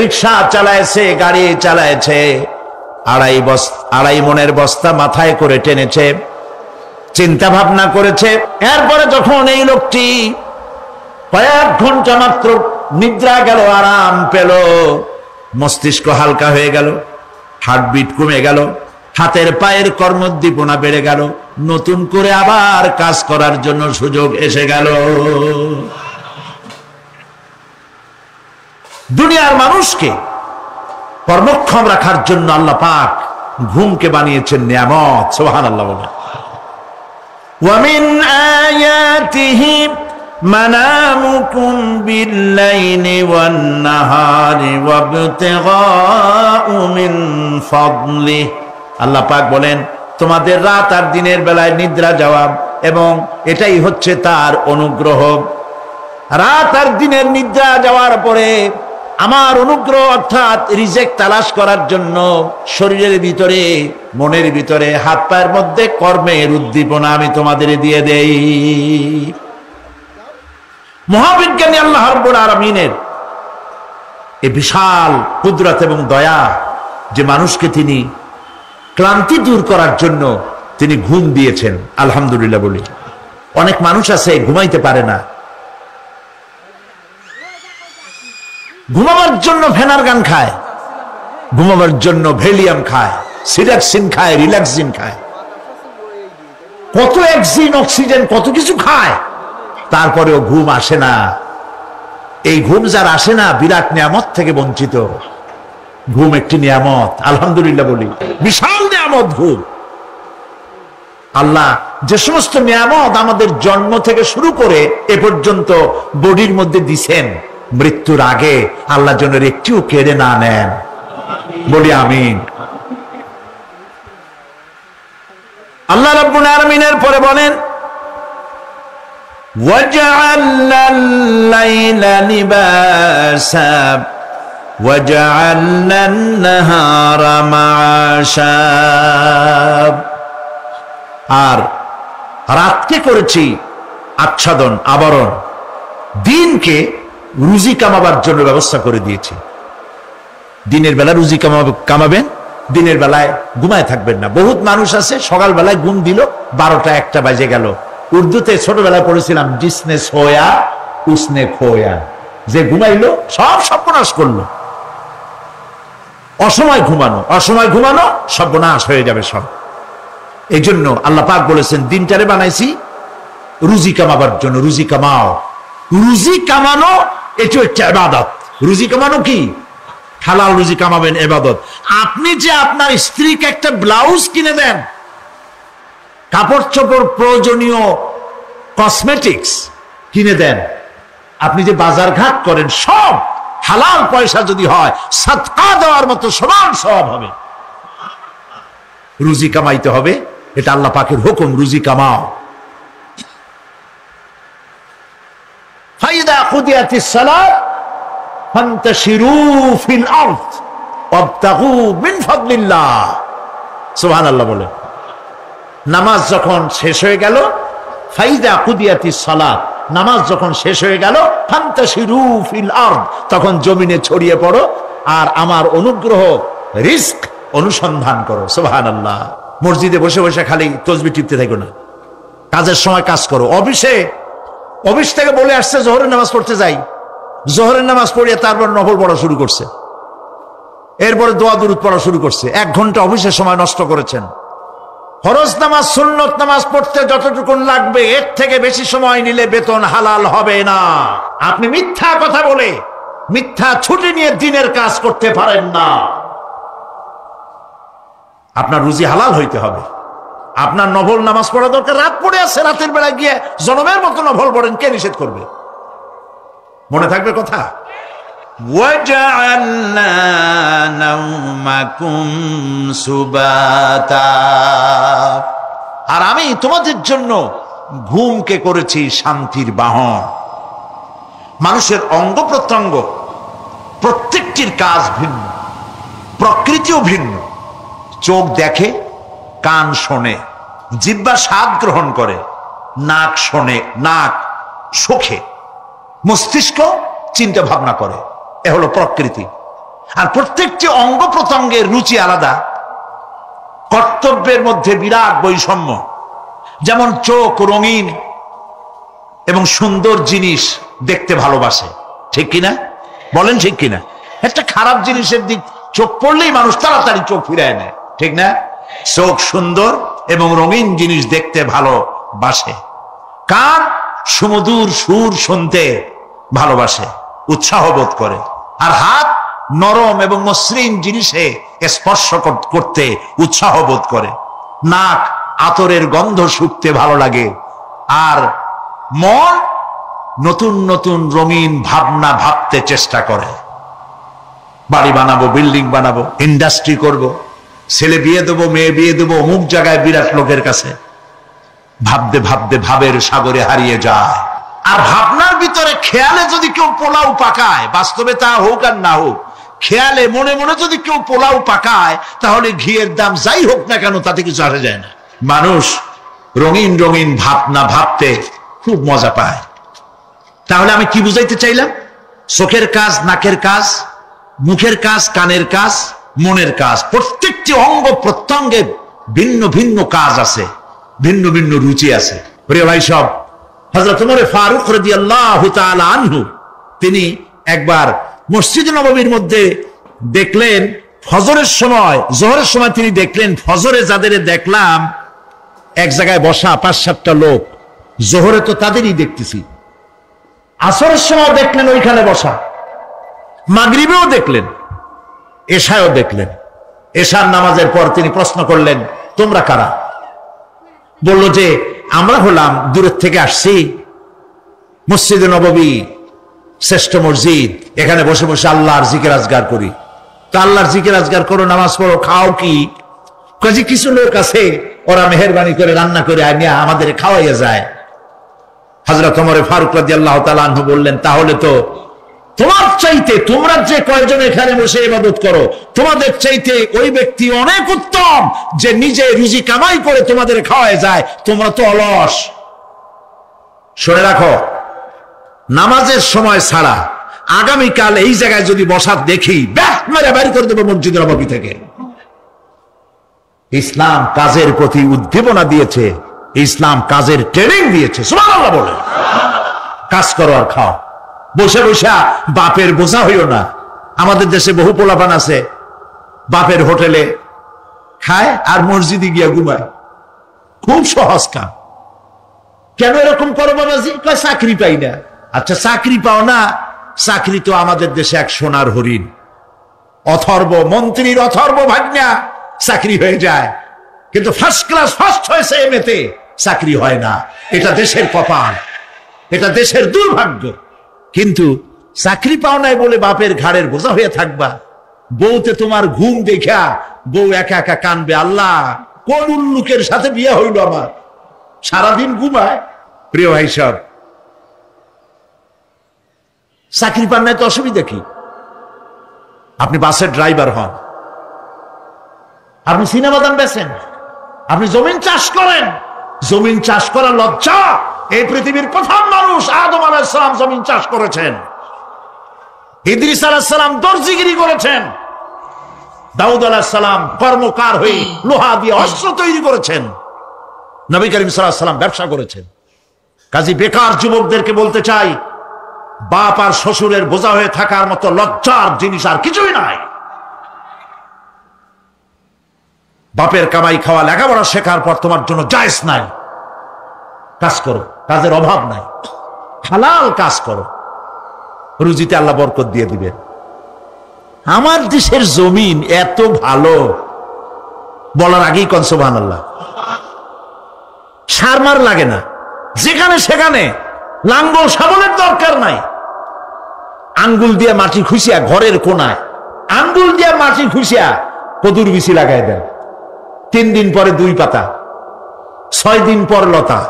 রিক্সা চালাইছে, গাড়ি চালাইছে, আড়াই মনের বস্তা মাথায় করে টেনেছে, চিন্তা ভাবনা করেছে। এরপরে যখন এই লোকটি কয়েক ঘন্টা মাত্র নিদ্রা গেল, আরাম পেল, মস্তিষ্ক হালকা হয়ে গেল, হার্টবিট কমে গেল, হাতের পায়ের কর্মোদ্দীপনা বেড়ে গেল, নতুন করে আবার কাজ করার জন্য সুযোগ এসে গেল। দুনিয়ার মানুষকে কর্মক্ষম রাখার জন্য আল্লাহ পাক ঘুমকে বানিয়েছেন নিয়ামত। সুবহানাল্লাহ বলেন। ومن آياته منامكم بالليل والنهار وابتغاء من فضله। আল্লাহ পাক বলেন, তোমাদের রাত আর দিনের বেলায় নিদ্রা যাওয়া, এবং এটাই হচ্ছে তার অনুগ্রহ। রাত আর দিনের নিদ্রা যাওয়ার পরে আমার অনুগ্রহ অর্থাৎ রিজেক তালাশ করার জন্য শরীরের ভিতরে, মনের ভিতরে, হাত পায়ের মধ্যে কর্মের উদ্দীপনা আমি তোমাদের দিয়ে দেই। মহাবিজ্ঞানী আল্লাহ রাব্বুল আলামিনের এই বিশাল কুদরত এবং দয়া, যে মানুষকে তিনি ক্লান্তি দূর করার জন্য তিনি ঘুম দিয়েছেন, আলহামদুলিল্লাহ বলি। অনেক মানুষ আছে ঘুমাইতে পারে না, ঘুমাবার জন্য ফেনার গান খায়, ঘুমাবার জন্য ভ্যালিয়াম খায়, সিরাক্সিন খায়, রিল্যাক্সিন খায়, কত অক্সিজেন, অক্সিজেন, কত কিছু খায়, তারপরেও ঘুম আসে না। এই ঘুম যার আসে না, বিরাট নিয়ামত থেকে বঞ্চিত। ঘুম একটি নিয়ামত, আলহামদুলিল্লাহ বলি, বিশাল নিয়ামত ঘুম। আল্লাহ যে সমস্ত নিয়ামত আমাদের জন্ম থেকে শুরু করে এ পর্যন্ত বডির মধ্যে দিছেন, মৃত্যুর আগে আল্লাহ যেন একটিও কেড়ে না নেন, বলি আমিন। আল্লাহ রাব্বুল আলামিনের পরে বলেন, وَجَعَلْنَا اللَّيْلَ لِبَاسًا وَجَعَلْنَا النَّهَارَ مَعَاشًا। আর রাতকে করেছি আচ্ছাদন, আবরণ, দিনকে রুজি কামাবার জন্য ব্যবস্থা করে দিয়েছি। দিনের বেলা রুজি কামাবেন, দিনের বেলায় ঘুমায় থাকবেন না। বহুত মানুষ আছে সকাল বেলায় ঘুম দিল, 12টা 1টা বাজে গেল। উর্দুতে ছোটবেলায় পড়েছিলাম, জিসনে সোয়া উসনে খোয়া, যে ঘুমাইলো সব সর্বনাশ করলো। অসময় ঘুমানো, অসময় ঘুমানো সর্বনাশ হয়ে যাবে সব। এই জন্য আল্লাহ পাক বলেছেন দিনটারে বানাইছি রুজি কামাবার জন্য। রুজি কামাও, রুজি কামানো এটা হচ্ছে ইবাদত। রুজি কামানো কি? হালাল রুজি কামাবেন, ইবাদত। আপনি যে আপনার স্ত্রীকে একটা ব্লাউজ কিনে দেন, কাপড় চোপড়, প্রয়োজনীয় কসমেটিক্স কিনে দেন, আপনি যে বাজার ঘাট করেন, সব হালাল পয়সা যদি হয় সাদকা দেওয়ার মতো সমান সওয়াব হবে। রুজি কামাইতে হবে, এটা আল্লাহ পাকের হুকুম, রুজি কামাও। ফাইদা কুদিয়াতিস সালাত ফান্তাশিরু ফিল আরদ ওয়াবতাগু মিন ফাদলিল্লাহ। সুবহানাল্লাহ বলে। নামাজ যখন শেষ হয়ে গেল, ফাইদা কুদিয়াতিস সালাত, নামাজ যখন শেষ হয়ে গেল, ফান্তাশিরু ফিল আরদ, তখন জমিনে ছড়িয়ে পড়ো আর আমার অনুগ্রহ, রিস্ক অনুসন্ধান করো। সুবহানাল্লাহ। মসজিদে বসে বসে খালি তসবিহ টিপতে থাকো না, কাজের সময় কাজ করো। অফিস থেকে বলে আসছে জোহরের নামাজ পড়তে যাই, জোহরের নামাজ পড়িয়ে তারপর নফল পড়া শুরু করছে, এরপরে দোয়া দুরূদ পড়া শুরু করছে। 1 ঘন্টা অফিসের সময় নষ্ট করেছেন। ফরজ নামাজ, সুন্নত নামাজ পড়তে যতটুকু লাগবে এর থেকে বেশি সময় নিলে বেতন হালাল হবে না। আপনি মিথ্যা কথা বলে, মিথ্যা ছুটি নিয়ে দিনের কাজ করতে পারেন না। আপনার রুজি হালাল হইতে হবে। আপনার নফল নামাজ পড়া দরকার, রাত পড়ে আছে, রাতের বেলা গিয়ে জনমের মতো নফল পড়েন, কে নিষেধ করবে? মনে থাকবে কথা। ওয়াজআলনা নাওমাকুম সুবাতা, আর আমি তোমাদের জন্য ঘুমকে করেছি শান্তির বাহন। মানুষের অঙ্গ প্রত্যঙ্গ প্রত্যেকটির কাজ ভিন্ন, প্রকৃতিও ভিন্ন। চোখ দেখে, কান শোনে, জিহ্বা স্বাদ গ্রহণ করে, নাক শোনে, নাক শোখে, মস্তিষ্ক চিন্তা ভাবনা করে। এ হলো প্রকৃতি। আর প্রত্যেকটি অঙ্গ প্রত্যঙ্গের রুচি আলাদা, কর্তব্যের মধ্যে বিরাট বৈষম্য। যেমন চোখ রঙিন এবং সুন্দর জিনিস দেখতে ভালোবাসে, ঠিক কিনা? বলেন ঠিক কিনা? একটা খারাপ জিনিসের দিক চোখ পড়লেই মানুষ তাড়াতাড়ি চোখ ফিরায় নেয়, ঠিক না? চোখ সুন্দর এবং রঙিন জিনিস দেখতে ভালোবাসে। কান সুমধুর সুর শুনতে ভালোবাসে, উৎসাহ বোধ করে। আর হাত নরম এবং মসৃণ জিনিসে স্পর্শ করতে উৎসাহ বোধ করে। নাক আতরের গন্ধ শুঁকতে ভালো লাগে। আর মন নতুন নতুন রঙিন ভাবনা ভাবতে চেষ্টা করে। বাড়ি বানাবো, বিল্ডিং বানাবো, ইন্ডাস্ট্রি করব, ছেলে বিয়ে দেবো, মেয়ে বিয়ে দেবো, অমুক জায়গায় বিরাট লোকের কাছে। ভাবতে ভাবতে ভাবের সাগরে হারিয়ে যায়। আর ভাবনার ভিতরে খেয়ালে যদি কেউ পোলাও পাকায়, বাস্তবে তা হোক আর না হোক, খেয়ালে মনে মনে যদি কেউ পোলাও পাকায়, তাহলে ঘিয়ের দাম যাই হোক না কেন তাতে কিছু আসে যায় না। মানুষ রঙিন রঙিন ভাবনা ভাবতে খুব মজা পায়। তাহলে আমি কি বুঝাইতে চাইলাম? চোখের কাজ, নাকের কাজ, মুখের কাজ, কানের কাজ, মনের কাজ, প্রত্যেকটি অঙ্গ প্রত্যঙ্গে ভিন্ন ভিন্ন কাজ আছে, ভিন্ন ভিন্ন রুচি আছে। প্রিয় ভাই সব, হযরত ওমর ফারুক রাদিয়াল্লাহু তাআলা আনহু তিনি একবার মসজিদ নববীর মধ্যে দেখলেন ফজরের সময়, জোহরের সময় তিনি দেখলেন ফজরে যাদের দেখলাম এক জায়গায় বসা 5-7টা লোক, জোহরে তো তাদেরই দেখতেছি। আসরের সময় দেখলেন ওইখানে বসা, মাগরিবেও দেখলেন, এশায়ও দেখলেন। এশার নামাজের পর তিনি প্রশ্ন করলেন, তোমরা কারা? বলল যে আমরা হলাম দূরের থেকে আসছি, মসজিদে নববী শ্রেষ্ঠ মসজিদ, এখানে বসে বসে আল্লাহর জিকির আজগার করি। তো আল্লাহর জিকির আজগার করো, নামাজ পড়ো, খাও কি? কাজে কিছু লোক আছে ওরা মেহেরবানি করে রান্না করে আনিয়া আমাদের খাওয়াইয়া যায়। হযরত ওমর ফারুক রাদিয়াল্লাহু তাআলা আনহু বললেন, তাহলে তো তোমার চাইতে, তোমরা যে কয়েকজন এখানে বসে ইবাদত করো, তোমাদের চাইতে ওই ব্যক্তি অনেক উত্তম যে নিজে রুজি কামাই করে তোমাদের খাওয়ায় যায়। তোমরা তো অলস। শুনে রাখো, নামাজের সময় ছাড়া আগামীকাল এই জায়গায় যদি বসা দেখি, ব্যাট মেরে বের করে দেবো মসজিদ নববী থেকে। ইসলাম কাজের প্রতি উদ্দীপনা দিয়েছে, ইসলাম কাজের ট্রেনিং দিয়েছে। সুবহানাল্লাহ বলে কাজ করো আর খাও। বসে বসে বাপের বোঝা হইও না। আমাদের দেশে বহু পোলাপান আছে, বাপের হোটেলে খায় আর মসজিদে গিয়া ঘুমায়। খুব সহজ কাম। কেন এরকম করো বাবাজি? কয় চাকরি পাই না। আচ্ছা চাকরি পাও না, চাকরি তো আমাদের দেশে এক সোনার হরিণ। অথর্ব মন্ত্রীর অথর্ব ভাগ্না চাকরি হয়ে যায়, কিন্তু ফার্স্ট ক্লাস ফার্স্ট হয়েছে এমএতে, চাকরি হয় না। এটা দেশের কপাল, এটা দেশের দুর্ভাগ্য। কিন্তু চাকরি পাও নাই বলে বাপের ঘাড়ের বোঝা হয়ে থাকবা। বউতে তোমার ঘুম দেখা বউ একা একা কানবে, আল্লাহ কোন উল্লুকের সাথে বিয়ে হইল আমার, সারাদিন ঘুমায়। প্রিয় ভাই সব, চাকরি পান নাই তো অসুবিধা কি? আপনি বাসের ড্রাইভার হন, আপনি সিনেমা দান বেছেন, আপনি জমিন চাষ করেন। জমিন চাষ করা লজ্জা। এই পৃথিবীর প্রথম মানুষ আদম আলাইহিস সালাম জমিন চাষ করেছেন। ইদ্রিস আলাইহিস সালাম দর্জিগিরি করেছেন। দাউদ আলাইহিস সালাম কর্মকার হয়ে লোহা দিয়ে অস্ত্র তৈরি করেছেন। নবী করিম সাল্লাল্লাহু আলাইহি ওয়াসাল্লাম ব্যবসা করেছেন। কাজী বেকার যুবকদেরকে বলতে চাই, বাপ আর শ্বশুরের বোঝা হয়ে থাকার মতো লজ্জার জিনিস আর কিছুই নাই। বাপের কামাই খাওয়া লেখাপড়া শেখার পর তোমার জন্য জায়েজ নাই। কাজ করো, কাজের অভাব নাই, হালাল কাজ করো, রুজিতে আল্লাহ বরকত দিয়ে দিবেন। আমার দেশের জমিন এত ভালো, বলার আগেই কোন সুবহানাল্লাহ। সার মার লাগে না, যেখানে সেখানে লাঙ্গল শাবলের দরকার নাই। আঙ্গুল দিয়ে মাটি খুঁচিয়া ঘরের কোনায় আঙ্গুল দিয়ে মাটি খুঁচিয়া কদুর বিচি লাগাই দেন। 3 দিন পরে 2 পাতা, 6 দিন পর লতা,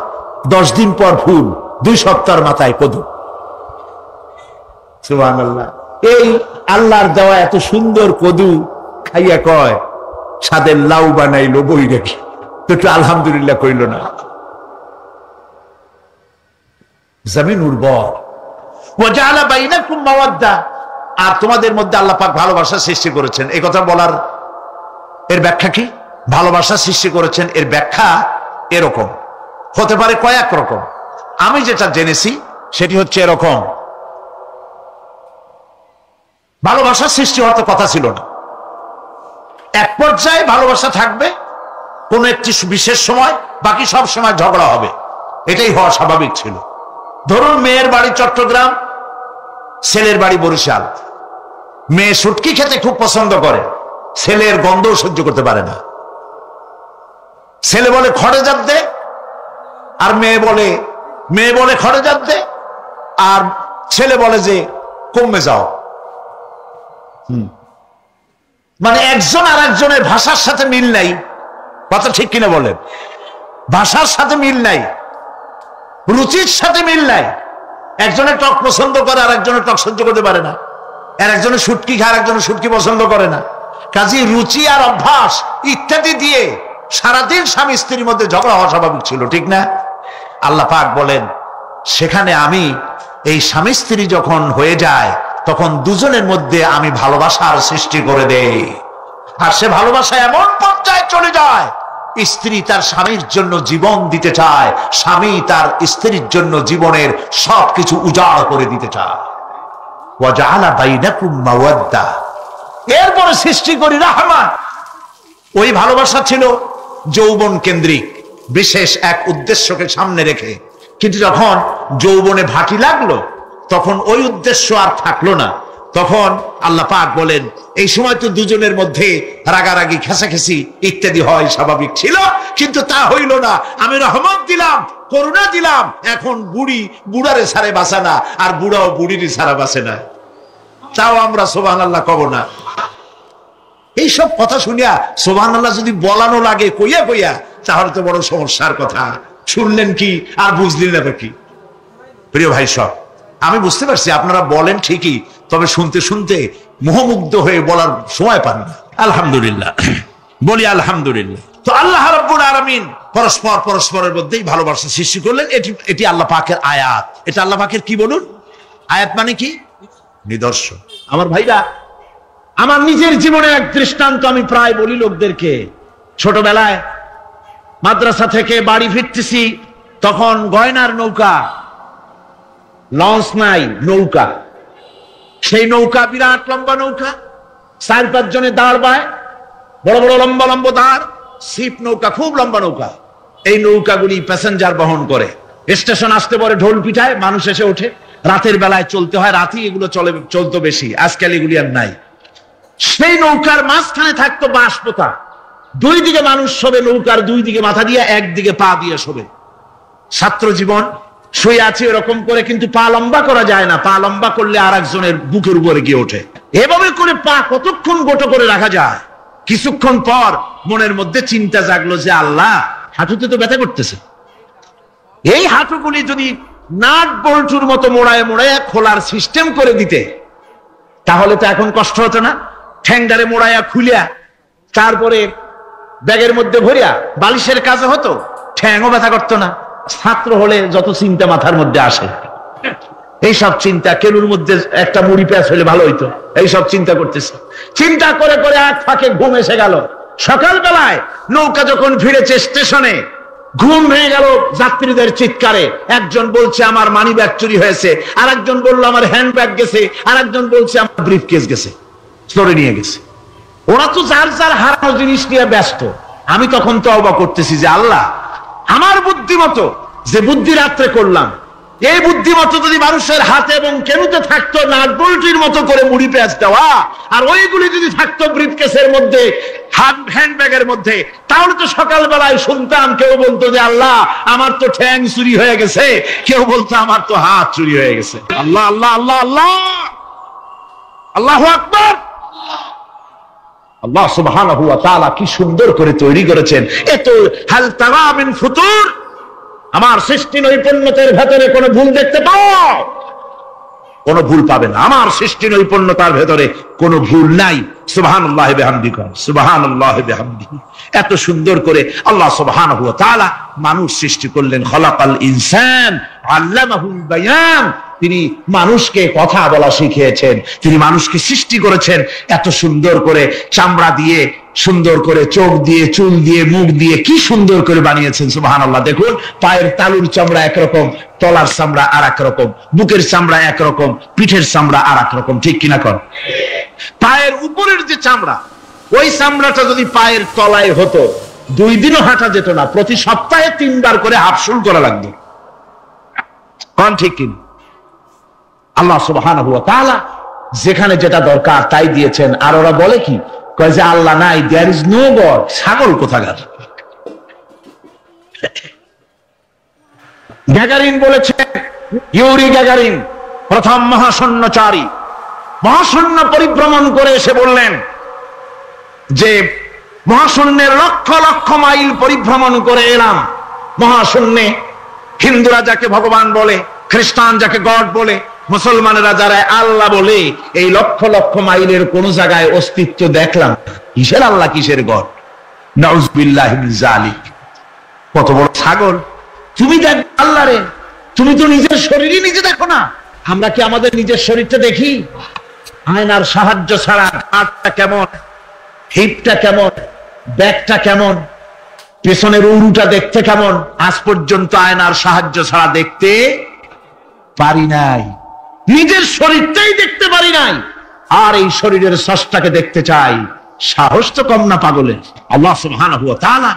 10 দিন পর ফুল, 2 সপ্তাহের মাথায় কদু। সুবহানাল্লাহ। এই আল্লাহর দেওয়া এত সুন্দর কদু খাইয়া কয় সাদের লাউ বানাইলো বই রেখে, তো একটু আলহামদুলিল্লাহ কইল না। জমিন উর্বর। ওয়াজাআলা বাইনাকুম মাওয়াদ্দা, আর তোমাদের মধ্যে আল্লাহ পাক ভালোবাসা সৃষ্টি করেছেন। এই কথা বলার এর ব্যাখ্যা কি? ভালোবাসা সৃষ্টি করেছেন এর ব্যাখ্যা এরকম হতে পারে, কয়েক রকম। আমি যেটা জেনেছি সেটি হচ্ছে এরকম, ভালোবাসা সৃষ্টি হওয়ার তো কথা ছিল না। এক পর্যায়ে ভালোবাসা থাকবে কোন একটি বিশেষ সময়, বাকি সব সময় ঝগড়া হবে, এটাই হওয়া স্বাভাবিক ছিল। ধরুন মেয়ের বাড়ি চট্টগ্রাম, ছেলের বাড়ি বরিশাল। মেয়ে শুটকি খেতে খুব পছন্দ করে, ছেলের গন্ধও সহ্য করতে পারে না। ছেলে বলে খড়ে জাত দে, আর মেয়ে বলে খড়ে জাত দে, আর ছেলে বলে যে কমে যাও। মানে একজন আর একজনের ভাষার সাথে মিল নাই। কথা ঠিক কিনা বলেন? ভাষার সাথে মিল নাই, রুচির সাথে মিল নাই। একজনের টক পছন্দ করে আর একজনের টক সহ্য করতে পারে না, আর একজনের শুটকি খায় আর একজনের শুটকি পছন্দ করে না। কাজে রুচি আর অভ্যাস ইত্যাদি দিয়ে সারাদিন স্বামী স্ত্রীর মধ্যে ঝগড়া হওয়া স্বাভাবিক ছিল, ঠিক না? আল্লাহ পাক বলেন সেখানে আমি এই স্বামী স্ত্রী যখন হয়ে যায় তখন দুজনের মধ্যে আমি ভালোবাসার সৃষ্টি করে দেই। আর সে ভালোবাসা এমন পর্যায়ে চলে যায়, স্ত্রী তার স্বামীর জন্য জীবন দিতে চায়, স্বামী তার স্ত্রীর জন্য জীবনের সবকিছু উজাড় করে দিতে চায়। ওয়াজআলা বাইনাকুম মাওয়াদ্দা, এরপরে সৃষ্টি করি রাহমা। ওই ভালোবাসা ছিল যৌবন কেন্দ্রিক, বিশেষ এক উদ্দেশ্যকে সামনে রেখে। কিন্তু যখন যৌবনে ভাটি লাগলো তখন ওই উদ্দেশ্য আর থাকলো না। তখন আল্লাহ পাক বলেন এই সময় তো দুজনের মধ্যে রাগারাগি খেসাখেসি ইত্যাদি হয়, স্বাভাবিক ছিল, কিন্তু তা হইল না। আমি রহমত দিলাম, করুণা দিলাম। এখন বুড়ারে ছাড়ে বাঁচে না, আর বুড়াও বুড়িরই ছাড়া বাঁচে না। তাও আমরা সুবহানাল্লাহ কব না। এইসব কথা শুনিয়া সুবহানাল্লাহ যদি বলানো লাগে কইয়া কইয়া, তাহলে তো বড় সমস্যার কথা। শুনলেন কি আর বুঝলেন না কি? প্রিয় ভাই সব, আমি বুঝতে পারছি আপনারা বলেন ঠিকই, তবে শুনতে শুনতে মোহমুগ্ধ হয়ে বলার সময় পান না। আলহামদুলিল্লাহ, বলি আলহামদুলিল্লাহ। তো আল্লাহ রাব্বুল আলামিন পরস্পরের মধ্যেই ভালোবাসা সৃষ্টি করলেন। এটি আল্লাহ পাকের আয়াত। এটা আল্লাহ পাকের কি বলুন? আয়াত মানে কি? নিদর্শন। আমার ভাইরা, আমার নিজের জীবনে এক দৃষ্টান্ত আমি প্রায় বলি লোকদেরকে। ছোটবেলায় মাদ্রাসা থেকে বাড়ি ফিরতেছি, তখন গয়নার নৌকা, লঞ্চ নাই, নৌকা। সেই নৌকা বিরাট লম্বা নৌকা, 4-5 জনে দাঁড় বায়, বড় বড় লম্বা লম্বা ধার, সিপ নৌকা, খুব লম্বা নৌকা। এই নৌকাগুলি প্যাসেঞ্জার বহন করে, স্টেশন আসতে পরে ঢোল পিঠায়, মানুষ এসে ওঠে। রাতের বেলায় চলতে হয়, রাতেই এগুলো চলতো বেশি, আজকাল এগুলি আর নাই। সেই নৌকার মাঝখানে থাকতো বাঁশ পোতা, দুই দিকে মানুষ শোবে, নৌকার দুই দিকে মাথা দিয়ে, একদিকে পা দিয়ে শোবে। ছাত্র জীবন শুয়ে আছে এরকম করে, কিন্তু পা লম্বা করা যায় না, পা লম্বা করলে আর একজনের বুকের উপরে গিয়ে ওঠে। এভাবে করে পা কতক্ষণ গোটো করে রাখা যায়? কিছুক্ষণ পর মনের মধ্যে চিন্তা জাগলো যে আল্লাহ, হাঁটুতে তো ব্যথা করতেছে, এই হাঁটুগুলি যদি নাট বল্টুর মতো মোড়ায় মোড়ায় খোলার সিস্টেম করে দিতে, তাহলে তো এখন কষ্ট হতো না। ঠ্যাংডারে মোড়ায়া খুলিয়া তারপরে ব্যাগের মধ্যে ভরিয়া বালিশের কাজে হতো, ঠ্যাংও ব্যথা করতো না। ছাত্র হলে যত চিন্তা মাথার মধ্যে আসে, এইসব চিন্তা, কেলুর মধ্যে একটা মুড়ি প্যাঁচ হলে ভালো হইতো, এইসব চিন্তা করতেছে। চিন্তা করে করে এক ফাঁকে ঘুম এসে গেল। সকালবেলায় নৌকা যখন ফিরেছে স্টেশনে, ঘুম ভেঙে গেল যাত্রীদের চিৎকারে। একজন বলছে আমার মানি ব্যাগ চুরি হয়েছে, আর একজন বললো আমার হ্যান্ড ব্যাগ গেছে, আর একজন বলছে আমার ব্রিফ কেস গেছে, চোরে নিয়ে গেছে। ওরা তো যার যার হারানো জিনিস নিয়ে ব্যস্ত। আমি তখন তওবা করতেছি যে আল্লাহ, আমার বুদ্ধিমতো যে বুদ্ধি রাত্রে করলাম, এই বুদ্ধিমতো যদি মানুষের হাতে এবং কেনুতে থাকতো নাট বল্টুর মতো করে মুড়ি পেঁয়াজ দেওয়া, আর ওইগুলি যদি থাকতো ব্রিফকেসের মধ্যে, হ্যান্ডব্যাগের মধ্যে, তাহলে তো সকালবেলায় শুনতাম কেউ বলতো যে আল্লাহ আমার তো ঠ্যাং চুরি হয়ে গেছে, কেউ বলতো আমার তো হাত চুরি হয়ে গেছে। আল্লাহ আল্লাহ আল্লাহ আল্লাহ, আল্লাহু আকবার। আল্লাহ সুবহানাহু ওয়া তাআলা কি সুন্দর করে তৈরি করেছেন। এত হাল তারা মিন ফুতুর, আমার সৃষ্টি নৈপুণ্যতার ভেতরে কোনো ভুল দেখতে পাও? কোনো ভুল পাবে না। আমার সৃষ্টি নৈপুণ্যতার ভেতরে কোনো ভুল নাই। সুবহানাল্লাহি বিহামদিহি, সুবহানাল্লাহি বিহামদিহি। এত সুন্দর করে আল্লাহ সুবহানাহু ওয়া তাআলা মানুষ সৃষ্টি করলেন। খলাকাল ইনসান আল্লামাহুল বায়ান, তিনি মানুষকে কথা বলা শিখিয়েছেন, তিনি মানুষকে সৃষ্টি করেছেন এত সুন্দর করে, চামড়া দিয়ে, সুন্দর করে চোখ দিয়ে, চুল দিয়ে, মুখ দিয়ে, কি সুন্দর করে বানিয়েছেন। সুবহানাল্লাহ। দেখুন, পায়ের তালুর চামড়া একরকম, তলার চামড়া আর এক রকম, বুকের চামড়া একরকম, পিঠের চামড়া আর এক রকম, ঠিক কিনা কর? পায়ের উপরের যে চামড়া, ওই চামড়াটা যদি পায়ের তলায় হতো, 2 দিনও হাঁটা যেত না, প্রতি সপ্তাহে 3 বার করে হাফসুল করা লাগতো। কোন ঠিক কিনা? আল্লাহ সুবহানাহু ওয়া তাআলা যেখানে যেটা দরকার তাই দিয়েছেন। আর ওরা বলে কি, কয় যে আল্লাহ নাই, দেয়ার ইজ নো গড। ছাগল কোথাকার। গ্যাগারিন বলেছেন, ইউরি গ্যাগারিন প্রথম মহাশূন্যচারী, মহাশূন্য পরিভ্রমণ করে এসে বললেন যে মহাশূন্যের লক্ষ লক্ষ মাইল পরিভ্রমণ করে এলাম। মহাশূন্যে হিন্দুরা যাকে ভগবান বলে, খ্রিস্টান যাকে গড বলে, মুসলমানেরা যারা আল্লাহ বলে, এই লক্ষ লক্ষ মাইলের কোন জায়গায় অস্তিত্ব দেখলাম। কিসের আল্লাহ, কিসের গড? নাউযুবিল্লাহি মিন যালিক। কত বড় ছাগল! তুমি দেখ আল্লাহ রে, তুমি তো নিজের শরীরই নিজে দেখো না। আমরা কি আমাদের নিজের শরীরটা দেখি? আয়নার সাহায্য ছাড়া হাতটা কেমন, হিপটা কেমন, ব্যাকটা কেমন, পেছনের উরুটা দেখতে কেমন, আজ পর্যন্ত আয়নার সাহায্য ছাড়া দেখতে পারি নাই। নিজের শরীরটাই দেখতে পারি নাই, আর এই শরীরের স্রষ্টাকে দেখতে চাই। সাহস তো কম না পাগলের। আল্লাহ সুবহানাহু ওয়া তাআলা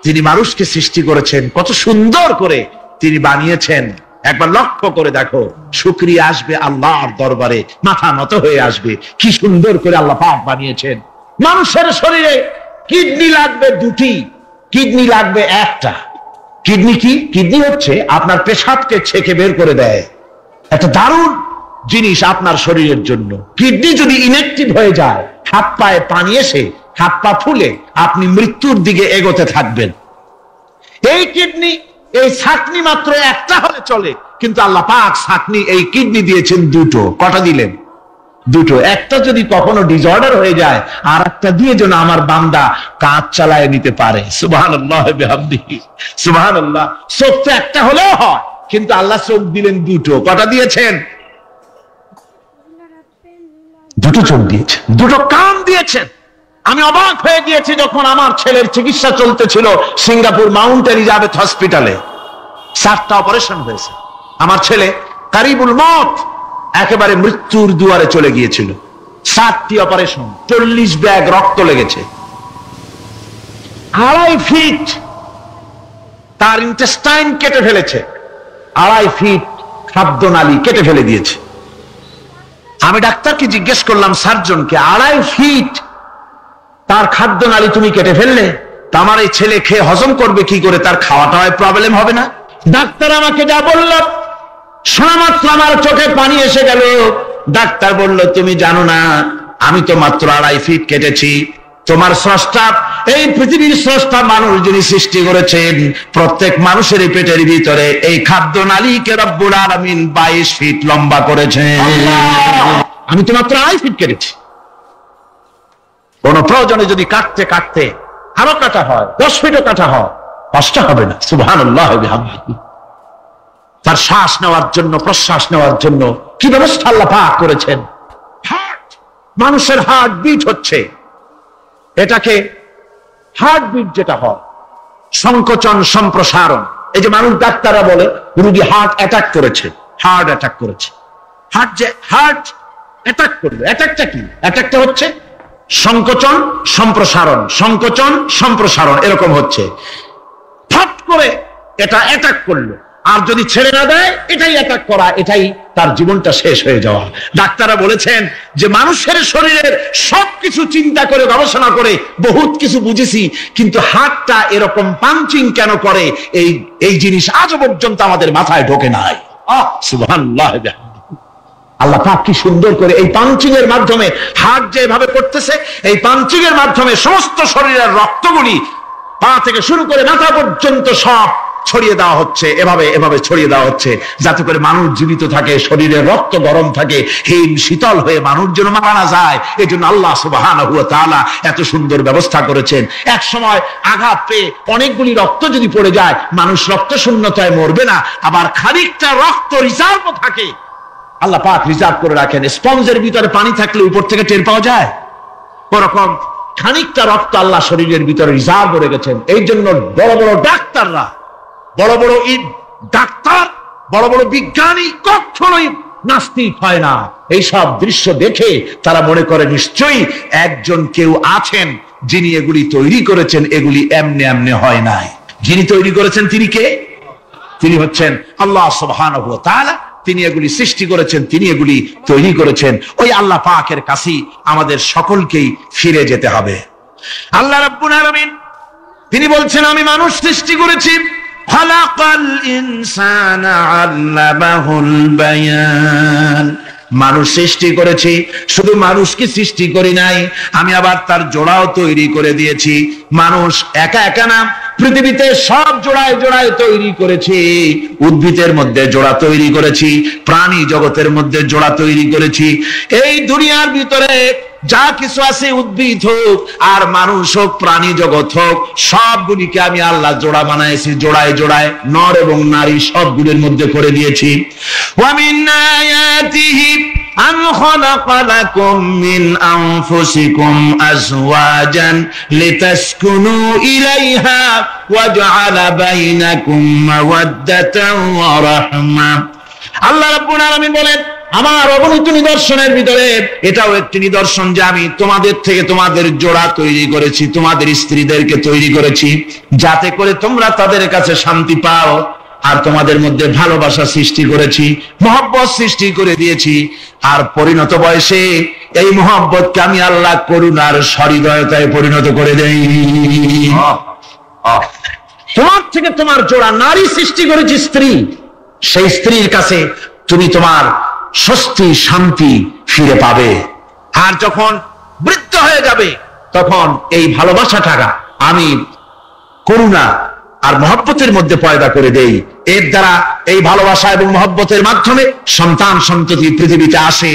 তিনি মানুষকে সৃষ্টি করেছেন, কত সুন্দর করে তিনি বানিয়েছেন। একবার লক্ষ্য করে দেখো, শুকরিয়া আসবে আল্লাহর দরবারে, মাথা নত হয়ে আসবে। কি সুন্দর করে আল্লাহ পাক বানিয়েছেন। মানুষের শরীরে কিডনি লাগবে 2টি, কিডনি লাগবে 1টা। কিডনি কি? কিডনি হচ্ছে আপনার পেশাবকে ছেঁকে বের করে দেয়, একটা দারুণ জিনিস আপনার শরীরের জন্য। কিডনি যদি ইনঅ্যাক্টিভ হয়ে যায়, হাত পায়ে পানি এসে হাত পা ফুলে আপনি মৃত্যুর দিকে এগোতে থাকবেন। এই কিডনি, এই ছাকনি মাত্র 1টা হলে চলে, কিন্তু আল্লাহ পাক ছাকনি, এই কিডনি দিয়েছেন 2টো। কটা দিলেন? 2টো। একটা যদি কখনো ডিসঅর্ডার হয়ে যায়, আর একটা দিয়ে যেন আমার বান্দা কাজ চালায় নিতে পারে। সুবহানাল্লাহ বিহামদিহি, সুবহানাল্লাহ। চোখ তো একটা হলেও হয়, কিন্তু আল্লাহ চোখ দিলেন 2টো। কটা দিয়েছেন? 2টো চোখ দিয়েছেন, 2টো কান দিয়েছেন। আমি অবাক হয়ে গিয়েছি যখন আমার ছেলের চিকিৎসা চলতেছিল সিঙ্গাপুর মাউন্ট এলিজাবেথ হসপিটালে। 7টা অপারেশন হয়েছে। আমার ছেলে কারিবুল মত, একেবারে মৃত্যুর দুয়ারে চলে গিয়েছিল। 7টি অপারেশন, 40 ব্যাগ রক্ত লেগেছে। 2.5 ফিট তার ইন্টেস্টাইন কেটে ফেলেছে, 2.5 ফিট খাদ্যনালী কেটে ফেলে দিয়েছে। আমি ডাক্তারকে জিজ্ঞেস করলাম, সার্জনকে, 2.5 ফিট তার খাদ্যনালী তুমি কেটে ফেললে, তা আমার এই ছেলে খেয়ে হজম করবে কি করে? তার খাওয়াটা হয় প্রবলেম হবে না? ডাক্তার আমাকে যা বলল, শোনা মাত্র আমার চোখে পানি এসে গেল। ডাক্তার বলল, তুমি জানো না, আমি তো মাত্র 2.5 ফিট কেটেছি। তোমার স্রষ্টা, এই পৃথিবীর স্রষ্টা মানুষ যিনি সৃষ্টি করেছেন, প্রত্যেক মানুষের পেটের ভিতরে এই খাদ্যনালীকে রব্বুল আলামিন 22 ফিট লম্বা করেছেন। আমি তো মাত্র 2.5 ফিট কেটেছি। কোন প্রয়োজনে যদি কাটতে কাটতে আরো কাটা হয়, 10 ফিটও কাটা হয়, কষ্ট হবে না। সুবহানাল্লাহ ওয়া বিহামদিহি। তার শ্বাস নেওয়ার জন্য, প্রশ্বাস নেওয়ার জন্য কি ব্যবস্থা আল্লাহ পাক করেছেন। হার্ট, মানুষের হার্ট বিট হচ্ছে, এটাকে হার্টবিট যেটা হয়, সংকোচন সম্প্রসারণ। এই যে মানুষ, ডাক্তাররা বলে রোগী হার্ট অ্যাটাক করেছে, হার্ট অ্যাটাক করেছে। হার্ট অ্যাটাক করবে, অ্যাটাকটা কি? অ্যাটাকটা হচ্ছে সংকোচন সম্প্রসারণ, সংকোচন সম্প্রসারণ, এরকম হচ্ছে। ফট করে এটা অ্যাটাক করলো, আর যদি ছেড়ে না দেয়, এটাই অ্যাটাক করা, এটাই তার জীবনটা শেষ হয়ে যাওয়া। ডাক্তাররা বলেছেন যে মানুষের শরীরের সবকিছু চিন্তা করে, গবেষণা করে বহুত কিছু বুঝেছি, কিন্তু হার্টটা এরকম পাঞ্চিং কেন করে, এই জিনিস আজও পর্যন্ত আমাদের মাথায় ঢোকে নাই। সুবহানাল্লাহ। আল্লাহ পাক কি সুন্দর করে এই পাঞ্চিং এর মাধ্যমে, হার্ট যেভাবে করতেছে, এই পাঞ্চিং এর মাধ্যমে সমস্ত শরীরের রক্তগুলি পা থেকে শুরু করে মাথা পর্যন্ত সব ছড়িয়ে দেওয়া হচ্ছে, এভাবে এভাবে ছড়িয়ে দেওয়া হচ্ছে, যাতে করে মানুষ জীবিত থাকে, শরীরের রক্ত গরম থাকে, হিম শীতল হয়ে মানুষ যেন মারা না যায়। এই জন্য আল্লাহ সুবহানাহু ওয়া তাআলা এত সুন্দর ব্যবস্থা করেছেন। এক সময় আঘাত পেয়ে অনেকগুলি রক্ত যদি পড়ে যায়, মানুষ রক্ত শূন্যতায় মরবে না, আবার খানিকটা রক্ত রিজার্ভও থাকে, আল্লাহ পাক রিজার্ভ করে রাখেন। স্পঞ্জের ভিতরে পানি থাকলে উপর থেকে টের পাওয়া যায়, ওরকম খানিকটা রক্ত আল্লাহ শরীরের ভিতরে রিজার্ভ করে গেছেন। এই জন্য বড় বড় ডাক্তাররা, বড় বড় ডাক্তার, বড় বড় বিজ্ঞানী কখনোই নাস্তিক হয় না। এইসব দৃশ্য দেখে তারা মনে করে নিশ্চয়ই একজন কেউ আছেন যিনি এগুলি তৈরি করেছেন, এগুলি এমনি এমনি হয় নাই। যিনি তৈরি করেছেন তিনি কে? তিনি হচ্ছেন আল্লাহ সুবহানাহু ওয়া তাআলা। তিনি এগুলি সৃষ্টি করেছেন, তিনি এগুলি তৈরি করেছেন। ওই আল্লাহ পাকের কাছেই আমাদের সকলকেই ফিরে যেতে হবে। আল্লাহ রাব্বুল আলামিন তিনি বলছেন, আমি মানুষ সৃষ্টি করেছি, খালাকাল ইনসানা আল্লামাহুল বায়ান। মানুষ সৃষ্টি করেছি, শুধু মানুষকে সৃষ্টি করি নাই, আমি আবার তার জোড়াও তৈরি করে দিয়েছি। মানুষ একা একা না, পৃথিবীতে সব জোড়ায় জোড়ায় তৈরি করেছি। উদ্ভিদের মধ্যে জোড়া তৈরি করেছি, প্রাণী জগতের মধ্যে জোড়া তৈরি করেছি। এই দুনিয়ার ভিতরে যা কিছু আছে, উদ্ভিদ হোক আর মানুষ হোক, প্রাণী জগৎ হোক, সবগুলিকে আমি আল্লাহ জোড়া বানাইছি, জোড়ায় জোড়ায় নর এবং নারী সবগুলির মধ্যে করে দিয়েছি। ওয়া মিন আয়াতিহি আন খালাকা লাকুম মিন আনফুসিকুম আজওয়াজান লিতাসকুনু ইলাইহা ওয়া জাআলা বাইনাকুম মাওয়াদ্দাতান ওয়া রাহমা। আল্লাহ রাব্বুল আলামিন বলেন, আমার অগণিত নিদর্শনের ভিতরে এটাও একটি নিদর্শন যে আমি তোমাদের থেকে তোমাদের জোড়া তৈরি করেছি, তোমাদের স্ত্রীদেরকে তৈরি করেছি, যাতে করে তোমরা তাদের কাছে শান্তি পাও। আর তোমাদের মধ্যে ভালোবাসা সৃষ্টি করেছি, মহব্বত সৃষ্টি করে দিয়েছি। আর পরিণত বয়সে এই মহব্বতকে আমি আল্লাহ করুণার সহৃদয়তায় পরিণত করে দেই। তোমার থেকে তোমার জোড়া নারী সৃষ্টি করেছি, স্ত্রী। সেই স্ত্রীর কাছে তুমি তোমার স্বস্তি শান্তি ফিরে পাবে। আর যখন বৃদ্ধ হয়ে যাবে, তখন এই ভালোবাসাটা আমি করুণা আর মহব্বতের মধ্যে পয়দা করে দেই। এর দ্বারা, এই ভালোবাসা এবং মহব্বতের মাধ্যমে সন্তান সন্ততি পৃথিবীতে আসে।